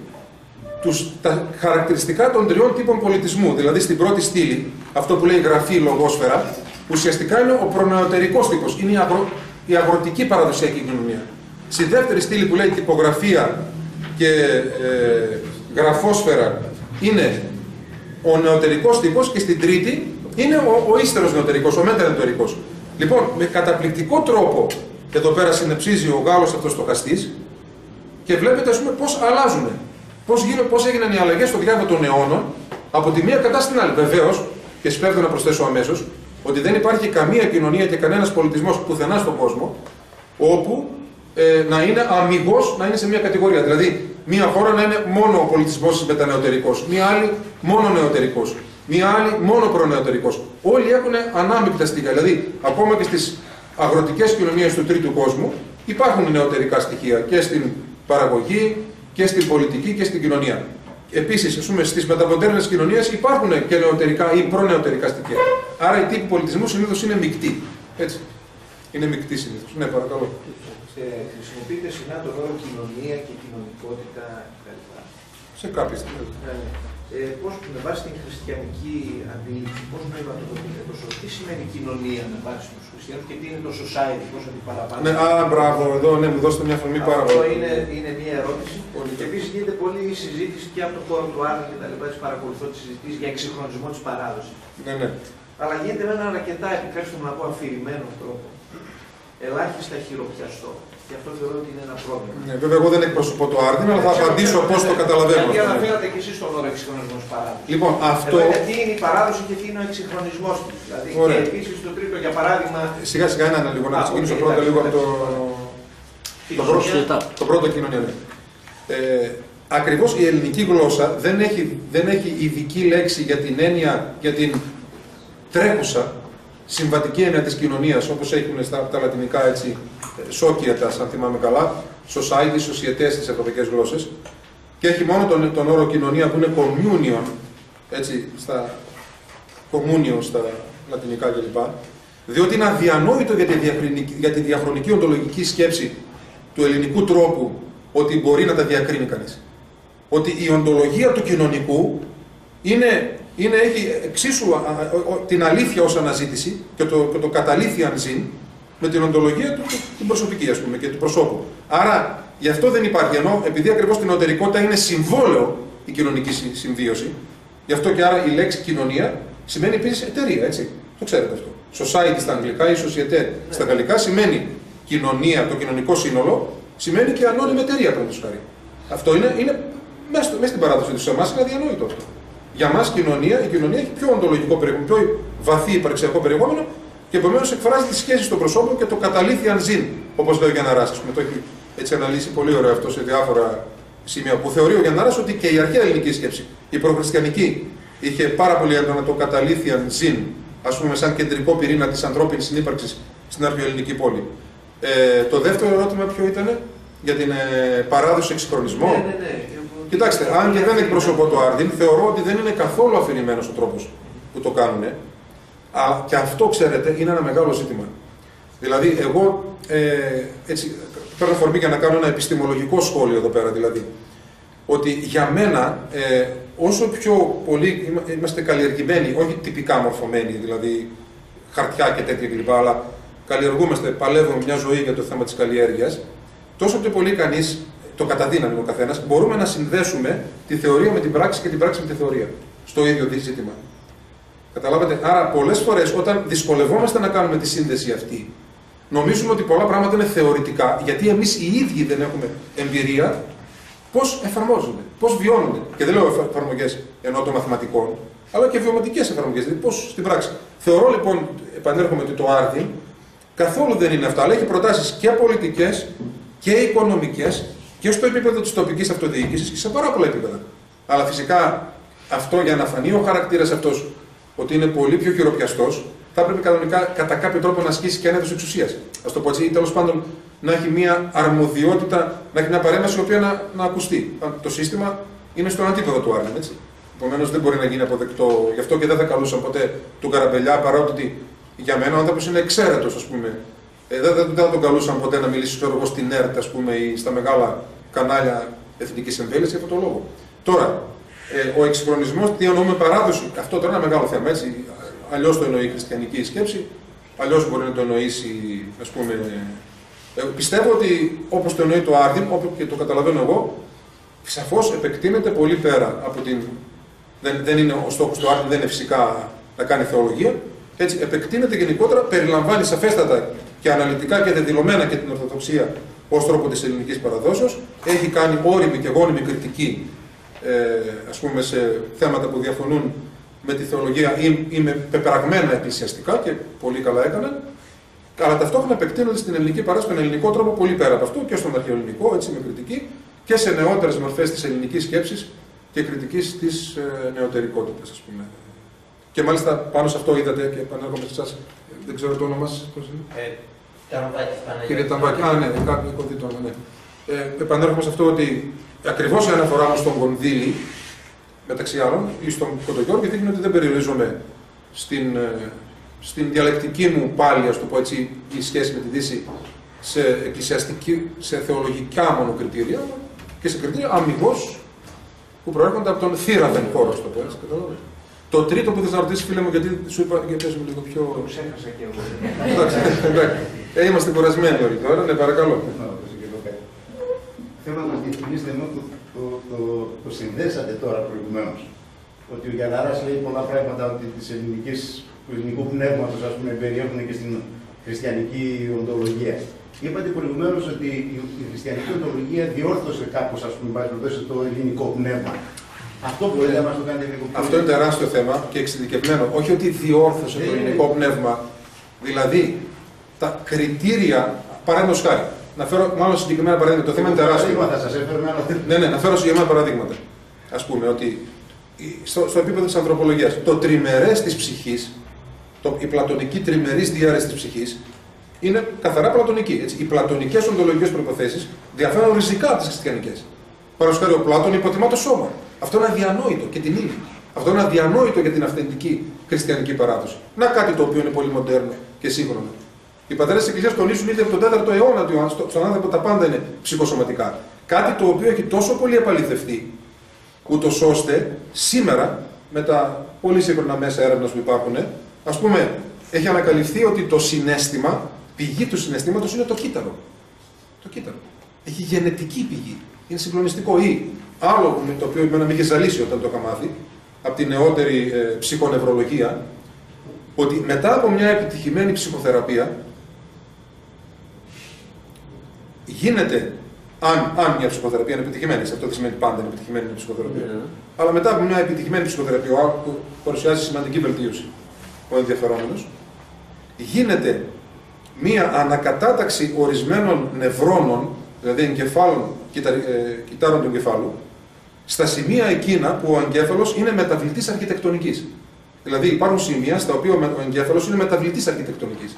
τα χαρακτηριστικά των τριών τύπων πολιτισμού. Δηλαδή στην πρώτη στήλη, αυτό που λέει γραφή λογόσφαιρα, ουσιαστικά είναι ο προνεωτερικός τύπος, είναι η αγροτική παραδοσιακή κοινωνία. Στη δεύτερη στήλη που λέει τυπογραφία και γραφόσφαιρα είναι ο νεωτερικός τύπος και στην τρίτη είναι ο ύστερος νεωτερικός, ο μετανεωτερικός. Λοιπόν, με καταπληκτικό τρόπο εδώ πέρα συνεψίζει ο Γάλλος αυτός στοχαστής και βλέπετε ας πούμε πώς αλλάζουν. Πώς έγιναν οι αλλαγές στο διάβα των αιώνων από τη μία κατάσταση στην άλλη. Βεβαίως, και σπέβδω να προσθέσω αμέσως, ότι δεν υπάρχει καμία κοινωνία και κανένας πολιτισμός πουθενά στον κόσμο όπου να είναι αμιγώς να είναι σε μία κατηγορία. Δηλαδή, μία χώρα να είναι μόνο ο πολιτισμός της μετανεωτερικός, μία άλλη μόνο νεωτερικός, μία άλλη μόνο προνεωτερικός. Όλοι έχουν ανάμεικτα στοιχεία. Δηλαδή, ακόμα και στις αγροτικές κοινωνίες του τρίτου κόσμου υπάρχουν νεωτερικά στοιχεία και στην παραγωγή και στην πολιτική και στην κοινωνία. Επίσης, στις μεταμοντέρνες κοινωνίες υπάρχουν και νεωτερικά ή προνεωτερικά στοιχεία. Άρα οι τύποι πολιτισμού συνήθως είναι μεικτοί. Έτσι. Είναι μεικτοί συνήθως. Ναι, παρακαλώ. Χρησιμοποιείται συχνά τον όρο κοινωνία και κοινωνικότητα κλπ. Σε κάποιες στιγμές. Πώς με βάση την χριστιανική αντίληψη, πώς νοηματοδοτείται τόσο, τι σημαίνει κοινωνία με βάση τους χριστιανούς και τι είναι το society, πώς αντιπαραβάλλει. Ναι, μπράβο, εδώ ναι, μου δώσετε μια αφορμή πάρα πολύ. Αυτό είναι μια ερώτηση. Και επίσης γίνεται πολλή συζήτηση και από το χώρο του Άρνη και τα λοιπά, παρακολουθώ τις συζητήσεις για εξυγχρονισμό της παράδοσης. Ναι, ναι. Αλλά γίνεται με έναν αρκετά, επιτρέψτε μου να πω, αφηρημένο τρόπο. Ελάχιστα χειροπιαστό. Και αυτό θεωρώ ότι είναι ένα πρόβλημα. Ναι, βέβαια, εγώ δεν εκπροσωπώ το Άρντιν, αλλά θα απαντήσω πώς το καταλαβαίνω. Γιατί αναφέρατε και εσείς τον όρο εξυγχρονισμό της παράδοσης. Λοιπόν, αυτό. Τι είναι η παράδοση και τι είναι ο εξυγχρονισμός της. Δηλαδή, ωραία. και επίσης το τρίτο, για παράδειγμα. Σιγά σιγά ένα λίγο, να ξεκινήσω πρώτα λίγο από το πρώτο κοινωνία. Ακριβώς η ελληνική γλώσσα δεν έχει ειδική λέξη για την έννοια, για την τρέχουσα συμβατική έννοια της κοινωνίας, όπως έχουν τα λατινικά έτσι, societas, αν θυμάμαι καλά, society, societés στις ευρωπαϊκές γλώσσες, και έχει μόνο τον όρο κοινωνία που είναι communion, έτσι, communio στα λατινικά κλπ. Διότι είναι αδιανόητο για τη διαχρονική οντολογική σκέψη του ελληνικού τρόπου ότι μπορεί να τα διακρίνει κανείς. Ότι η οντολογία του κοινωνικού έχει εξίσου την αλήθεια ως αναζήτηση και το καταλήθιαν ζήν με την οντολογία του την προσωπική, ας πούμε, και του προσώπου. Άρα γι' αυτό δεν υπάρχει, ενώ επειδή ακριβώς την οντερικότητα είναι συμβόλαιο η κοινωνική συμβίωση, γι' αυτό και άρα η λέξη κοινωνία σημαίνει επίσης εταιρεία, έτσι. Το ξέρετε αυτό. Society στα αγγλικά ή société στα γαλλικά σημαίνει κοινωνία, το κοινωνικό σύνολο, σημαίνει και ανώνυμη εταιρεία, παραδείγματος χάρη. Αυτό είναι μέσα στην παράδοση του. Σε εμάς είναι αδιανόητο αυτό. Για μας η κοινωνία έχει πιο οντολογικό περιεχόμενο, πιο βαθύ υπαρξιακό περιεχόμενο και επομένως εκφράζει τη σχέση στο προσώπο και το καταλήθιαν ζήν, όπως λέει ο Γιανναράς. Το έχει έτσι αναλύσει πολύ ωραίο αυτό σε διάφορα σημεία. Που θεωρεί ο Γιανναράς ότι και η αρχαία ελληνική σκέψη, η προχριστιανική, είχε πάρα πολύ έντονα το καταλήθιαν ζήν, ας πούμε, σαν κεντρικό πυρήνα της ανθρώπινης συνύπαρξης στην αρχαιοελληνική πόλη. Το δεύτερο ερώτημα ποιο ήταν, για την παράδοση εξυγχρονισμό. Ναι. Κοιτάξτε, αν και δεν εκπροσωπώ το Άρντιν, θεωρώ ότι δεν είναι καθόλου αφηρημένος ο τρόπος που το κάνουν. Και αυτό, ξέρετε, είναι ένα μεγάλο ζήτημα. Δηλαδή, εγώ έτσι, παίρνω αφορμή για να κάνω ένα επιστημολογικό σχόλιο εδώ πέρα, δηλαδή. Ότι για μένα, όσο πιο πολύ είμαστε καλλιεργημένοι, όχι τυπικά μορφωμένοι, δηλαδή χαρτιά και τέτοια κλπ., αλλά καλλιεργούμαστε, παλεύουμε μια ζωή για το θέμα της καλλιέργειας, τόσο πιο πολύ κανείς, το καταδύναμη ο καθένας, μπορούμε να συνδέσουμε τη θεωρία με την πράξη και την πράξη με τη θεωρία. Στο ίδιο ζήτημα. Καταλάβατε. Άρα, πολλές φορές όταν δυσκολευόμαστε να κάνουμε τη σύνδεση αυτή, νομίζουμε ότι πολλά πράγματα είναι θεωρητικά, γιατί εμείς οι ίδιοι δεν έχουμε εμπειρία πώς εφαρμόζονται, πώς βιώνονται. Και δεν λέω εφαρμογές εννοώ των μαθηματικών, αλλά και βιωματικές εφαρμογές. Δηλαδή, πώς στην πράξη. Θεωρώ λοιπόν, επανέρχομαι ότι το Άρντιν καθόλου δεν είναι αυτά, αλλά έχει προτάσεις και πολιτικές και οικονομικές και στο επίπεδο της τοπικής αυτοδιοίκησης και σε πάρα πολλά επίπεδα. Αλλά φυσικά αυτό για να φανεί ο χαρακτήρας αυτός ότι είναι πολύ πιο χειροπιαστός, θα πρέπει κανονικά κατά κάποιο τρόπο να ασκήσει και ένα είδος εξουσίας. Ας το πω έτσι, ή τέλος πάντων να έχει μια αρμοδιότητα, να έχει μια παρέμβαση η οποία να ακουστεί. Το σύστημα είναι στον αντίποδο του Άρντιν, έτσι. Επομένως δεν μπορεί να γίνει αποδεκτό. Γι' αυτό και δεν θα καλούσαν ποτέ τον Καραμπελιά, παρότι για μένα ο άνθρωπος είναι εξαίρετος, ας πούμε. Δεν θα τον καλούσαν ποτέ να μιλήσει στην ΕΡΤ, ας πούμε, ή στα μεγάλα κανάλια εθνικής εμβέλειας για αυτόν τον λόγο. Τώρα, ο εξυγχρονισμός, τι εννοούμε παράδοση, αυτό τώρα είναι ένα μεγάλο θέμα, έτσι. Αλλιώς το εννοεί η χριστιανική σκέψη, αλλιώς μπορεί να το εννοήσει, ας πούμε. Πιστεύω ότι όπως το εννοεί το Άρντιν, όπως και το καταλαβαίνω εγώ, σαφώς επεκτείνεται πολύ πέρα από την. Δεν είναι ο στόχος του Άρντιν, δεν είναι φυσικά να κάνει θεολογία. Έτσι, επεκτείνεται γενικότερα, περιλαμβάνει σαφέστατα και αναλυτικά και δεδηλωμένα και την Ορθοδοξία ως τρόπο της ελληνικής παραδόσεως. Έχει κάνει όριμη και γόνιμη κριτική, ας πούμε, σε θέματα που διαφωνούν με τη θεολογία ή με πεπραγμένα εκκλησιαστικά και πολύ καλά έκαναν. Αλλά ταυτόχρονα επεκτείνονται στην ελληνική παράδοση, στον ελληνικό τρόπο πολύ πέρα από αυτό και στον αρχαιοελληνικό, έτσι, με κριτική και σε νεότερες μορφές της ελληνικής σκέψης και κριτικής της νεωτερικότητας, ας πούμε. Και μάλιστα πάνω σε αυτό είδατε και επανέρχομαι σε εσάς, δεν ξέρω το όνομα σας, πώς είναι. Ταμπάκη. Κύριε Ταμπάκη, ναι, κάποιο κωδί το όνομα, ναι. Επανέρχομαι σε αυτό ότι ακριβώς η αναφορά μου στον Κονδύλη μεταξύ άλλων, ή στον Κοντογιώργη δείχνει ότι δεν περιορίζομαι στην διαλεκτική μου πάλι, ας το πω έτσι, η σχέση με τη Δύση σε θεολογικά μόνο κριτήρια και σε κριτήρια αμυγός που προέρχονται από τον θύραθεν χώρο, στο πω έτσι, καταλάβες. Το τρίτο που θες να ρωτήσεις, φίλε μου, γιατί σου είπα, για πες μου λίγο πιο... Το ξέχασα και εγώ. Εντάξει, είμαστε κουρασμένοι όλοι τώρα, ναι, παρακαλώ. Θέλω να μας διευκρινίσετε ενώ το συνδέσατε τώρα προηγουμένως. Ότι ο Γιαννάρας λέει πολλά πράγματα ότι του ελληνικού πνεύματος, ας πούμε, περιέχουν και στην χριστιανική οντολογία. Είπατε προηγουμένως ότι η χριστιανική οντολογία διόρθωσε κάπως, ας πούμε, το ελληνικό πνεύμα. Αυτό μπορείτε να μας το κάνετε λίγο πιο... Αυτό είναι τεράστιο θέμα και εξειδικευμένο. Όχι ότι διόρθωσε το ελληνικό πνεύμα. Δηλαδή, τα κριτήρια, παραδείγματος χάρη. Να φέρω μάλλον συγκεκριμένα παραδείγματα. Το θέμα είναι τεράστιο. Ναι, να φέρω συγκεκριμένα παραδείγματα. Ας πούμε ότι στο επίπεδο της ανθρωπολογίας, το τριμερές της ψυχής, η πλατωνική τριμερής διάρρηση της ψυχής, είναι καθαρά πλατωνική. Έτσι. Οι πλατωνικές οντολογικές προϋποθέσεις διαφέρουν ριζικά από τις χριστιανικές. Παραδείγματος χάρη, ο Πλάτων υποτιμά το σώμα. Αυτό είναι αδιανόητο και την ύλη. Αυτό είναι αδιανόητο για την αυθεντική χριστιανική παράδοση. Να κάτι το οποίο είναι πολύ μοντέρνο και σύγχρονο. Οι πατέρες της Εκκλησίας τονίζουν ήδη από τον 4ο αιώνα ότι στον άνθρωπο τα πάντα είναι ψυχοσωματικά. Κάτι το οποίο έχει τόσο πολύ επαληθευτεί, ούτως ώστε σήμερα, με τα πολύ σύγχρονα μέσα έρευνας που υπάρχουν, ας πούμε, έχει ανακαλυφθεί ότι το συναίσθημα, πηγή του συναισθήματος είναι το κύτταρο. Το κύτταρο. Έχει γενετική πηγή. Είναι συγκλονιστικό. Ή άλλο το οποίο εμένα με είχε ζαλίσει όταν το είχα μάθει, από την νεότερη ψυχονευρολογία, ότι μετά από μια επιτυχημένη ψυχοθεραπεία, γίνεται, αν μια ψυχοθεραπεία είναι επιτυχημένη, αυτό δεν σημαίνει πάντα είναι επιτυχημένη μια ψυχοθεραπεία, αλλά μετά από μια επιτυχημένη ψυχοθεραπεία που παρουσιάζει σημαντική βελτίωση ο ενδιαφερόμενος, γίνεται μια ανακατάταξη ορισμένων νευρώνων, δηλαδή εγκεφάλων, κυτάρων του εγκεφάλου, στα σημεία εκείνα που ο εγκέφαλος είναι μεταβλητής αρχιτεκτονικής. Δηλαδή υπάρχουν σημεία στα οποία ο εγκέφαλος είναι μεταβλητής αρχιτεκτονικής.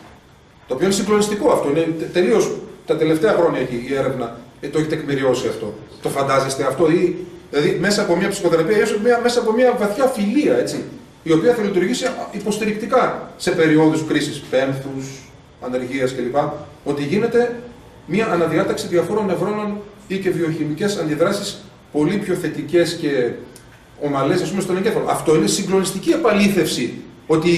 Το οποίο είναι συγκλονιστικό αυτό. Είναι τελείως, τα τελευταία χρόνια έχει η έρευνα το έχει τεκμηριώσει αυτό. Το φαντάζεστε αυτό, ή, δηλαδή μέσα από μια ψυχοθεραπεία ή μέσα από μια βαθιά φιλία, έτσι, η οποία θα λειτουργήσει υποστηρικτικά σε περιόδους κρίσης, πένθους, ανεργίας κλπ. Ότι γίνεται μια αναδιάταξη διαφόρων νευρώνων ή και βιοχημικές αντιδράσεις πολύ πιο θετικές και ομαλές, ας πούμε, στον εγκέφαλο. Αυτό είναι συγκλονιστική επαλήθευση ότι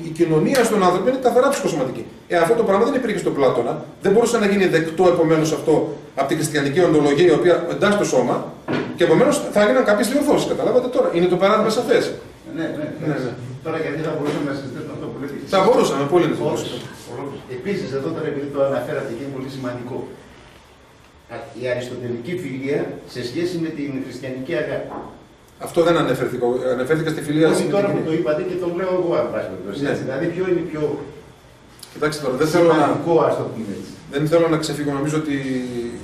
η κοινωνία στον άνθρωπο είναι καθαρά ψυχοσωματική. Αυτό το πράγμα δεν υπήρχε στον Πλάτωνα, δεν μπορούσε να γίνει δεκτό επομένως αυτό από τη χριστιανική οντολογία, η οποία εντάσσει το σώμα, και επομένως θα έγιναν κάποιες διορθώσεις. Καταλάβατε τώρα, είναι το παράδειγμα σαφές. Ναι. Τώρα γιατί θα μπορούσαμε να συζητήσουμε αυτό που λέτε. Θα μπορούσαμε, πολύ να συζητήσουμε. Επίσης, εδώ τώρα επειδή το αναφέρατε και είναι πολύ σημαντικό. Η αριστοτελική φιλία σε σχέση με την χριστιανική αγάπη. Αυτό δεν αναφέρθηκα στη φιλία. Όχι τώρα που το είπατε και το λέω εγώ, αν πάση περιπτώσει. Δηλαδή, ποιο είναι πιο. Κοιτάξτε τώρα, δεν θέλω να ξεφύγω. Νομίζω ότι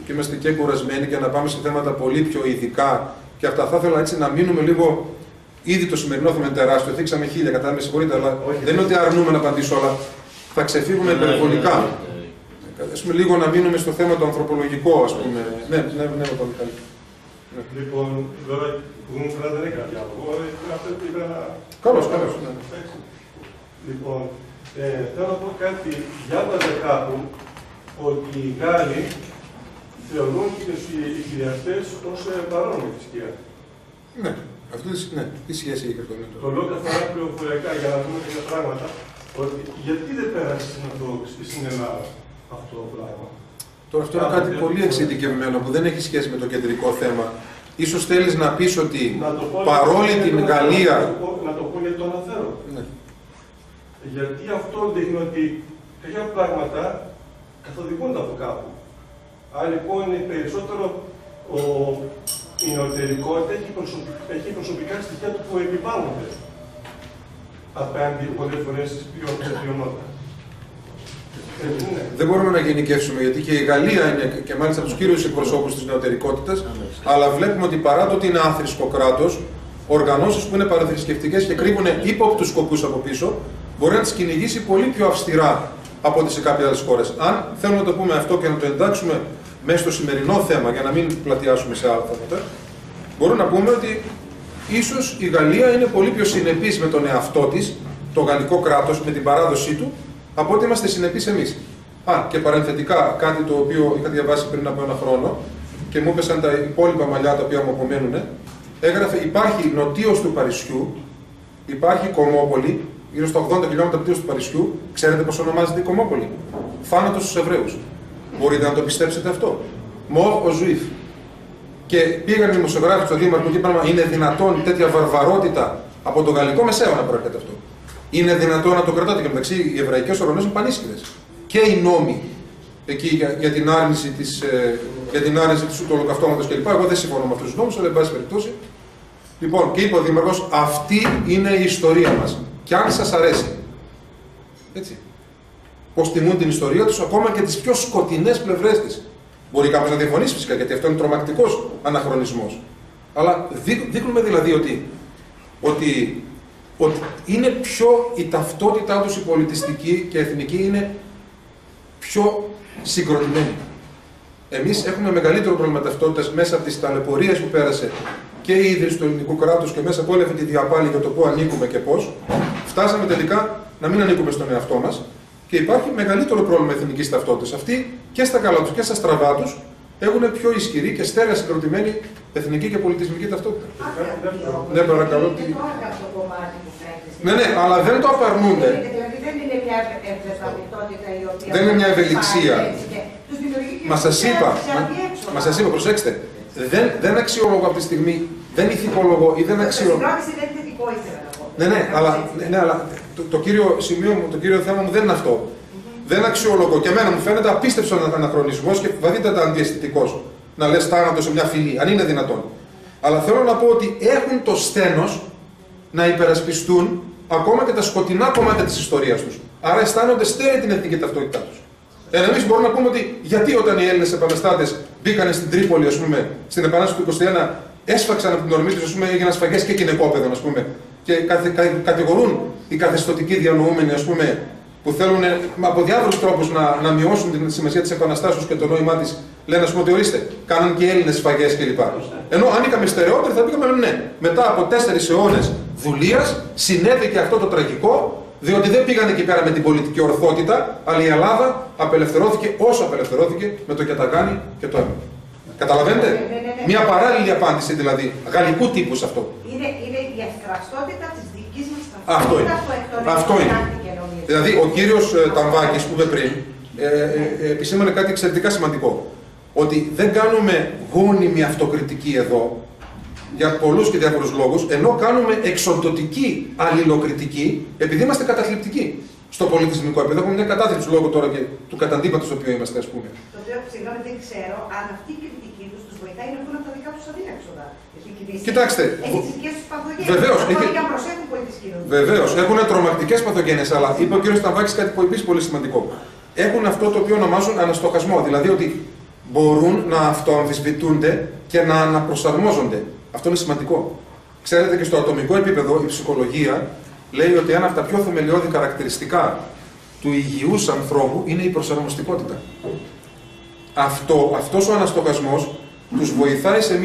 είμαστε και κουρασμένοι και να πάμε σε θέματα πολύ πιο ειδικά και αυτά. Θα ήθελα έτσι να μείνουμε λίγο. Ήδη το σημερινό θέμα είναι τεράστιο. Θίξαμε 1000, κατά με συγχωρείτε, αλλά δεν είναι ότι αρνούμε να απαντήσω, αλλά θα ξεφύγουμε υπερβολικά. Ας πούμε λίγο να μείνουμε στο θέμα το ανθρωπολογικό, ας πούμε. Ναι, πολύ καλή. Λοιπόν, βέβαια, που μου φαίνεται δεν έκανα διάλογο, αυτό πήγα να... Καλώς. Λοιπόν, θέλω να πω κάτι, διάβαζα κάπου ότι οι Γάλλοι θεωρούν και τους Κυριαστές ως παράνομη θρησκεία. Ναι, αυτό τι σχέση έχει αυτό με το... Το λέω καθαρά πληροφοριακά για να δούμε κάποια πράγματα, ότι γιατί δεν πέρασε στην Ελλάδα αυτό το πράγμα. Τώρα αυτό είναι κάτι πολύ εξειδικευμένο που δεν έχει σχέση με το κεντρικό θέμα. Ίσως θέλεις να πεις ότι παρόλη την Γαλλία... Να το πω γιατί το αναφέρω. Ναι. Γιατί αυτό δείχνει ότι κάποια πράγματα καθοδηγούνται από κάπου. Άρα λοιπόν περισσότερο η νεωτερικότητα έχει προσωπικά στοιχεία του που επιβάλλονται απέναντι πολλές φορές στις πλειονότητες. Δεν μπορούμε να γενικεύσουμε, γιατί και η Γαλλία είναι και μάλιστα από τους κύριους εκπροσώπους της νεωτερικότητας, αλλά βλέπουμε ότι παρά το ότι είναι άθρησκο κράτος, οργανώσεις που είναι παραθρησκευτικές και κρύβουν ύποπτους σκοπούς από πίσω, μπορεί να τις κυνηγήσει πολύ πιο αυστηρά από ό,τι σε κάποιες άλλες χώρες. Αν θέλουμε να το πούμε αυτό και να το εντάξουμε μέσα στο σημερινό θέμα, για να μην πλατιάσουμε σε άλλα θέματα, μπορούμε να πούμε ότι ίσως η Γαλλία είναι πολύ πιο συνεπής με τον εαυτό της, το γαλλικό κράτος, με την παράδοσή του, από ότι είμαστε συνεπείς εμείς. Και παρενθετικά, κάτι το οποίο είχα διαβάσει πριν από ένα χρόνο και μου έπεσαν τα υπόλοιπα μαλλιά τα οποία μου απομένουν, έγραφε: υπάρχει νοτίως του Παρισιού, υπάρχει Κομμόπολη, γύρω στα 80 χιλιόμετρα νοτίως του Παρισιού. Ξέρετε πώς ονομάζεται η Κομμόπολη? Θάνατος στους Εβραίους. Μπορείτε να το πιστέψετε αυτό? Mort aux Juifs. Και πήγαν οι δημοσιογράφοι στο Δήμαρχο και είπαν: είναι δυνατόν τέτοια βαρβαρότητα από το γαλλικό μεσαίο να προέρχεται αυτό? Είναι δυνατόν να το κρατάτε? Και μεταξύ οι εβραϊκές ορονές είναι πανίσχυρες. Και οι νόμοι εκεί για την άρνηση του ολοκαυτώματος κλπ. Εγώ δεν συμφωνώ με αυτούς τους νόμους, αλλά εν πάση περιπτώσει. Λοιπόν, και είπε ο Δήμαρχος: αυτή είναι η ιστορία μας. Και αν σας αρέσει, έτσι, πως τιμούν την ιστορία τους, ακόμα και τις πιο σκοτεινές πλευρές της. Μπορεί κάποιος να διαφωνήσει φυσικά, γιατί αυτό είναι τρομακτικός αναχρονισμός. Αλλά δείχνουμε δηλαδή ότι είναι πιο η ταυτότητά τους η πολιτιστική και εθνική είναι πιο συγκροτημένη. Εμείς έχουμε μεγαλύτερο πρόβλημα ταυτότητας μέσα από τις ταλαιπωρίες που πέρασε και η ίδρυση του ελληνικού κράτους και μέσα από όλη αυτή τη διαπάλη για το πού ανήκουμε και πώς. Φτάσαμε τελικά να μην ανήκουμε στον εαυτό μας και υπάρχει μεγαλύτερο πρόβλημα εθνικής ταυτότητας. Αυτοί και στα καλά τους και στα στραβά τους έχουν πιο ισχυρή και στέρεα συγκροτημένη εθνική και πολιτισμική ταυτότητα. Ναι, παρακαλώ. Ναι, αλλά δεν το απαρνούνται. Δεν είναι μια ευαισθητότητα η οποία. Δεν είναι μια ευελιξία. Μα σας είπα, προσέξτε. Δεν αξιολογώ αυτή τη στιγμή, δεν ηθικολογώ ή δεν αξιολογώ. Ναι, αλλά το κύριο σημείο μου, το κύριο θέμα μου δεν είναι αυτό. Δεν αξιολογώ. Και εμένα μου φαίνεται απίστευτος αναχρονισμός και βαθύτατα αντιαισθητικός να λες θάνατο σε μια φυλή, αν είναι δυνατόν. Αλλά θέλω να πω ότι έχουν το σθένος να υπερασπιστούν ακόμα και τα σκοτεινά κομμάτια της ιστορίας τους. Άρα αισθάνονται στέρεη την εθνική ταυτότητά τους. Εμείς μπορούμε να πούμε ότι γιατί όταν οι Έλληνες επαναστάτες μπήκαν στην Τρίπολη, ας πούμε, στην Επανάσταση του 21, έσφαξαν από την ορμή τους, ας πούμε, έγιναν σφαγές και γυναικόπαιδων, ας πούμε, και κατηγορούν οι καθεστωτικοί διανοούμενοι, ας πούμε, που θέλουν από διάφορους τρόπους να μειώσουν την σημασία της Επαναστάσεως και το νόημά της, λένε, ας πούμε, ότι ορίστε, κάναν και οι Έλληνες σφαγές κλπ. Ενώ αν είχαμε στερεότεροι θα πήγαμε ναι. Μετά από 4 αιώνες δουλείας συνέβη και αυτό το τραγικό, διότι δεν πήγαν εκεί πέρα με την πολιτική ορθότητα, αλλά η Ελλάδα απελευθερώθηκε όσο απελευθερώθηκε με το Καταγάνι και το αίμα. Καταλαβαίνετε? Μια παράλληλη απάντηση δηλαδή, γαλλικού τύπου σε αυτό. Είναι η ευθραστότητα της δικής μας ταυτότητας που εκ των αυτό είναι. Δηλαδή, ο κύριος Ταμβάκης που είπε πριν, επισήμανε κάτι εξαιρετικά σημαντικό. Ότι δεν κάνουμε γόνιμη αυτοκριτική εδώ, για πολλούς και διάφορους λόγους, ενώ κάνουμε εξοντωτική αλληλοκριτική, επειδή είμαστε καταθλιπτικοί στο πολιτισμικό επίπεδο. Έχουμε μια κατάθλιψη λόγω τώρα και του καταντήματος στο οποίο είμαστε, ας πούμε. Το οποίο, συγγνώμη, δεν ξέρω αν αυτή η κριτική τους βοηθάει να βγουν από τα δικά τους αδύναξοδα. Κοιτάξτε. Έχει τις δικές τους παθογένειες. Βεβαίως. Και αν προσέχουν πολύ τις κοινωνίες. Βεβαίως. Έχουν τρομακτικές παθογένειες, αλλά είπε ο κ. Σταμβάκης κάτι που επίσης πολύ σημαντικό. Έχουν αυτό το οποίο ονομάζουν αναστοχασμό. Δηλαδή ότι μπορούν να αυτοαμφισβητούνται και να αναπροσαρμόζονται. Αυτό είναι σημαντικό. Ξέρετε, και στο ατομικό επίπεδο η ψυχολογία λέει ότι ένα από τα πιο θεμελιώδη χαρακτηριστικά του υγιούς ανθρώπου είναι η προσαρμοστικότητα. Αυτός ο αναστοχασμός τους βοηθάει σε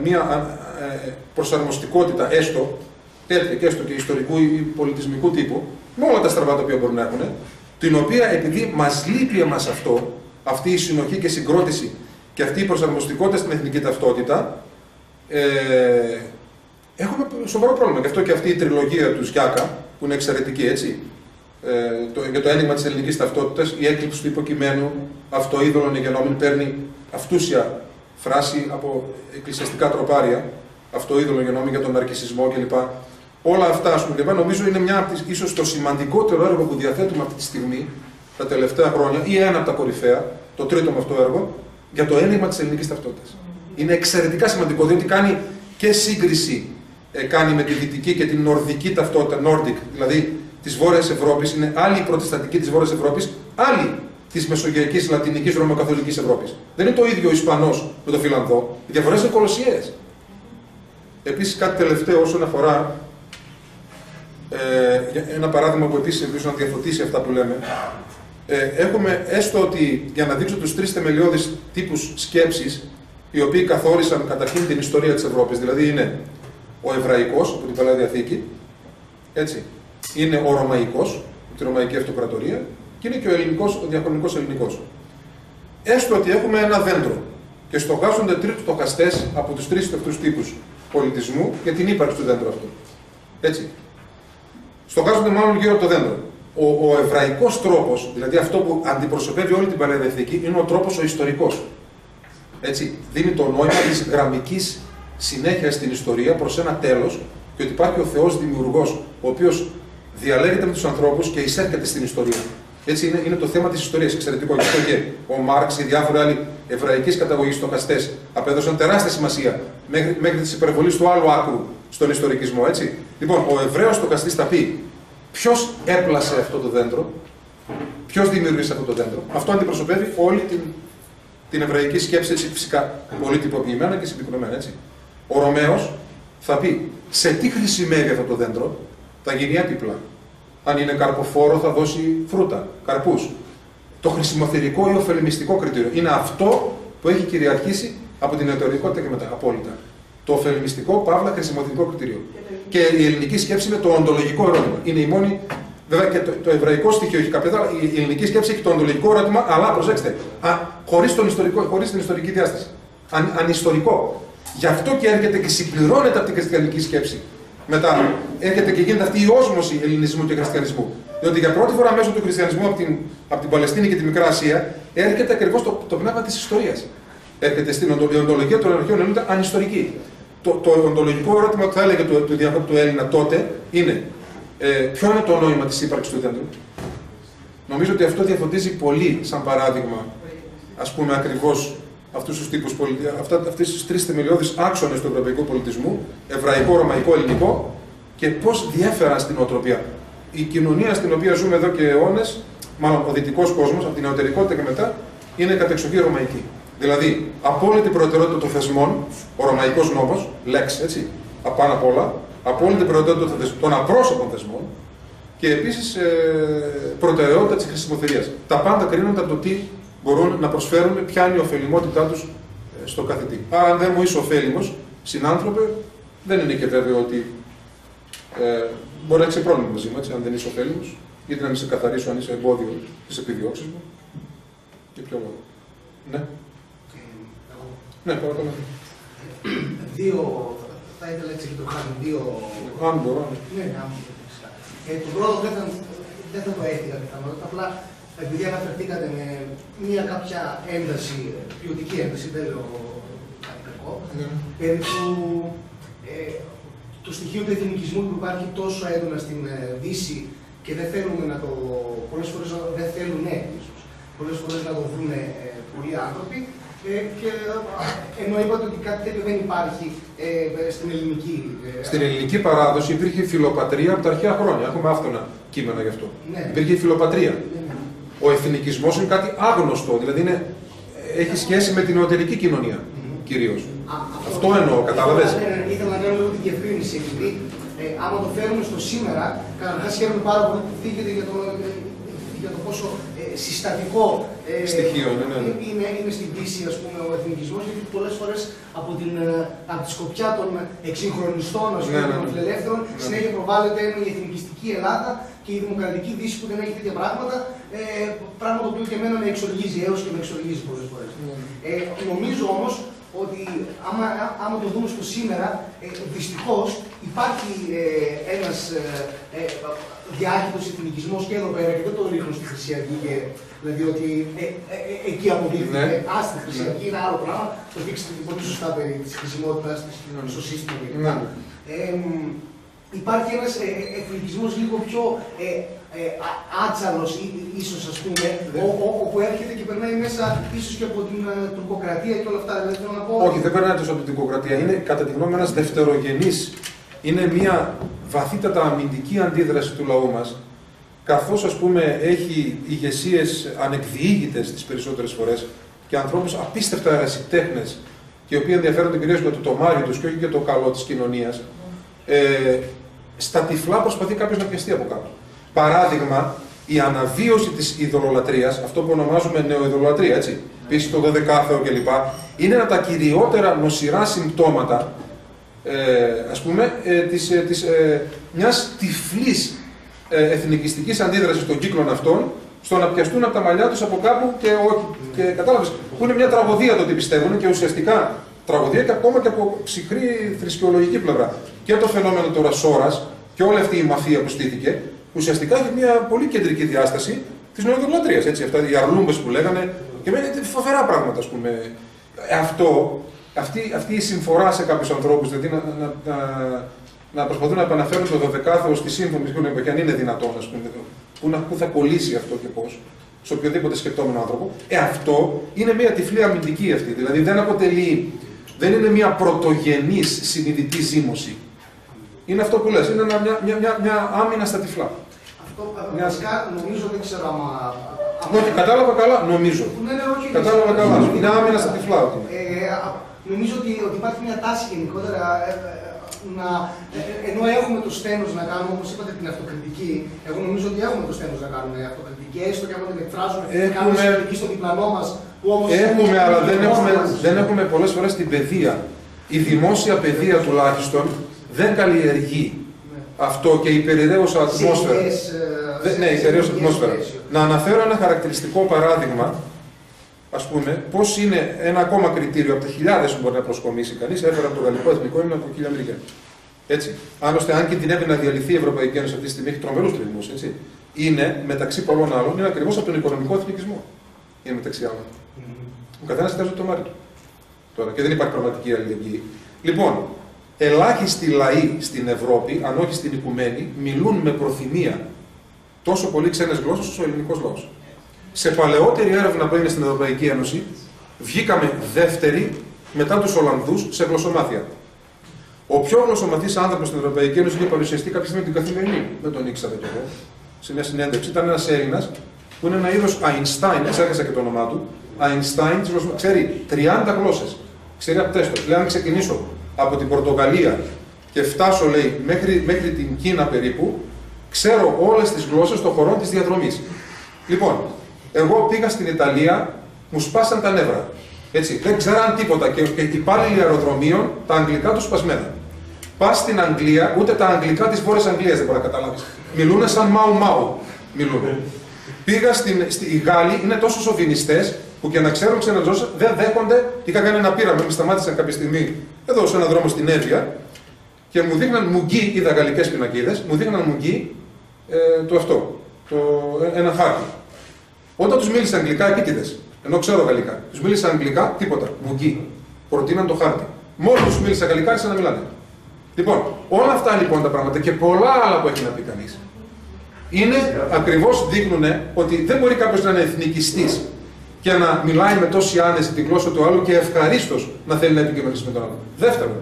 μια προσαρμοστικότητα έστω και ιστορικού ή πολιτισμικού τύπου, με όλα τα στραβά τα οποία μπορούν να έχουν, την οποία επειδή μας λείπει εμάς αυτή η συνοχή και συγκρότηση και αυτή η προσαρμοστικότητα στην εθνική ταυτότητα, έχουμε σοβαρό πρόβλημα. Γι' αυτό και αυτή η τριλογία του Σιάκα, που είναι εξαιρετική, έτσι, για το ένιγμα της ελληνικής ταυτότητας, η έκλειψη του υποκειμένου, αυτοείδωλον γεννόμην, παίρνει αυτούσια φράση από εκκλησιαστικά τροπάρια, αυτοείδωλον γεννόμην για τον ναρκισσισμό κλπ. Όλα αυτά, ας πούμε, νομίζω είναι μια από τις, ίσως το σημαντικότερο έργο που διαθέτουμε αυτή τη στιγμή, τα τελευταία χρόνια, ή ένα από τα κορυφαία, το τρίτο με αυτό έργο, για το ένιγμα της ελληνικής ταυτότητας. Είναι εξαιρετικά σημαντικό, διότι κάνει και σύγκριση κάνει με τη δυτική και την νορδική ταυτότητα, Nordic, δηλαδή της Βόρειας Ευρώπης, είναι άλλη η προτεσταντική της Βόρειας Ευρώπης, άλλη της Μεσογειακής, Λατινικής, Ρωμαιοκαθολικής Ευρώπης. Δεν είναι το ίδιο ο Ισπανός με τον Φιλανδό, οι διαφορές είναι κολοσιαίες. Επίσης, κάτι τελευταίο όσον αφορά ένα παράδειγμα που επίσης ελπίζω να διαφωτίσει αυτά που λέμε. Έχουμε έστω ότι, για να δείξω τους 3 θεμελιώδεις τύπους σκέψης, οι οποίοι καθόρισαν καταρχήν την ιστορία της Ευρώπης, δηλαδή είναι ο Εβραϊκός από την Παλαιά Διαθήκη, έτσι, είναι ο Ρωμαϊκός, τη Ρωμαϊκή Αυτοκρατορία, και είναι και ο ελληνικός, ο διαχρονικός ελληνικός. Έστω ότι έχουμε ένα δέντρο και στοχάζονται τρεις στοχαστές από τους τρεις αυτούς τύπους πολιτισμού για την ύπαρξη του δέντρου αυτού. Έτσι. Στοχάζονται μάλλον γύρω από το δέντρο. Ο εβραϊκός τρόπος, δηλαδή αυτό που αντιπροσωπεύει όλη την Παλαιά Διαθήκη, είναι ο τρόπος ο ιστορικός. Έτσι. Δίνει το νόημα της γραμμικής συνέχειας στην ιστορία προς ένα τέλος και ότι υπάρχει ο Θεός δημιουργός, ο οποίος διαλέγεται με τους ανθρώπους και εισέρχεται στην ιστορία. Έτσι είναι το θέμα της ιστορίας, εξαιρετικό. Γι' αυτό και ο Μάρξ, οι διάφοροι άλλοι εβραϊκής καταγωγής στοχαστές απέδωσαν τεράστια σημασία μέχρι της υπερβολής του άλλου άκρου στον ιστορικισμό. Έτσι. Λοιπόν, ο Εβραίος στοχαστής θα πει ποιος έπλασε αυτό το δέντρο, ποιος δημιούργησε αυτό το δέντρο. Αυτό αντιπροσωπεύει όλη την εβραϊκή σκέψη, έτσι, φυσικά πολύ τυποποιημένα και συμπυκνωμένα. Έτσι. Ο Ρωμαίος θα πει σε τι χρησιμεύει αυτό το δέντρο, τα γενιά τύπλα. Αν είναι καρποφόρο θα δώσει φρούτα, καρπούς. Το χρησιμοθερικό ή ωφελημιστικό κριτήριο είναι αυτό που έχει κυριαρχήσει από την νεωτερικότητα και μετά, απόλυτα. Το ωφελημιστικό, παύλα, χρησιμοθερικό κριτήριο. Και η ελληνική σκέψη είναι το οντολογικό ερώτημα. Είναι η μόνη, βέβαια και το εβραϊκό στοιχείο έχει κάποια άλλα, η ελληνική σκέψη έχει το οντολογικό ερώτημα, αλλά προσέξτε, χωρίς την ιστορική διάσταση. Ανιστορικό. Γι' αυτό και έρχεται και συμπληρώνεται από την χριστιανική σκέψη. Μετά έρχεται και γίνεται αυτή η όσμωση ελληνισμού και χριστιανισμού. Διότι για πρώτη φορά μέσω του χριστιανισμού από την Παλαιστίνη και τη Μικρά Ασία έρχεται ακριβώς το πνεύμα της ιστορίας. Έρχεται στην οντολογία των αρχαίων Ελλήνων ανιστορική. Το οντολογικό ερώτημα που θα έλεγε του Έλληνα τότε είναι ποιο είναι το νόημα της ύπαρξης του δέντρου. Νομίζω ότι αυτό διαφωτίζει πολύ σαν παράδειγμα, ας πούμε, ακριβώς αυτούς τους τύπους αυτές τις τρεις θεμελιώδεις άξονες του ευρωπαϊκού πολιτισμού, εβραϊκό, ρωμαϊκό, ελληνικό, και πώς διέφεραν στην νοοτροπία. Η κοινωνία στην οποία ζούμε εδώ και αιώνες, μάλλον ο δυτικός κόσμος, από την νεωτερικότητα και μετά, είναι κατεξοχή ρωμαϊκή. Δηλαδή, απόλυτη προτεραιότητα των θεσμών, ο ρωμαϊκός νόμος, λέξη, έτσι, απάνω απ' όλα, απόλυτη προτεραιότητα των απρόσωπων θεσμών και επίσης προτεραιότητα της χρησιμοθερίας. Τα πάντα κρίνονται από το τι μπορούν να προσφέρουν, ποια είναι η ωφελημότητά τους στο καθετή. Άρα, αν δεν μου είσαι ωφέλιμος, συνάνθρωπε, δεν είναι και βέβαιο ότι μπορεί να έχεις πρόβλημα μαζί μου, έτσι, αν δεν είσαι ωφέλιμος, γιατί να μην σε καθαρίσω αν είσαι εμπόδιο στις επιδιώξεις μου. Και ποιο λόγο. Ναι. Ναι, παρακαλώ. Θα ήθελα έτσι και το χάνει δύο. Αν μπορώ. Ναι, αν μπορώ. Το πρώτο δεν θα το έφυγα πιθανότητα, απλά επειδή αναφερθήκατε με μια κάποια ένταση, ποιοτική ένταση, δεν λέω κάτι κακό, περί του στοιχείου του εθνικισμού που υπάρχει τόσο έντονα στην Δύση και δεν θέλουμε να το. Πολλές φορές δεν θέλουν, ναι, ίσως. Πολλές φορές να το βρουν πολλοί άνθρωποι. Και ενώ είπατε ότι κάτι τέτοιο δεν υπάρχει στην ελληνική. Στην ελληνική παράδοση υπήρχε φιλοπατρία από τα αρχαία χρόνια. Έχουμε άφθονα κείμενα γι' αυτό. Ναι. Υπήρχε φιλοπατρία. Ναι. Ο εθνικισμός είναι κάτι άγνωστο, δηλαδή έχει σχέση με την νεωτερική κοινωνία κυρίως. Αυτό εννοώ, κατάλαβες. Ήθελα να κάνω λίγο την διευκρίνηση, επειδή άμα το φέρουμε στο σήμερα, καταρχάς χαίρομαι πάρα πολύ που θίγεται για το πόσο συστατικό στοιχείο είναι στην Δύση, ας πούμε, ο εθνικισμός, γιατί πολλές φορές από τη σκοπιά των εξυγχρονιστών, των φιλελεύθερων, συνέχεια προβάλλεται η εθνικιστική Ελλάδα και η δημοκρατική Δύση που δεν έχει τέτοια πράγματα, πράγμα το οποίο και εμένα με εξοργίζει, έως και με εξοργίζει πολλές φορές. Νομίζω όμως ότι άμα το δούμε στο σήμερα, δυστυχώς υπάρχει ένας διάχυτος εθνικισμός και εδώ πέρα, και δεν το ρίχνω στη Χρυσή Αυγή, δηλαδή ότι εκεί αποδείχθηκε, στη Χρυσή Αυγή είναι άλλο πράγμα, το δείξετε πολύ σωστά περί της χρησιμότητας της στο σύστημα κλπ. Υπάρχει ένας εθνικισμός λίγο πιο άτσαλος, ίσως, ας πούμε, όπου έρχεται και περνάει μέσα ίσως και από την τουρκοκρατία και όλα αυτά. Δηλαδή, θέλω να πω. Όχι, δεν περνάει τόσο από την τουρκοκρατία. Είναι, κατά τη γνώμη, ένας δευτερογενής. Είναι μια βαθύτατα αμυντική αντίδραση του λαού μας, καθώς, ας πούμε, έχει ηγεσίες ανεκδιήγητες τις περισσότερες φορές και ανθρώπους απίστευτα ερασιτέχνες, και οι οποίοι ενδιαφέρονται κυρίως για το τομάρι τους και όχι για το καλό της κοινωνίας. Στα τυφλά προσπαθεί κάποιος να πιαστεί από κάτω. Παράδειγμα, η αναβίωση της ειδωλολατρίας, αυτό που ονομάζουμε νεοειδωλολατρία, έτσι, πίστη στο 12ο κλπ., είναι ένα από τα κυριότερα νοσηρά συμπτώματα ας πούμε, μιας τυφλής εθνικιστικής αντίδρασης των κύκλων αυτών, στο να πιαστούν από τα μαλλιά τους από κάπου και κατάλαβες, που είναι μια τραγωδία το ότι πιστεύουν και ουσιαστικά τραγωδία και ακόμα και από ψυχρή θρησκεολογική πλευρά. Και το φαινόμενο τώρα Σόρας και όλη αυτή η μαφία που στήθηκε, ουσιαστικά έχει μια πολύ κεντρική διάσταση της νοηδολατρίας. Αυτά οι αρλούμπες που λέγανε, και μένει φοβερά πράγματα, ας πούμε. Αυτή η συμφορά σε κάποιους ανθρώπους, δηλαδή να προσπαθούν να επαναφέρουν το 12ο στη σύμφωνη εποχή, αν είναι δυνατόν, ας πούμε, πού θα κολλήσει αυτό και πώς, σε οποιοδήποτε σκεπτόμενο άνθρωπο. Αυτό είναι μια τυφλή αμυντική αυτή. Δηλαδή δεν είναι μια πρωτογενής συνειδητή ζήμωση. Είναι αυτό που λες, είναι μια άμυνα στα τυφλά. Αυτό βασικά νομίζω, δεν ξέρω άμα. Όχι, κατάλαβα καλά, νομίζω. Κατάλαβα καλά. Είναι άμυνα στα τυφλά. Νομίζω ότι υπάρχει μια τάση γενικότερα ενώ έχουμε το στένος να κάνουμε, όπως είπατε, την αυτοκριτική. Εγώ νομίζω ότι έχουμε το στένος να κάνουμε αυτοκριτική, έστω και άμα την εκφράζουμε, κάνουμε κριτική στο διπλανό μας. Έχουμε, αλλά δεν έχουμε πολλές φορές την παιδεία. Η δημόσια παιδεία τουλάχιστον δεν καλλιεργεί αυτό και η περιραίωσα ατμόσφαιρα. Ναι, η περιραίωσα ατμόσφαιρα. Να αναφέρω ένα χαρακτηριστικό παράδειγμα. Ας πούμε, πώς είναι ένα ακόμα κριτήριο από τα χιλιάδες που μπορεί να προσκομίσει κανείς, έφερα από το Γαλλικό Εθνικό Ύμνο από το 1000 Έτσι. Άλλωστε, αν κινδυνεύει να διαλυθεί η Ευρωπαϊκή Ένωση αυτή τη στιγμή, έχει τρομερούς τριγμούς. Είναι, μεταξύ πολλών άλλων, είναι ακριβώς από τον οικονομικό εθνικισμό. Είναι μεταξύ άλλων. Ο καθένας κοιτάζει το μάτι του. Τώρα, και δεν υπάρχει πραγματική αλληλεγγύη. Λοιπόν, ελάχιστοι λαοί στην Ευρώπη, αν όχι στην Οικουμένη, μιλούν με προθυμία τόσο πολύ ξένες γλώσσες όσο ο ελληνικός λαός. Σε παλαιότερη έρευνα που έγινε στην Ευρωπαϊκή Ένωση, βγήκαμε δεύτεροι μετά τους Ολλανδούς σε γλωσσομάθεια. Ο πιο γλωσσομαθής άνθρωπος στην Ευρωπαϊκή Ένωση είχε παρουσιαστεί κάποια στιγμή την Καθημερινή. Δεν τον ήξερα κι εγώ. Σε μια συνέντευξη ήταν ένας Έλληνας που είναι ένα είδος Einstein, εξέχασα και το όνομά του. Einstein, ξέρει 30 γλώσσες. Ξέρει απτέστο. Λέει, αν ξεκινήσω από την Πορτογαλία και φτάσω, λέει, μέχρι την Κίνα περίπου, ξέρω όλες τις γλώσσες των χωρών της διαδρομής. Λοιπόν, εγώ πήγα στην Ιταλία, μου σπάσαν τα νεύρα. Έτσι, δεν ξέραν τίποτα και οι υπάλληλοι αεροδρομίων τα αγγλικά τους σπασμένα. Πας στην Αγγλία, ούτε τα αγγλικά της Βόρειας Αγγλίας δεν μπορεί να καταλάβεις. Μιλούνε σαν μάου-μάου. Μιλούνε. Πήγα οι Γάλλοι, είναι τόσο σοβινιστές που και να ξέρουν ξένες γλώσσες δεν δέχονται. Είχα κάνει ένα πείραμα, με σταμάτησαν κάποια στιγμή εδώ σε έναν δρόμο στην Εύβοια και μου δείχναν μουγγί, είδα γαλλικές πινακίδες, μου δείχναν μουγγί ένα χάρτη. Όταν τους μίλησα αγγλικά, επίτηδες, ενώ ξέρω γαλλικά, τους μίλησα αγγλικά, τίποτα, μουγγί. Προτείναν το χάρτη. Μόλις τους μίλησα γαλλικά, άρχισαν να μιλάνε. Λοιπόν, όλα αυτά λοιπόν τα πράγματα και πολλά άλλα που έχει να πει κανείς, ακριβώς δείχνουν ότι δεν μπορεί κάποιος να είναι εθνικιστής και να μιλάει με τόση άνεση τη γλώσσα του άλλου και ευχαρίστως να θέλει να επικοινωνήσει με τον άλλο. Δεύτερον,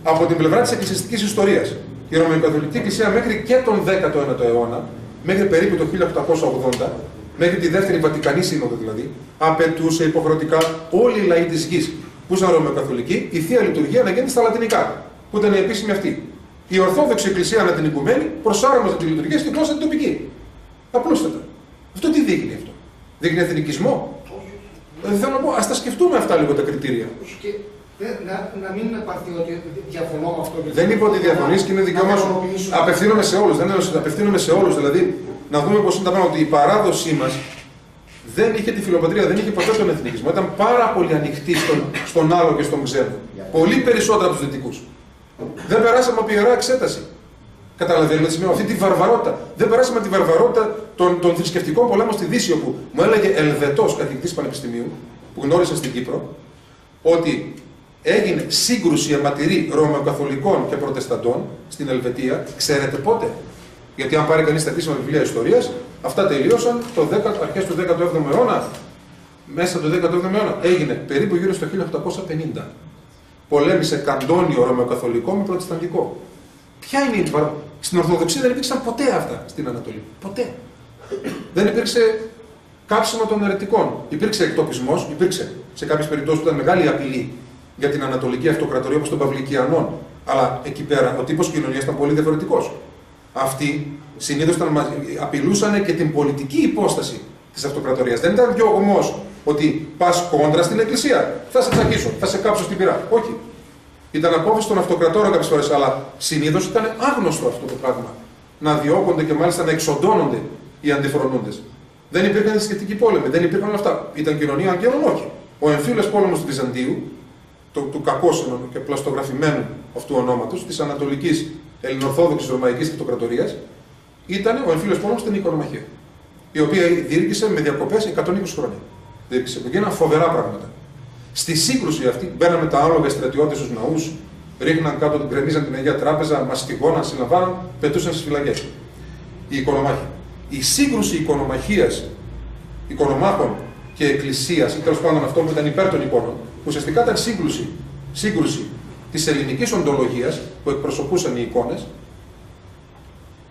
από την πλευρά της εκκλησιαστικής ιστορίας, η Ρωμαιοκαθολική Εκκλησία μέχρι και τον 19ο αιώνα, μέχρι περίπου το 1880, μέχρι τη δεύτερη Βατικανή Σύνοδο δηλαδή, απαιτούσε υποχρεωτικά όλοι οι λαοί της γης που ήταν Ρωμαιοκαθολικοί, η Θεία Λειτουργία να γίνει στα λατινικά, που ήταν η επίσημη αυτή. Η Ορθόδοξη Εκκλησία ανά την Οικουμένη προσάρμοζε τη λειτουργία στη γλώσσα την τοπική. Απλούστατα. Αυτό τι δείχνει αυτό? Δείχνει εθνικισμό? Θέλω να πω, ας τα σκεφτούμε αυτά λίγο τα κριτήρια. Να μην πάρθει ότι διαφωνώ με αυτό. Δεν είπα ότι διαφωνείς και είναι δικαίωμά σου. Απευθύνομαι σε όλους. Απευθύνομαι σε όλους. Δηλαδή, να δούμε πώς είναι τα πράγματα. Ότι η παράδοσή μας δεν είχε τη φιλοπατρία, δεν είχε ποτέ τον εθνικισμό. Ήταν πάρα πολύ ανοιχτή στον άλλο και στον ξένο. Πολύ περισσότερα από τους δυτικούς. Δεν περάσαμε από ιερά εξέταση. Καταλαβαίνετε αυτή τη βαρβαρότητα. Δεν περάσαμε από τη βαρβαρότητα των θρησκευτικών πολέμων στη Δύση, όπου μου έλεγε Ελβετός καθηγητής πανεπιστημίου, που γνώρισα στην Κύπρο, ότι έγινε σύγκρουση αιματηρή Ρωμαιοκαθολικών και Προτεσταντών στην Ελβετία. Ξέρετε πότε? Γιατί αν πάρει κανείς τα επίσημα βιβλία ιστορίας, αυτά τελείωσαν αρχές του 17ου αιώνα. Μέσα του 17ου αιώνα έγινε περίπου γύρω στο 1850. Πολέμησε καντόνιο Ρωμαιοκαθολικό με Προτεσταντικό. Ποια είναι η βαρβαρότητα? Στην Ορθοδοξία δεν υπήρξαν ποτέ αυτά στην Ανατολή. Ποτέ. Δεν υπήρξε κάψιμο των αιρετικών. Υπήρξε εκτοπισμός, υπήρξε σε κάποιες περιπτώσεις που ήταν μεγάλη απειλή για την Ανατολική Αυτοκρατορία όπως των Παυλικιανών. Αλλά εκεί πέρα ο τύπος κοινωνίας ήταν πολύ διαφορετικός. Αυτοί συνήθως απειλούσαν και την πολιτική υπόσταση της Αυτοκρατορίας. Δεν ήταν γεγονός ότι πας κόντρα στην Εκκλησία. Θα σε τσακίσω, θα σε κάψω στην πυρά. Όχι. Ήταν απόφαση των αυτοκρατόρων κάποιες φορές, αλλά συνήθως ήταν άγνωστο αυτό το πράγμα. Να διώκονται και μάλιστα να εξοντώνονται οι αντιφρονούντες. Δεν υπήρχαν θρησκευτικοί πόλεμοι, δεν υπήρχαν όλα αυτά. Ήταν κοινωνία αγγέλων, όχι. Ο εμφύλιος πόλεμος του Βυζαντίου, του κακόσυνου και πλαστογραφημένου αυτού ονόματος, της Ανατολικής Ελληνοορθόδοξης Ρωμαϊκής Αυτοκρατορίας, ήταν ο εμφύλιος πόλεμος στην οικονομαχία. Η οποία διήρκησε με διακοπές 120 χρόνια. Διήρκησε. Που γίνανε φοβερά πράγματα. Στη σύγκρουση αυτή μπαίνανε τα άλογα στρατιώτες στους ναούς, ρίχναν κάτω, γκρεμίζαν την Αγία Τράπεζα, μαστιγώναν, συλλαμβάναν, πετούσαν στις φυλακές. Οι οικονομάχοι. Η σύγκρουση οικονομαχίας, οικονομάχων και εκκλησίας, ή τέλος πάντων αυτό που ήταν υπέρ των εικόνων, ουσιαστικά ήταν σύγκρουση της ελληνικής οντολογίας που εκπροσωπούσαν οι εικόνες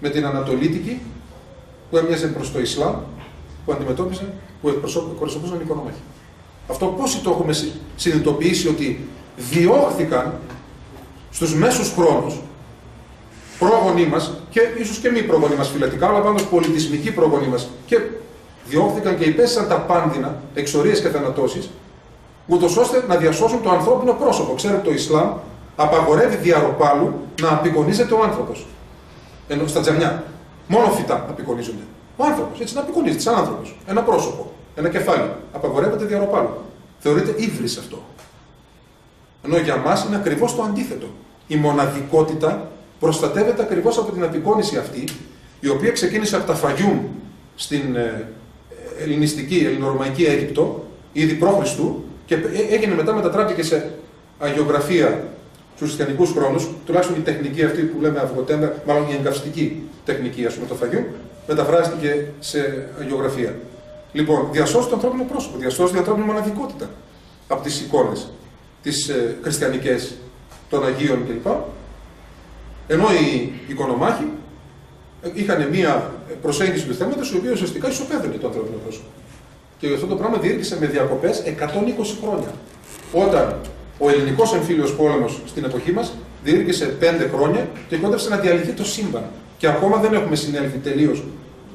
με την ανατολίτικη που έμοιαζε προς το Ισλάμ, που αντιμετώπιζαν, που εκπροσωπούσαν οι οικονομάχοι. Αυτό πόσοι το έχουμε συνειδητοποιήσει ότι διώχθηκαν στους μέσους χρόνους πρόγονοί μας και ίσως και μη πρόγονοί μας φυλετικά, αλλά πάντως πολιτισμικοί πρόγονοί μας και διώχθηκαν και υπέστησαν τα πάνδυνα, εξορίες και θανατώσεις, ούτως ώστε να διασώσουν το ανθρώπινο πρόσωπο. Ξέρετε, το Ισλάμ απαγορεύει διαρροπάλου να απεικονίζεται ο άνθρωπος. Ενώ στα τζαμιά, μόνο φυτά απεικονίζονται. Ο άνθρωπος, έτσι να απεικονίζεται, σαν άνθρωπος. Ένα πρόσωπο, ένα κεφάλι. Απαγορεύεται διαρροπάλου. Θεωρείται ύβρις αυτό. Ενώ για μας είναι ακριβώς το αντίθετο. Η μοναδικότητα προστατεύεται ακριβώς από την απεικόνιση αυτή, η οποία ξεκίνησε από τα Φαγιούμ στην ελληνιστική, ελληνορωμαϊκή Αίγυπτο, ήδη π.Χ. και έγινε μετά, μετατράπηκε σε αγιογραφία στους χριστιανικούς χρόνους, τουλάχιστον η τεχνική αυτή που λέμε αυγοτέμπα, μάλλον η εγκαυστική τεχνική, ας πούμε, το Φαγιούμ, μεταφράστηκε σε αγιογραφία. Λοιπόν, διασώζει το ανθρώπινο πρόσωπο, διασώζει την ανθρώπινη μοναδικότητα από τις εικόνες, τις χριστιανικές των Αγίων κλπ. Ενώ οι οικονομάχοι είχαν μία προσέγγιση του θέματος, η οποία ουσιαστικά ισοπαίδωνε το ανθρώπινο πρόσωπο. Και αυτό το πράγμα διήρκησε με διακοπές 120 χρόνια. Όταν ο ελληνικός εμφύλιος πόλεμος στην εποχή μας διήρκησε 5 χρόνια και κόντεψε να διαλυθεί το σύμπαν. Και ακόμα δεν έχουμε συνέλθει τελείως,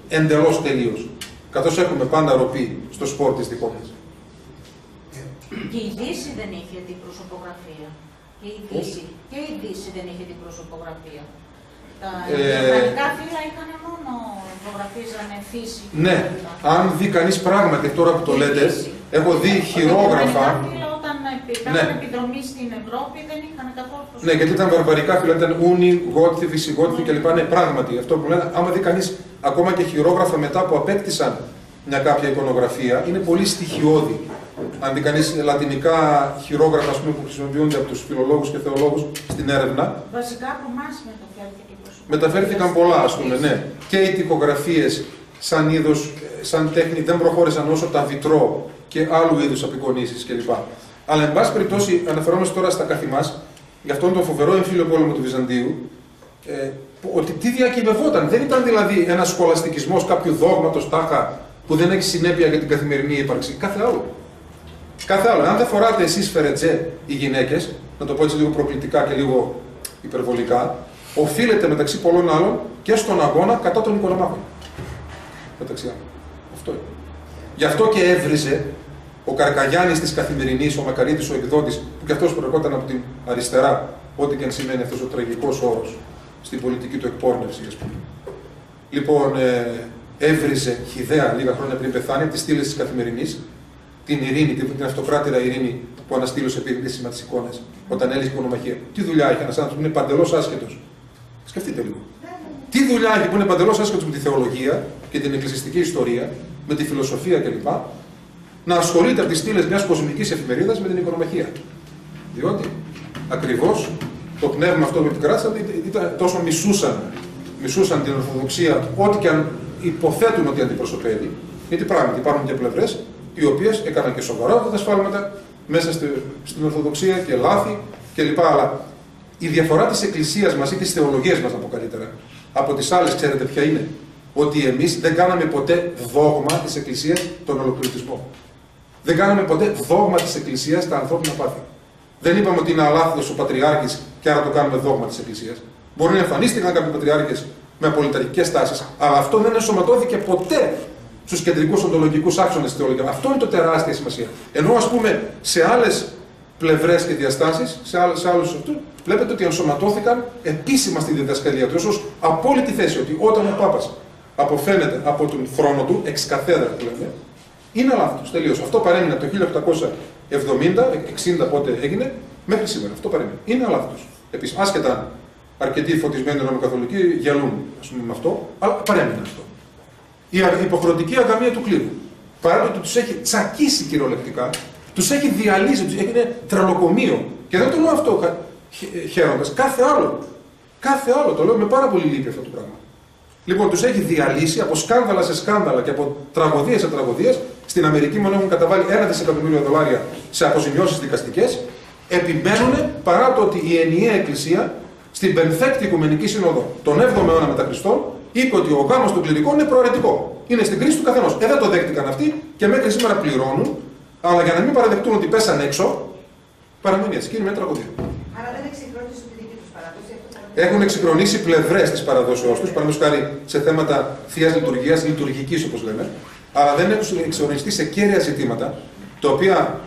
εντελώς τελείως. Καθώς έχουμε πάντα ροπή στο σπορ της διχόνοιας. Και η Δύση δεν είχε την προσωπογραφία. Και η Δύση δεν είχε την προσωπογραφία. Τα γερμανικά φύλλα είχαν μόνο φωτογραφίζανε φύση. Ναι, αν δει κανείς πράγματι τώρα που το λέτε, έχω δει χειρόγραφα. Τα φύλλα όταν κάνανε επιδρομή στην Ευρώπη δεν είχαν καθόλου. Ναι, γιατί ήταν βαρβαρικά φύλλα, ήταν ούνι, γότθι, βυσιγότθι κλπ. Ναι, πράγματι, αυτό που λένε, άμα δει κανείς ακόμα και χειρόγραφα μετά που απέκτησαν μια κάποια εικονογραφία, είναι πολύ στοιχειώδη. Αν δει κανείς λατινικά χειρόγραφα, ας πούμε, που χρησιμοποιούνται από τους φιλολόγους και θεολόγους στην έρευνα. Βασικά από εμάς μεταφέρθηκε η προσωπογραφία. Μεταφέρθηκαν πολλά, ας πούμε, ναι. Και οι τοιχογραφίες σαν είδος, σαν τέχνη δεν προχώρησαν όσο τα βιτρό και άλλου είδους απεικονίσεις κλπ. Αλλά, εν πάση περιπτώσει, αναφερόμαστε τώρα στα καθημάς, για αυτόν τον φοβερό εμφύλιο πόλεμο του Βυζαντίου, ότι τι διακυβευόταν. Δεν ήταν δηλαδή ένας σχολαστικισμός κάποιου δόγματος τάχα που δεν έχει συνέπεια για την καθημερινή ύπαρξη. Κάθε άλλο. Κάθε άλλο. Αν δεν φοράτε εσείς φερετζέ οι γυναίκες, να το πω έτσι λίγο προκλητικά και λίγο υπερβολικά, οφείλεται μεταξύ πολλών άλλων και στον αγώνα κατά των οικονομάχων. Μεταξύ άλλων. Αυτό είναι. Γι' αυτό και έβριζε ο Καρκαγιάννης της Καθημερινής, ο Μακαρίτης, ο εκδότης, που και αυτός προερχόταν από την αριστερά, ό,τι και αν σημαίνει αυτός ο τραγικός όρος στην πολιτική του εκπόρνευση, ας πούμε. Λοιπόν, έβριζε χυδαία λίγα χρόνια πριν πεθάνει από τις στήλες της Καθημερινής την Ειρήνη, την αυτοκράτηρα Ειρήνη που αναστήλωσε επίσημα τις εικόνες, όταν έλυσε η οικονομαχία. Τι δουλειά έχει ένας άνθρωπος που είναι παντελώς άσχετος. Σκεφτείτε λίγο. Τι δουλειά έχει που είναι παντελώς άσχετος με τη θεολογία και την εκκλησιαστική ιστορία, με τη φιλοσοφία κλπ. Να ασχολείται από τις στήλες μιας κοσμικής εφημερίδας με την οικονομαχία. Διότι ακριβώς το πνεύμα αυτό που επικράτησαν ήταν τόσο μισούσαν την Ορθοδοξία, ό,τι και αν υποθέτουν ότι αντιπροσωπεύει, γιατί πράγματι υπάρχουν και πλευρές οι οποίες έκαναν και σοβαρότατα σφάλματα μέσα στην Ορθοδοξία και λάθη κλπ. Αλλά η διαφορά της Εκκλησίας μας ή της θεολογίας μας, να πω καλύτερα, από τις άλλες, ξέρετε ποια είναι? Ότι εμείς δεν κάναμε ποτέ δόγμα της Εκκλησίας τον ολοκληρωτισμό. Δεν κάναμε ποτέ δόγμα της Εκκλησίας τα ανθρώπινα πάθη. Δεν είπαμε ότι είναι αλάθητος ο Πατριάρχης και άρα το κάνουμε δόγμα της Εκκλησίας. Μπορεί να εμφανίστηκαν κάποιοι πατριάρχες με απολυταρχικές τάσεις, αλλά αυτό δεν ενσωματώθηκε ποτέ στους κεντρικούς οντολογικούς άξονες της θεολογίας. Αυτό είναι το τεράστια σημασία. Ενώ, ας πούμε, σε άλλες πλευρές και διαστάσεις, σε άλλους αυτούς, βλέπετε ότι ενσωματώθηκαν επίσημα στη διδασκαλία του ως απόλυτη θέση ότι όταν ο Πάπας αποφαίνεται από τον θρόνο του, εξ καθέδρα που λέμε, είναι λάθος. Τελείως. Αυτό παρέμεινε από το 1870, 60 πότε έγινε, μέχρι σήμερα. Αυτό παρέμεινε. Είναι λάθος. Επίσης, άσχετα αρκετοί φωτισμένοι ρωμαιοκαθολικοί γελούν με αυτό, αλλά παρέμεινε αυτό. Η υποχρεωτική αγαμία του κλήρου, παρά το ότι τους έχει τσακίσει κυριολεκτικά, τους έχει διαλύσει, τους έγινε τρελοκομείο. Και δεν το λέω αυτό χαίροντας. Κάθε άλλο, το λέω με πάρα πολύ λύπη αυτό το πράγμα. Λοιπόν, τους έχει διαλύσει από σκάνδαλα σε σκάνδαλα και από τραγωδίες σε τραγωδίες. Στην Αμερική μόνο έχουν καταβάλει $1 δισεκατομμύριο σε αποζημιώσεις δικαστικές. Επιμένουν παρά το ότι η ενιαία Εκκλησία στην Πενθέκτη Οικουμενική Σύνοδο τον 7ο αιώνα μετά Χριστόν είπε ότι ο γάμος των κληρικών είναι προαιρετικό. Είναι στην κρίση του καθενός. Δεν το δέχτηκαν αυτοί και μέχρι σήμερα πληρώνουν, αλλά για να μην παραδεχτούν ότι πέσαν έξω, παραμένει έτσι. Και είναι μια τραγωδία. Άρα δεν εξυγχρονίσουν τη δική τους παράδοση. Έχουν εξυγχρονίσει πλευρές της παραδόσεώς τους, παραδείγματος χάρη σε θέματα θείας λειτουργίας, λειτουργικής όπως λέμε, αλλά δεν έχουν εξυγχρονιστεί σε κέρια ζητήματα, τα οποία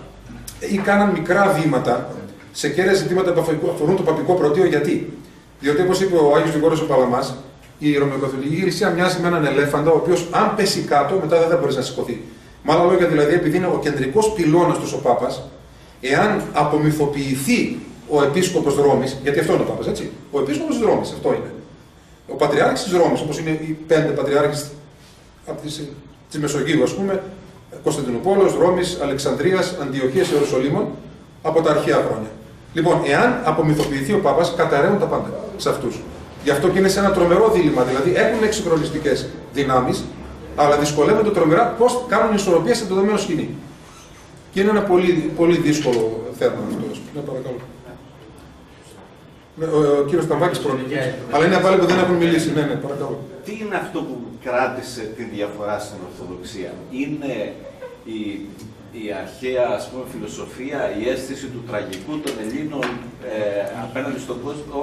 ή κάναν μικρά βήματα σε κέρια ζητήματα που αφορούν το παπικό πρωτείο. Γιατί? Διότι, όπως είπε ο Άγιος Γρηγόριος ο Παλαμάς, η Ρωμαιοκαθολική Εκκλησία μοιάζει με έναν ελέφαντα, ο οποίος, αν πέσει κάτω, μετά δεν θα μπορεί να σηκωθεί. Με άλλα λόγια, δηλαδή, επειδή είναι ο κεντρικός πυλώνας του ο Πάπας, εάν απομυθοποιηθεί ο επίσκοπος Ρώμης, γιατί αυτό είναι ο Πάπας, έτσι. Ο επίσκοπος της Ρώμης, αυτό είναι. Ο πατριάρχης της Ρώμης, όπως είναι οι 5 πατριάρχες της Μεσογείου, ας πούμε, Κωνσταντινούπολης, Ρώμης, Αλεξανδρίας, Αντιοχίας, Ιερουσαλήμων, από τα αρχαία χρόνια. Λοιπόν, εάν απομυθοποιηθεί ο Πάπας, καταραίουν τα πάντα σε αυτούς. Γι' αυτό και είναι σε ένα τρομερό δίλημμα. Δηλαδή έχουν εξυγχρονιστικές δυνάμεις, αλλά δυσκολεύονται τρομερά πώς κάνουν ισορροπία σε δεδομένο σκηνή. Και είναι ένα πολύ, πολύ δύσκολο θέμα αυτό. Ναι, παρακαλώ. Ο κύριος Σταμβάκης πρώτα. Αλλά είναι πάλι που δεν έχουν μιλήσει. Ναι, παρακαλώ. Τι είναι αυτό που κράτησε τη διαφορά στην Ορθοδοξία? Είναι η αρχαία, ας πούμε, φιλοσοφία, η αίσθηση του τραγικού των Ελλήνων απέναντι στον κόσμο,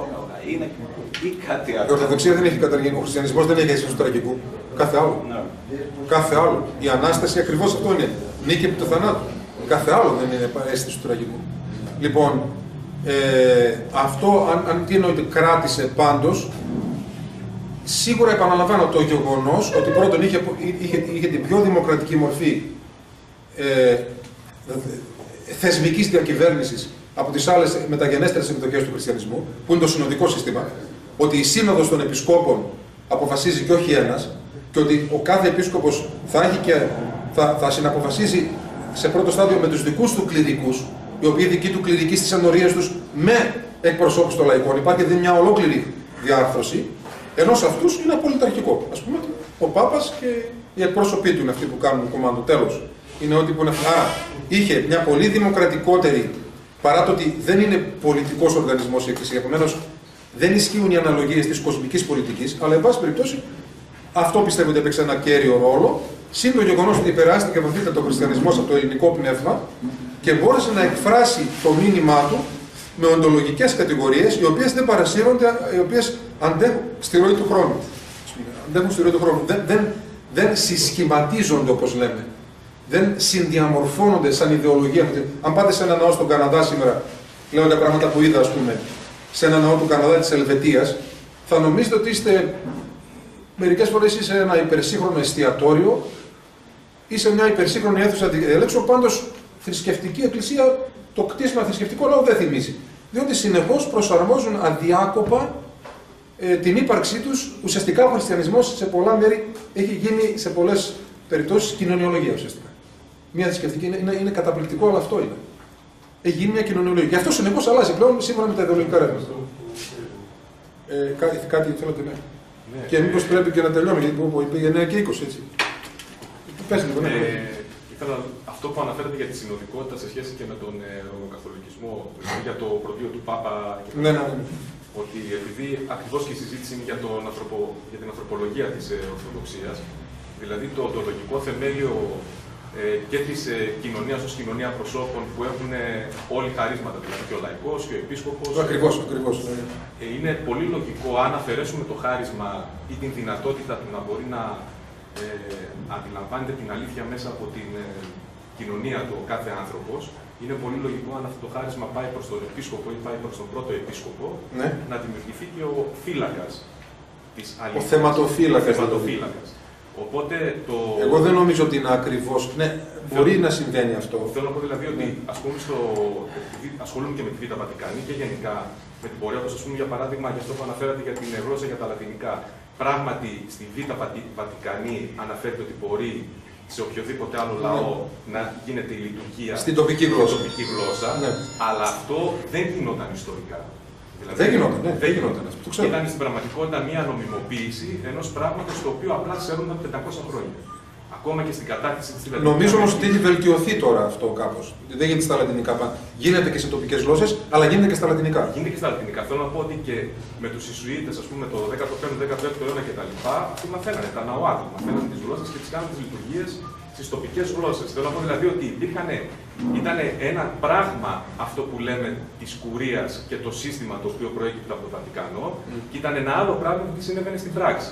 είναι ή κάτι άλλο? Η Ορθοδοξία δεν έχει καταργήσει, ο χριστιανισμός δεν έχει αίσθηση του τραγικού. Κάθε άλλο. Ναι. Κάθε άλλο. Η Ανάσταση ακριβώς αυτό είναι. Νίκη επί του θανάτου. Κάθε άλλο δεν είναι αίσθηση του τραγικού. Λοιπόν, αυτό, αν τι εννοείται κράτησε πάντως, σίγουρα επαναλαμβάνω το γεγονός ότι πρώτον είχε την πιο δημοκρατική μορφή θεσμικής διακυβέρνησης από τις άλλες μεταγενέστερες εκδοχές του χριστιανισμού, που είναι το συνοδικό σύστημα, ότι η σύνοδος των επισκόπων αποφασίζει και όχι ένας, και ότι ο κάθε επίσκοπος θα συναποφασίζει σε πρώτο στάδιο με τους δικούς του κληρικούς, οι οποίοι δικοί του κληρικοί στις ενορίες τους με εκπροσώπους των λαϊκών. Υπάρχει μια ολόκληρη διάρθρωση, ενώ σε αυτούς είναι απολυταρχικό. Ας πούμε, ο Πάπας και οι εκπρόσωποι του είναι αυτοί που κάνουν κομμάτι. Τέλος. Είναι ότι που είναι. Είχε μια πολύ δημοκρατικότερη, παρά το ότι δεν είναι πολιτικός οργανισμός η Εκκλησία. Επομένως, δεν ισχύουν οι αναλογίες της κοσμικής πολιτικής, αλλά εν πάση περιπτώσει αυτό πιστεύω ότι έπαιξε ένα κέριο ρόλο. Συν το γεγονός ότι περάστηκε βαθύτερα το χριστιανισμό από το ελληνικό πνεύμα και μπόρεσε να εκφράσει το μήνυμά του με οντολογικές κατηγορίες, οι οποίες δεν παρασύρονται, οι οποίες αντέχουν στη ροή του χρόνου. Αντέχουν στη ροή του χρόνου. Δεν συσχηματίζονται, όπως λέμε. Δεν συνδιαμορφώνονται σαν ιδεολογία. Αν πάτε σε ένα ναό στον Καναδά σήμερα, λέω τα πράγματα που είδα, ας πούμε, σε ένα ναό του Καναδά της Ελβετίας, θα νομίζετε ότι είστε μερικές φορές σε ένα υπερσύγχρονο εστιατόριο ή σε μια υπερσύγχρονη αίθουσα διαλέξεων. Πάντως, θρησκευτική εκκλησία, το κτίσμα θρησκευτικό λαό δεν θυμίζει. Διότι συνεχώς προσαρμόζουν αδιάκοπα την ύπαρξή τους. Ουσιαστικά ο χριστιανισμός σε πολλά μέρη έχει γίνει σε πολλές περιπτώσεις κοινωνιολογία ουσιαστικά. Μια θρησκευτική είναι καταπληκτικό, αλλά αυτό είναι. Έχει γίνει μια κοινωνιολογία. Και αυτό συνεχώς αλλάζει πλέον σύμφωνα με τα ιδεολογικά ρεύματα. Κάτι θέλετε, ναι. Και μήπως πρέπει και να τελειώνουμε, γιατί είπε για 9 και 20, έτσι. Πες λίγο, ναι. Αυτό που αναφέρατε για τη συνοδικότητα σε σχέση και με τον ρωμαιοκαθολικισμό, για το πρωτείο του Πάπα, ναι. Ότι επειδή ακριβώς και η συζήτηση είναι για την ανθρωπολογία της Ορθοδοξίας, δηλαδή το οντολογικό θεμέλιο και της κοινωνίας ως κοινωνία προσώπων που έχουν όλοι χαρίσματα, δηλαδή και ο λαϊκός και ο επίσκοπος. Ακριβώς. Είναι πολύ λογικό, αν αφαιρέσουμε το χάρισμα ή την δυνατότητα του να μπορεί να αντιλαμβάνεται την αλήθεια μέσα από την κοινωνία του κάθε άνθρωπος, είναι πολύ λογικό αν αυτό το χάρισμα πάει προς τον επίσκοπο ή πάει προς τον πρώτο επίσκοπο, ναι, να δημιουργηθεί και ο φύλακας της αλήθειας. Ο θεματοφύλακας. Οπότε το... Εγώ δεν νομίζω ότι είναι ακριβώς. Ναι, μπορεί να συμβαίνει αυτό. Θέλω να πω δηλαδή ότι ασχολούμαι και με τη Β' Βατικανή και γενικά με την πορεία του, ας πούμε, για παράδειγμα, για αυτό που αναφέρατε για την γλώσσα για τα λατινικά. Πράγματι, στη Β' Βατικανή αναφέρεται ότι μπορεί σε οποιοδήποτε άλλο λαό να γίνεται η λειτουργία στην τοπική γλώσσα, ναι, αλλά αυτό δεν γινόταν ιστορικά. Δηλαδή, δεν γινόταν. Ήταν στην πραγματικότητα μια νομιμοποίηση ενός πράγματος το οποίο απλά ξέρονταν 500 χρόνια. Ακόμα και στην κατάκτηση της λατινικής. Νομίζω όμως ότι έχει βελτιωθεί τώρα αυτό κάπως. Δεν γίνεται στα λατινικά πάντα. Γίνεται και σε τοπικές γλώσσες, αλλά γίνεται και στα λατινικά. Γίνεται και στα λατινικά. Θέλω να πω ότι και με τους Ιησουίτες, ας πούμε, το 15ο-16ο αιώνα κτλ., αυτοί μαθαίνανε τα ναοάτια, μαθαίνανε τις γλώσσες και τις κάνανε τις λειτουργίες στις τοπικές γλώσσες. Θέλω να πω δηλαδή ότι ήταν ένα πράγμα αυτό που λέμε της κουρίας και το σύστημα το οποίο προέκυπτε από το Βατικανό, και ήταν ένα άλλο πράγμα που συνέβαινε στην πράξη.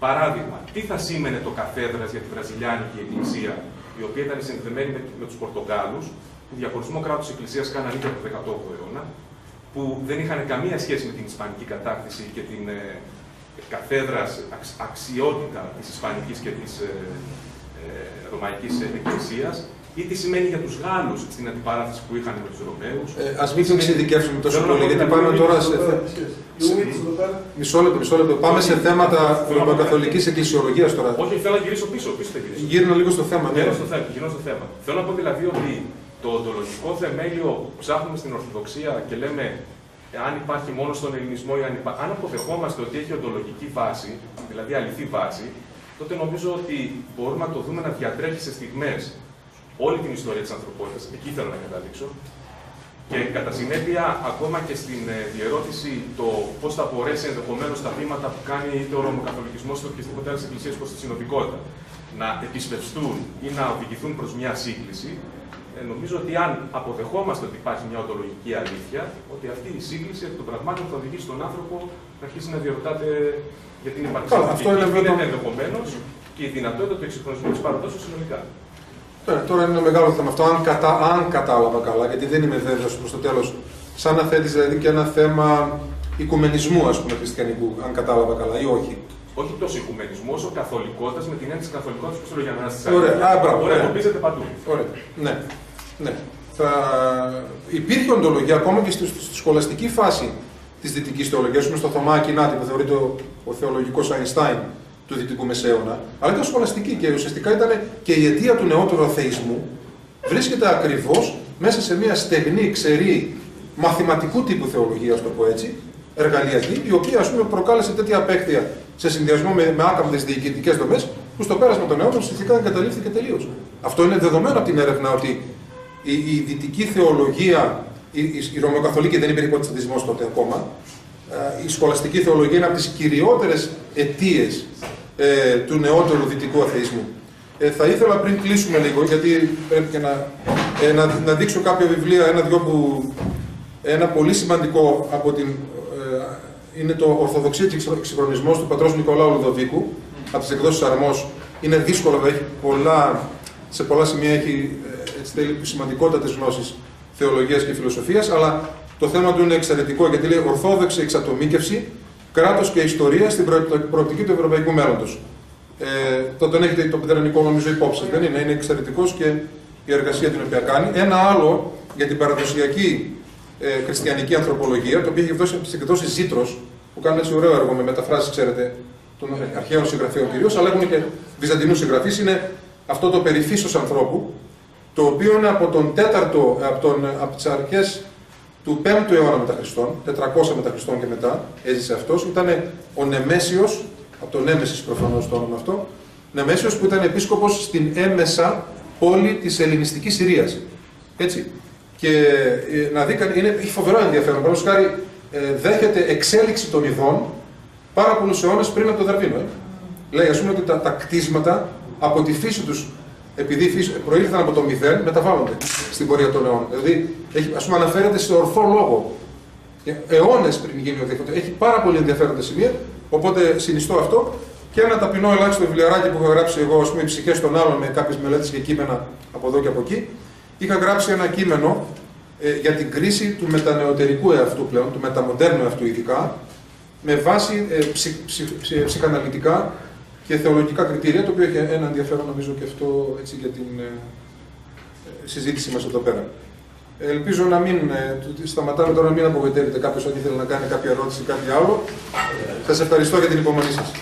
Παράδειγμα, τι θα σήμαινε το καθέδρας για τη Βραζιλιάνικη Εκκλησία, η οποία ήταν συνδεδεμένη με τους Πορτογάλους, που διαχωρισμό κράτους Εκκλησίας κάναν ήδη από το 18ο αιώνα, που δεν είχαν καμία σχέση με την Ισπανική κατάκτηση και την καθέδρας αξιότητα της Ισπανικής και της Ρωμαϊκής Εκκλησίας, ή τι σημαίνει για τους Γάλλους στην αντιπαράθεση που είχαν με τους Ρωμαίους. Ας μην την εξειδικεύσουμε τόσο πολύ, γιατί πάμε τώρα σε. Μισό λεπτό. Πάμε σε θέματα ρωμαιοκαθολικής εκκλησιολογίας τώρα. Όχι, θέλω να γυρίσω πίσω. Γύρνα λίγο στο θέμα. Γυρνώ στο θέμα. Θέλω να πω δηλαδή ότι το οντολογικό θεμέλιο που ψάχνουμε στην Ορθοδοξία και λέμε αν υπάρχει μόνο στον Ελληνισμό ή αν αποδεχόμαστε ότι έχει οντολογική βάση, δηλαδή αληθή βάση, τότε νομίζω ότι μπορούμε να το δούμε να διατρέχει σε στιγμές όλη την ιστορία της ανθρωπότητας. Εκεί θέλω να καταλήξω. Και κατά συνέπεια, ακόμα και στην διερώτηση το πώς θα μπορέσει ενδεχομένως τα βήματα που κάνει είτε ο ρωμοκαθολικισμός είτε οποιασδήποτε άλλες εκκλησίες προς τη συνοδικότητα να επισπευστούν ή να οδηγηθούν προς μια σύγκληση, νομίζω ότι αν αποδεχόμαστε ότι υπάρχει μια οντολογική αλήθεια, ότι αυτή η σύγκληση εκ των πραγμάτων θα οδηγήσει τον άνθρωπο να αρχίσει να διαρωτάται για την ύπαρξη του. Αυτό είναι ενδεχομένως και η δυνατότητα του εξυγχρονισμού της παραδόσεως συνολικά. Τώρα είναι ένα μεγάλο θέμα αυτό, αν κατάλαβα καλά, γιατί δεν είμαι βέβαιος προς το τέλος, σαν να θέτεις δηλαδή και ένα θέμα οικουμενισμού, ας πούμε, χριστιανικού, αν κατάλαβα καλά ή όχι. Όχι τόσο οικουμενισμού, όσο καθολικότητας με την έννοια της καθολικότητας που θέλω για να σας Ωραία, εντοπίζεται παντού. Ωραία, ναι. Υπήρχε οντολογία ακόμα και στη σχολαστική φάση της δυτικής θεολογίας, στο Θωμά Ακινάτη, που θεωρείται ο θεολογικός Αϊνστάιν του Δυτικού Μεσαίωνα, αλλά ήταν σχολαστική και ουσιαστικά ήταν και η αιτία του νεότερου αθεϊσμού βρίσκεται ακριβώς μέσα σε μια στεγνή, ξερή, μαθηματικού τύπου θεολογία, ας το πω έτσι, εργαλειακή, η οποία, ας πούμε, προκάλεσε τέτοια απέχθεια σε συνδυασμό με άκαμπτες διοικητικές δομές, που στο πέρασμα των αιώνων ουσιαστικά εγκαταλείφθηκε τελείως. Αυτό είναι δεδομένο από την έρευνα ότι η δυτική θεολογία, η ρωμαιοκαθολική, δεν υπήρχε προτεσταντισμός τότε ακόμα, η σχολαστική θεολογία είναι από τις κυριότερες αιτίες του νεότερου δυτικού αθεϊσμού. Θα ήθελα πριν κλείσουμε λίγο, γιατί πρέπει και να δείξω κάποια βιβλία, ένα πολύ σημαντικό από την, είναι το Ορθοδοξία και Εξυγχρονισμός του πατρός Νικολάου Λουδοβίκου, από τις εκδόσεις Αρμός. Είναι δύσκολο, έχει σε πολλά σημεία έχει σημαντικότατες γνώσεις θεολογίας και φιλοσοφίας, αλλά το θέμα του είναι εξαιρετικό, γιατί λέει ορθόδοξη εξατομίκευση, κράτος και ιστορία στην προοπτική του ευρωπαϊκού μέλλοντος. Τον έχετε το πεδρανικό νομίζω υπόψη, δεν είναι? Είναι εξαιρετικός και η εργασία την οποία κάνει. Ένα άλλο για την παραδοσιακή χριστιανική ανθρωπολογία, το οποίο έχει εκδώσει από τις εκδόσεις Ζήτρος, που κάνουν έτσι ωραίο έργο με μεταφράσεις, ξέρετε, των αρχαίων συγγραφέων κυρίως, αλλά έχουν και βυζαντινούς συγγραφείς. Είναι αυτό το περί φύσεως ανθρώπου, το οποίο είναι από τις αρχές του 5ου αιώνα μετά Χριστόν, 400 μετά Χριστόν και μετά, έζησε αυτός. Ήταν ο Νεμέσιος, από τον Νέμεσης προφανώς το όνομα αυτό, Νεμέσιος, που ήταν επίσκοπος στην έμεσα πόλη της ελληνιστικής Συρίας. Έτσι. Και να δει, έχει φοβερό ενδιαφέρον. Παραδείγματος χάρη, δέχεται εξέλιξη των ειδών πάρα πολλούς αιώνες πριν από το Δαρβίνο. Λέει, ας πούμε, ότι τα κτίσματα από τη φύση τους, επειδή προήλθαν από το μηδέν, μεταβάλλονται στην πορεία των αιώνων. Δηλαδή, ας πούμε, αναφέρεται σε ορθό λόγο. Αιώνες πριν γίνει ο δίκτυος. Έχει πάρα πολύ ενδιαφέροντα σημεία, οπότε συνιστώ αυτό. Και ένα ταπεινό ελάχιστο βιβλιαράκι που έχω γράψει εγώ, ας πούμε, οι ψυχές των άλλων, με κάποιες μελέτες και κείμενα από εδώ και από εκεί. είχα γράψει ένα κείμενο για την κρίση του μετανεωτερικού εαυτού πλέον, του μεταμοντέρνου εαυτού ειδικά, με βάση ψυχαναλυτικά και θεολογικά κριτήρια, το οποίο έχει ένα ενδιαφέρον νομίζω και αυτό έτσι, για την συζήτηση μας εδώ πέρα. Ελπίζω να μην, σταματάμε τώρα, να μην απογοητεύετε κάποιος ότι ήθελε να κάνει κάποια ερώτηση ή κάτι άλλο. Σας ευχαριστώ για την υπομονή σας.